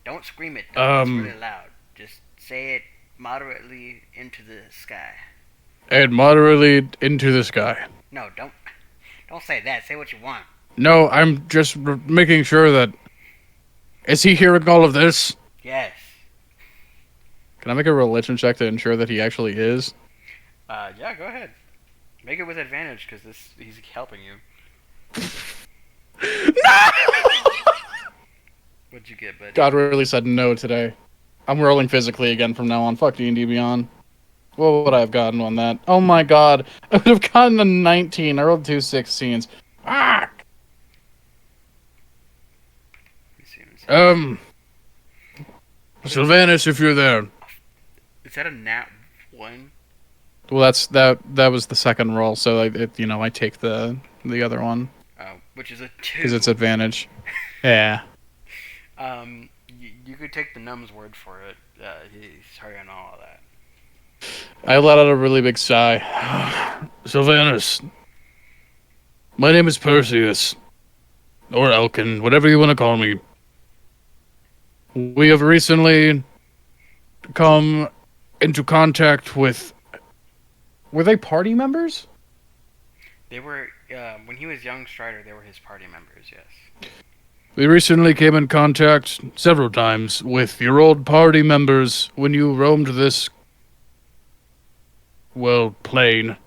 Don't scream it though. It's really loud. Just say it moderately into the sky. And moderately into the sky. No, don't say that. Say what you want. No, I'm just making sure that... Is he hearing all of this? Yes. Can I make a religion check to ensure that he actually is? Yeah, go ahead. Make it with advantage because he's helping you. No! What'd you get, buddy? God really said no today. I'm rolling physically again from now on. Fuck D&D Beyond. What would I have gotten on that? Oh my god. I would have gotten a 19. I rolled 2 16s. Ah! Sylvanus, if you're there. Is that a nat 1? Well, that was the second roll, so I take the other one. Oh, which is a 2. Because it's advantage. Yeah. You could take the numb's word for it. He's hearing all of that. I let out a really big sigh. Sylvanus. My name is Perseus. Or Elkin, whatever you want to call me. We have recently come into contact with... Were they party members? They were, when he was young Strider, they were his party members, yes. We recently came in contact several times with your old party members when you roamed this, plane.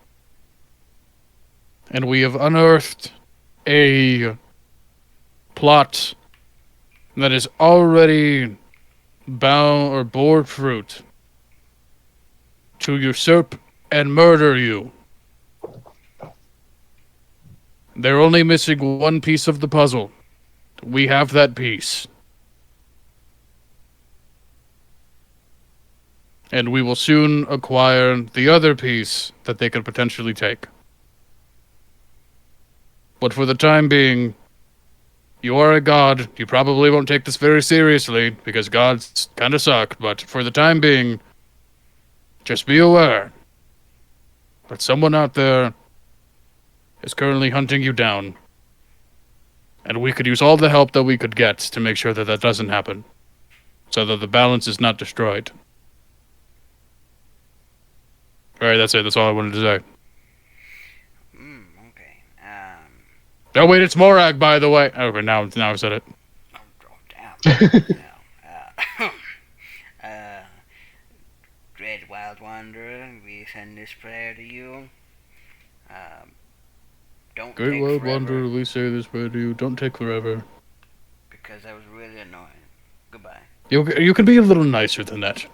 And we have unearthed a plot that is already bore fruit to usurp and murder you. They're only missing one piece of the puzzle. We have that piece. And we will soon acquire the other piece that they could potentially take. But for the time being, you are a god. You probably won't take this very seriously, because gods kind of suck, but for the time being, just be aware that someone out there is currently hunting you down. And we could use all the help that we could get to make sure that that doesn't happen, so that the balance is not destroyed. Alright, that's it. That's all I wanted to say. Okay. Oh, wait, it's Moragg, by the way. Okay, now I've said it. Oh, damn. Dread Wild Wanderer, we send this prayer to you. Don't Great take Wild forever, Wanderer, we say this prayer to you. Don't take forever. because that was really annoying. Goodbye. You can be a little nicer than that.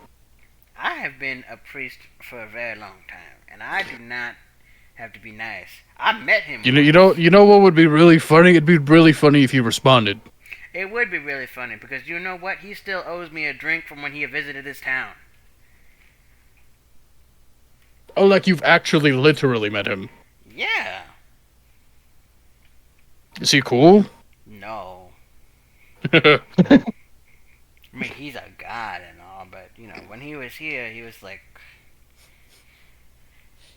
I have been a priest for a very long time, and I do not have to be nice. I met him. You know what would be really funny? It'd be really funny if he responded. It would be really funny, because you know what? He still owes me a drink from when he visited this town. Oh, like you've actually literally met him. Yeah. Is he cool? No. I mean, he's a god and all, but, when he was here, he was like...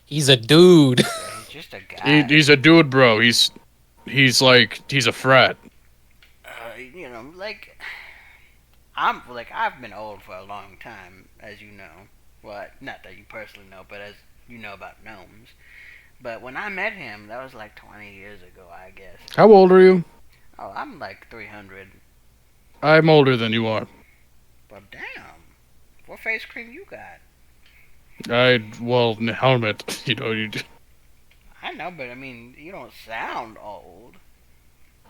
He's a dude. He's just a guy. He's a dude, bro. He's a frat. I've been old for a long time, as you know. Well, not that you personally know, but as you know about gnomes. But when I met him, that was like 20 years ago, I guess. How old are you? Oh, I'm like 300. I'm older than you are. Well, damn. What face cream you got? Helmet. I know, but I mean, you don't sound old.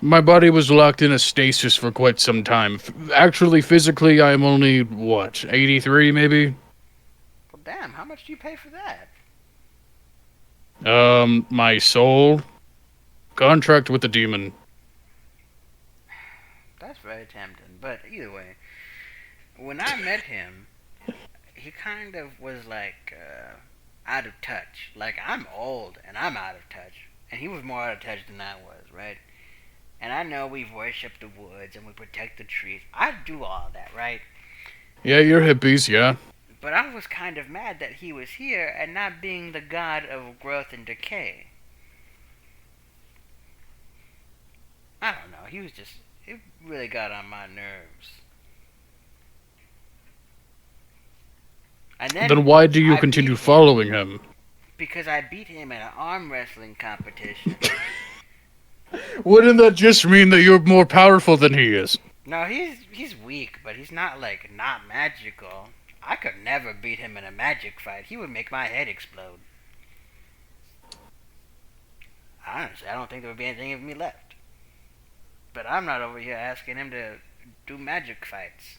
My body was locked in a stasis for quite some time. Actually, physically, I'm only, 83 maybe? Well, damn, how much do you pay for that? My soul. Contract with the demon. That's very tempting, but either way. When I met him, he kind of was like, out of touch. Like, I'm old, and I'm out of touch. And he was more out of touch than I was, right? And I know we worship the woods and we protect the trees. I do all that, right? Yeah, you're hippies, yeah. But I was kind of mad that he was here and not being the god of growth and decay. I don't know. He was just... It really got on my nerves. And Then why do you I continue beat him following him? Because I beat him in an arm wrestling competition. Wouldn't that just mean that you're more powerful than he is? No, he's weak, but he's not like not magical. I could never beat him in a magic fight. He would make my head explode. Honestly, I don't think there would be anything of me left. But I'm not over here asking him to do magic fights.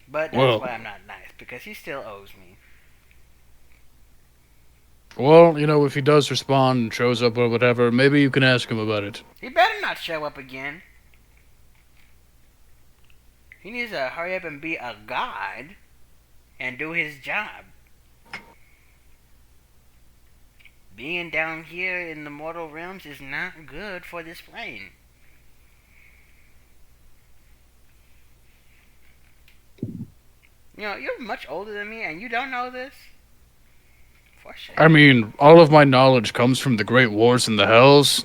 But that's why I'm not nice, because he still owes me. Well, you know, if he does respond and shows up or whatever, maybe you can ask him about it. He better not show up again. He needs to hurry up and be a god and do his job. Being down here in the mortal realms is not good for this plane. You know, you're much older than me and you don't know this? For sure. I mean, all of my knowledge comes from the Great Wars and the Hells.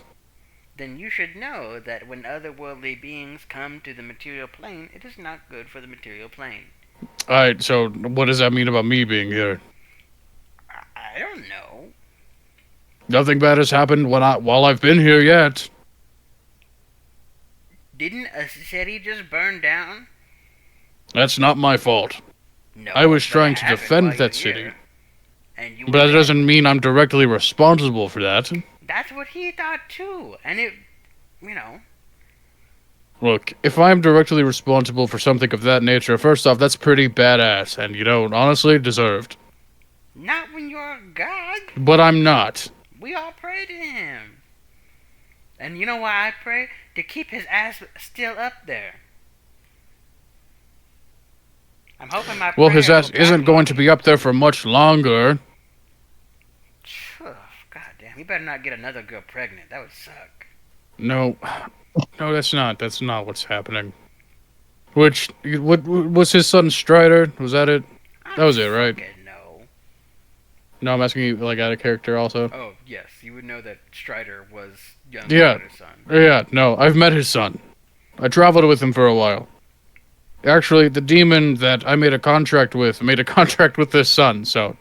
Then you should know that when otherworldly beings come to the material plane, it is not good for the material plane. Alright, so what does that mean about me being here? I don't know. Nothing bad has happened while I've been here yet. Didn't a city just burn down? That's not my fault. No, I was but trying it to happened defend while that you're city. here. And you But that were doesn't mean I'm directly responsible for that. That's what he thought too. And it, you know. Look, if I'm directly responsible for something of that nature, first off, that's pretty badass, and, you know, honestly, deserved. Not when you're a god. But I'm not. We all pray to him. And you know why I pray? To keep his ass still up there. I'm hoping my Well, his prayer ass will isn't back going on to me. be up there for much longer. God damn, he better not get another girl pregnant. That would suck. No. No, that's not what's happening. What was his son Strider? Was that it? That was it, right? No. No, I'm asking you, like, out of character also. Oh, yes. You would know that Strider was young Yeah. Strider's son. Yeah, no, I've met his son. I traveled with him for a while. Actually, the demon that I made a contract with this son, so.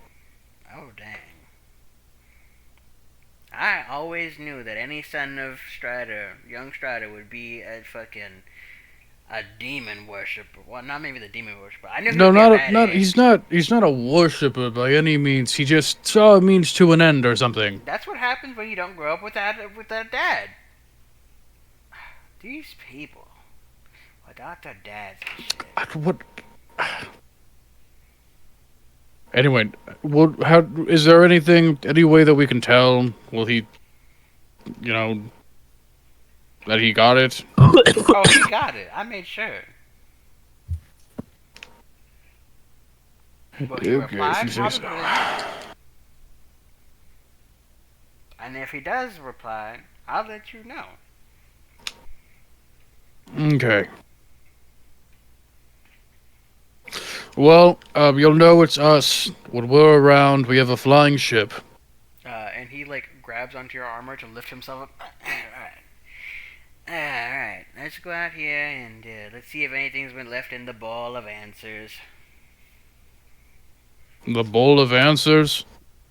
Oh, dang. I always knew that any son of Strider, young Strider, would be a demon worshiper. Well, not maybe the demon worshiper. I knew he No, would be a badass. he's not a worshipper by any means. He just saw a means to an end or something. That's what happens when you don't grow up with that dad. These people, without their dads and shit. What? Anyway, how is there any way that we can tell? Will he, you know, that he got it? Oh, he got it. I made sure. Will he reply? Probably not. And if he does reply, I'll let you know. Okay. Well, you'll know it's us. When we're around, we have a flying ship. And he like grabs onto your armor to lift himself up. Alright, let's go out here and let's see if anything's been left in the ball of answers. The bowl of answers?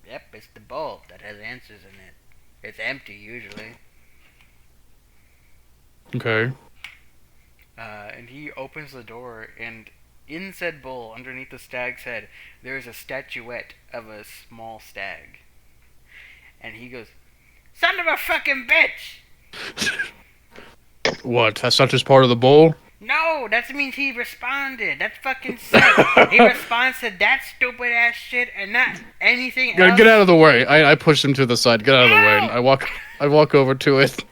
Yep, it's the bowl that has answers in it. It's empty usually. Okay. And he opens the door, and in said bowl, underneath the stag's head, there is a statuette of a small stag. And he goes, "Son of a fucking bitch!" What? That's not just part of the bowl? No, that means he responded. That's fucking sick. He responds to that stupid ass shit and not anything else. Get out of the way. I pushed him to the side. Get out of the way. And I walk over to it.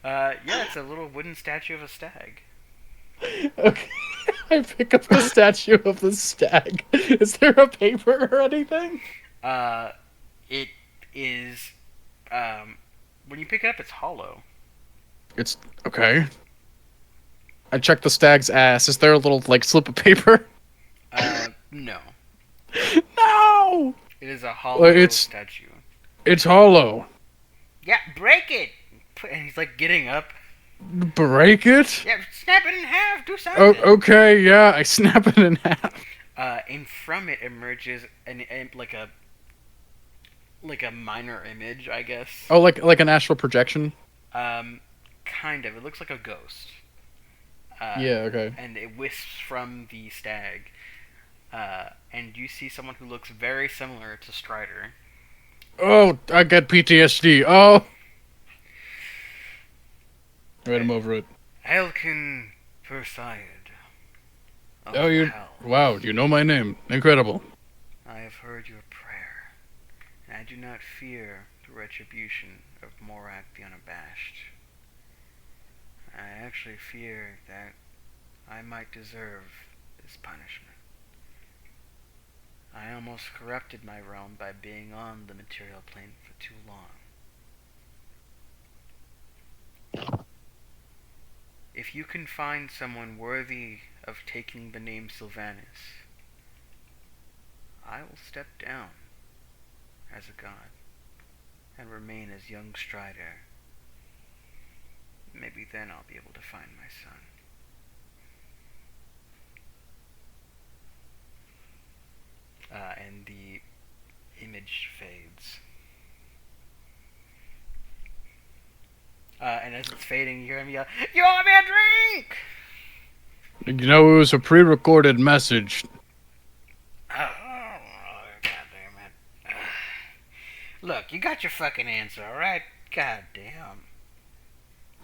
Yeah, it's a little wooden statue of a stag. Okay. I pick up the statue of the stag. Is there a paper or anything? It is, when you pick it up, it's hollow. It's okay. I checked the stag's ass. Is there a little like slip of paper? No. No. It is a hollow statue. It's hollow. Yeah, break it! And he's like getting up. Break it? Yeah, snap it in half, do something! Oh, okay, yeah, I snap it in half. And from it emerges like a minor image, I guess. Oh, like an astral projection? Kind of. It looks like a ghost. Yeah, okay. And it wisps from the stag. And you see someone who looks very similar to Strider. Oh, I get PTSD. Oh! Right, I'm over it. Elkin Perseus. Oh, wow, you know my name. Incredible. I have heard your prayer, and I do not fear the retribution of Moragg the Unabashed. I actually fear that I might deserve this punishment. I almost corrupted my realm by being on the material plane for too long. If you can find someone worthy of taking the name Sylvanus, I will step down as a god and remain as young Strider. Maybe then I'll be able to find my son. And the image fades. And as it's fading, you hear him yell, "You owe me a drink!" You know, it was a pre-recorded message. Oh, God damn it. Look, you got your fucking answer, alright? God damn.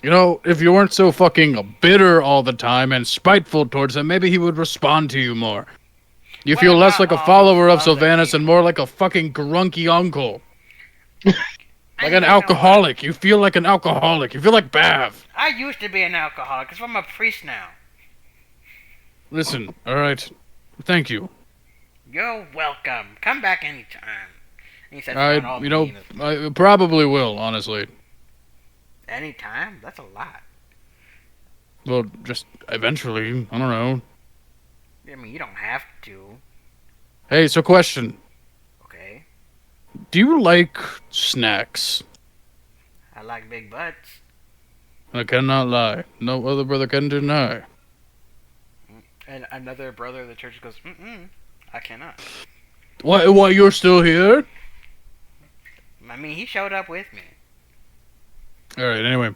You know, if you weren't so fucking bitter all the time and spiteful towards him, maybe he would respond to you more. You feel less like a follower of Sylvanus and more like a fucking grunky uncle. Like an alcoholic. You feel like an alcoholic. You feel like Bav. I used to be an alcoholic, because I'm a priest now. Listen, alright. Thank you. You're welcome. Come back anytime. And he said, I probably will, honestly. Anytime? That's a lot. Well, just eventually. I don't know. I mean, you don't have to. Hey, so question. Okay. Do you like snacks? I like big butts. I cannot lie. No other brother can deny. And another brother of the church goes, I cannot. What, you're still here? I mean, he showed up with me. Alright, anyway.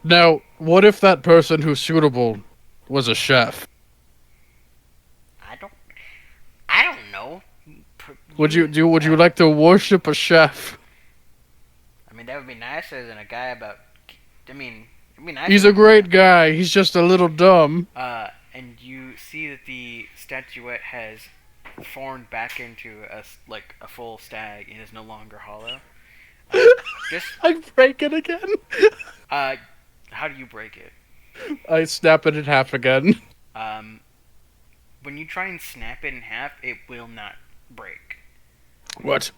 Now, what if that person who's suitable was a chef? I don't know. Would you like to worship a chef? I mean, that would be nicer than a guy about... I mean, it'd be nicer. He's a great guy. He's just a little dumb. And you see that the statuette has formed back into a full stag and is no longer hollow. I break it again. How do you break it? I snap it in half again. When you try and snap it in half, it will not break. What?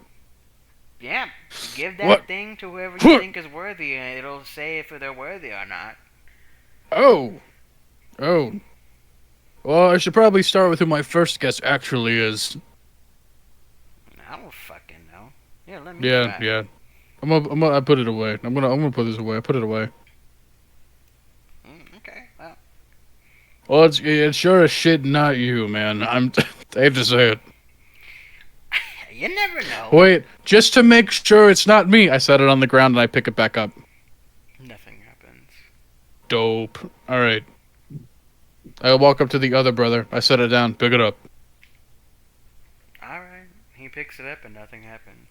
Yeah, give that thing to whoever you think is worthy, and it'll say if they're worthy or not. Oh. Well, I should probably start with who my first guess actually is. I don't fucking know. Yeah, let me try. Yeah. I put it away. I'm gonna put this away. I put it away. Okay, well. Well, it's sure as shit not you, man. I hate to say it. You never know. Wait, just to make sure it's not me, I set it on the ground and I pick it back up. Nothing happens. Dope. Alright. I walk up to the other brother. I set it down. Pick it up. Alright. He picks it up and nothing happens.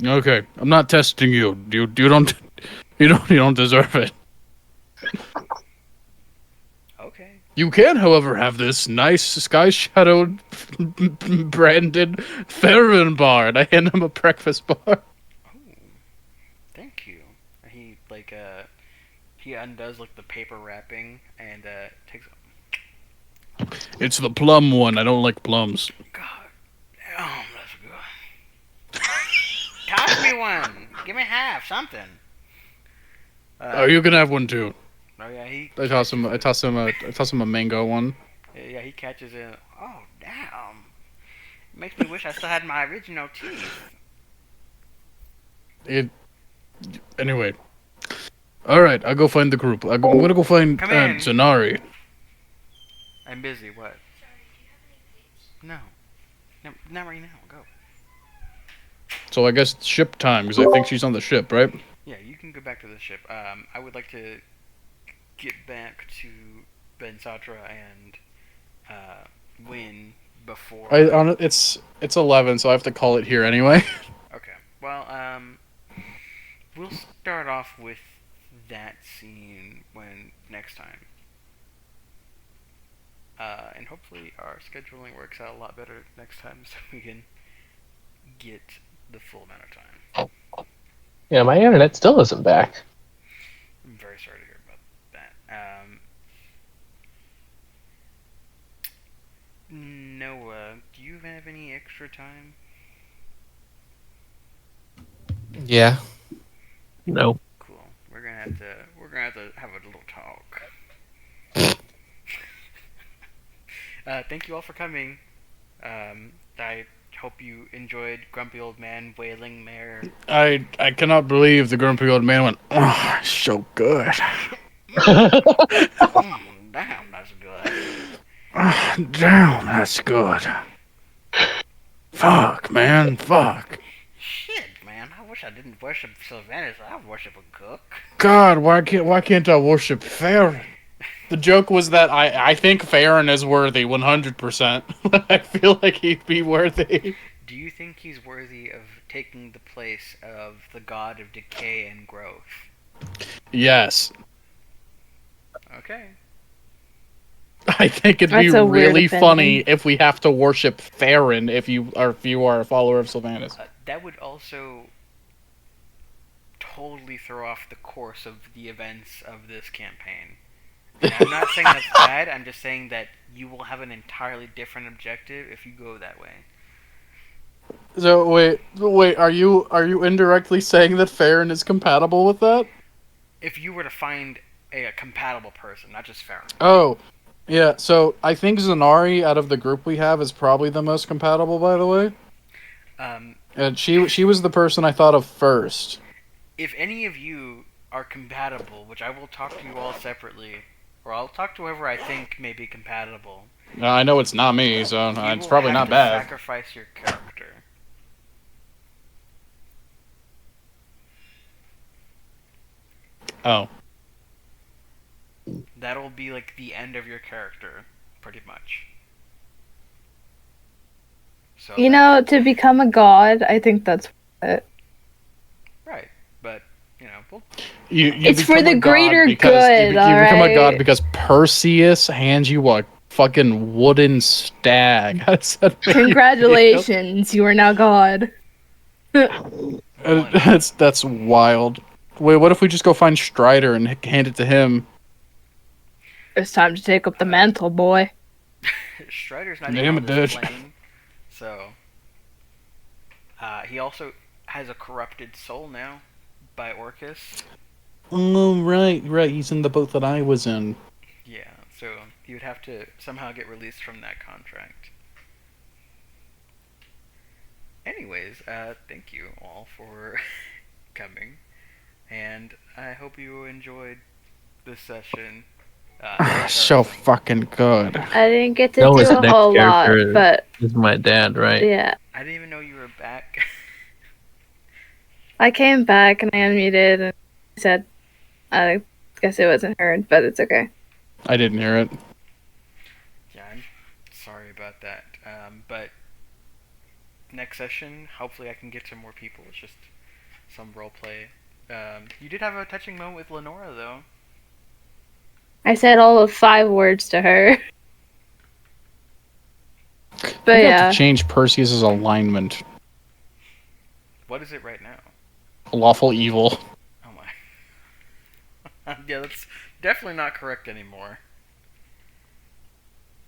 Okay. I'm not testing you. You don't deserve it. Okay. You can, however, have this nice sky shadowed branded Theron bar, and I hand him a breakfast bar. Oh, thank you. He undoes the paper wrapping and takes. It's the plum one. I don't like plums. God, one. Give me half, something. Oh, you can have one too. Oh yeah, he. I toss him a mango one. Yeah, he catches it. Oh damn! Makes me wish I still had my original teeth. Anyway. All right, I'll go find the group. I'm gonna go find Come in. Zanarei. I'm busy. What? No. Not right now. Go. So I guess it's ship time because I think she's on the ship, right? Yeah, you can go back to the ship. I would like to get back to Vensatra and Wynn before. It's 11, so I have to call it here anyway. Okay. Well, we'll start off with that scene when next time. And hopefully our scheduling works out a lot better next time so we can get the full amount of time. Yeah, my internet still isn't back. I'm very sorry to hear about that. Noah, do you have any extra time? Yeah. No. Cool. We're gonna have to have a little talk. Thank you all for coming. I hope you enjoyed Grumpy Old Man Wailing Mare. I cannot believe the grumpy old man went, oh, so good. Damn, that's good. Damn, that's good. Fuck, man, fuck. Shit, man, I wish I didn't worship Sylvanas. I worship a cook. God, why can't I worship Farron? The joke was that I think Farron is worthy 100%. I feel like he'd be worthy. Do you think he's worthy of taking the place of the god of decay and growth? Yes. Okay. I think it'd be That's a weird really opinion. funny if we have to worship Farron if you are a follower of Sylvanas. That would also totally throw off the course of the events of this campaign. And I'm not saying that's bad, I'm just saying that you will have an entirely different objective if you go that way. So wait, are you indirectly saying that Farron is compatible with that? If you were to find a compatible person, not just Farron. Oh, yeah. So I think Zanarei out of the group we have is probably the most compatible, by the way. And she was the person I thought of first. If any of you are compatible, which I will talk to you all separately, or I'll talk to whoever I think may be compatible. I know it's not me, so it's probably not bad. Sacrifice your character. Oh. That'll be like the end of your character, pretty much. So You know, to become a god, I think that's it. right, but we'll You It's for become the a god greater because good, you become a god alright? because Perseus hands you a fucking wooden stag. How does that make you Congratulations, you are now god. feel? That's wild. Wait, what if we just go find Strider and hand it to him? It's time to take up the mantle, boy. Strider's not Damn even it, on this dude. plane, so he also has a corrupted soul now by Orcus. Oh, right. He's in the boat that I was in. Yeah, so he would have to somehow get released from that contract. Anyways, thank you all for coming, and I hope you enjoyed this session. So fucking good. I didn't get to No, do his a next whole lot, character but is my dad, right? yeah. I didn't even know you were back. I came back and I unmuted and said, I guess it wasn't heard, but it's okay. I didn't hear it. Yeah, I'm sorry about that. But next session, hopefully I can get to more people. It's just some roleplay. You did have a touching moment with Lenorra, though. I said all of 5 words to her. But You yeah. have to change Perseus's alignment. What is it right now? Lawful evil. Oh my. Yeah, that's definitely not correct anymore.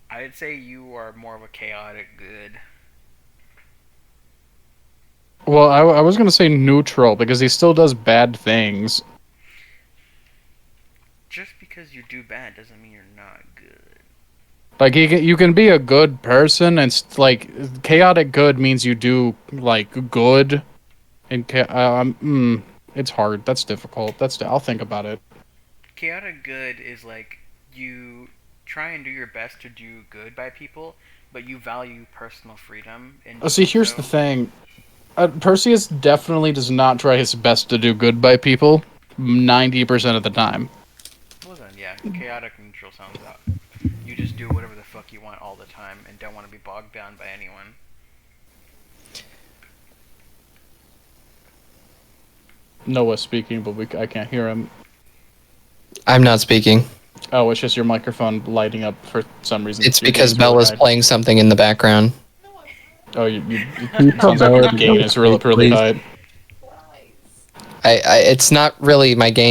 I'd say you are more of a chaotic good. Well, I was gonna say neutral because he still does bad things. Just because you do bad doesn't mean you're not good. Like you can be a good person, and like chaotic good means you do like good, and it's hard. That's difficult. I'll think about it. Chaotic good is like you try and do your best to do good by people, but you value personal freedom. And See, here's the thing. Perseus definitely does not try his best to do good by people 90% of the time. Well then, yeah, chaotic neutral sounds out. You just do whatever the fuck you want all the time and don't want to be bogged down by anyone. Noah's speaking, but I can't hear him. I'm not speaking. Oh, it's just your microphone lighting up for some reason. It's Your because gain's really Bella's high. playing something in the background. Oh, it sounds like your gain is really high. It's not really my gain.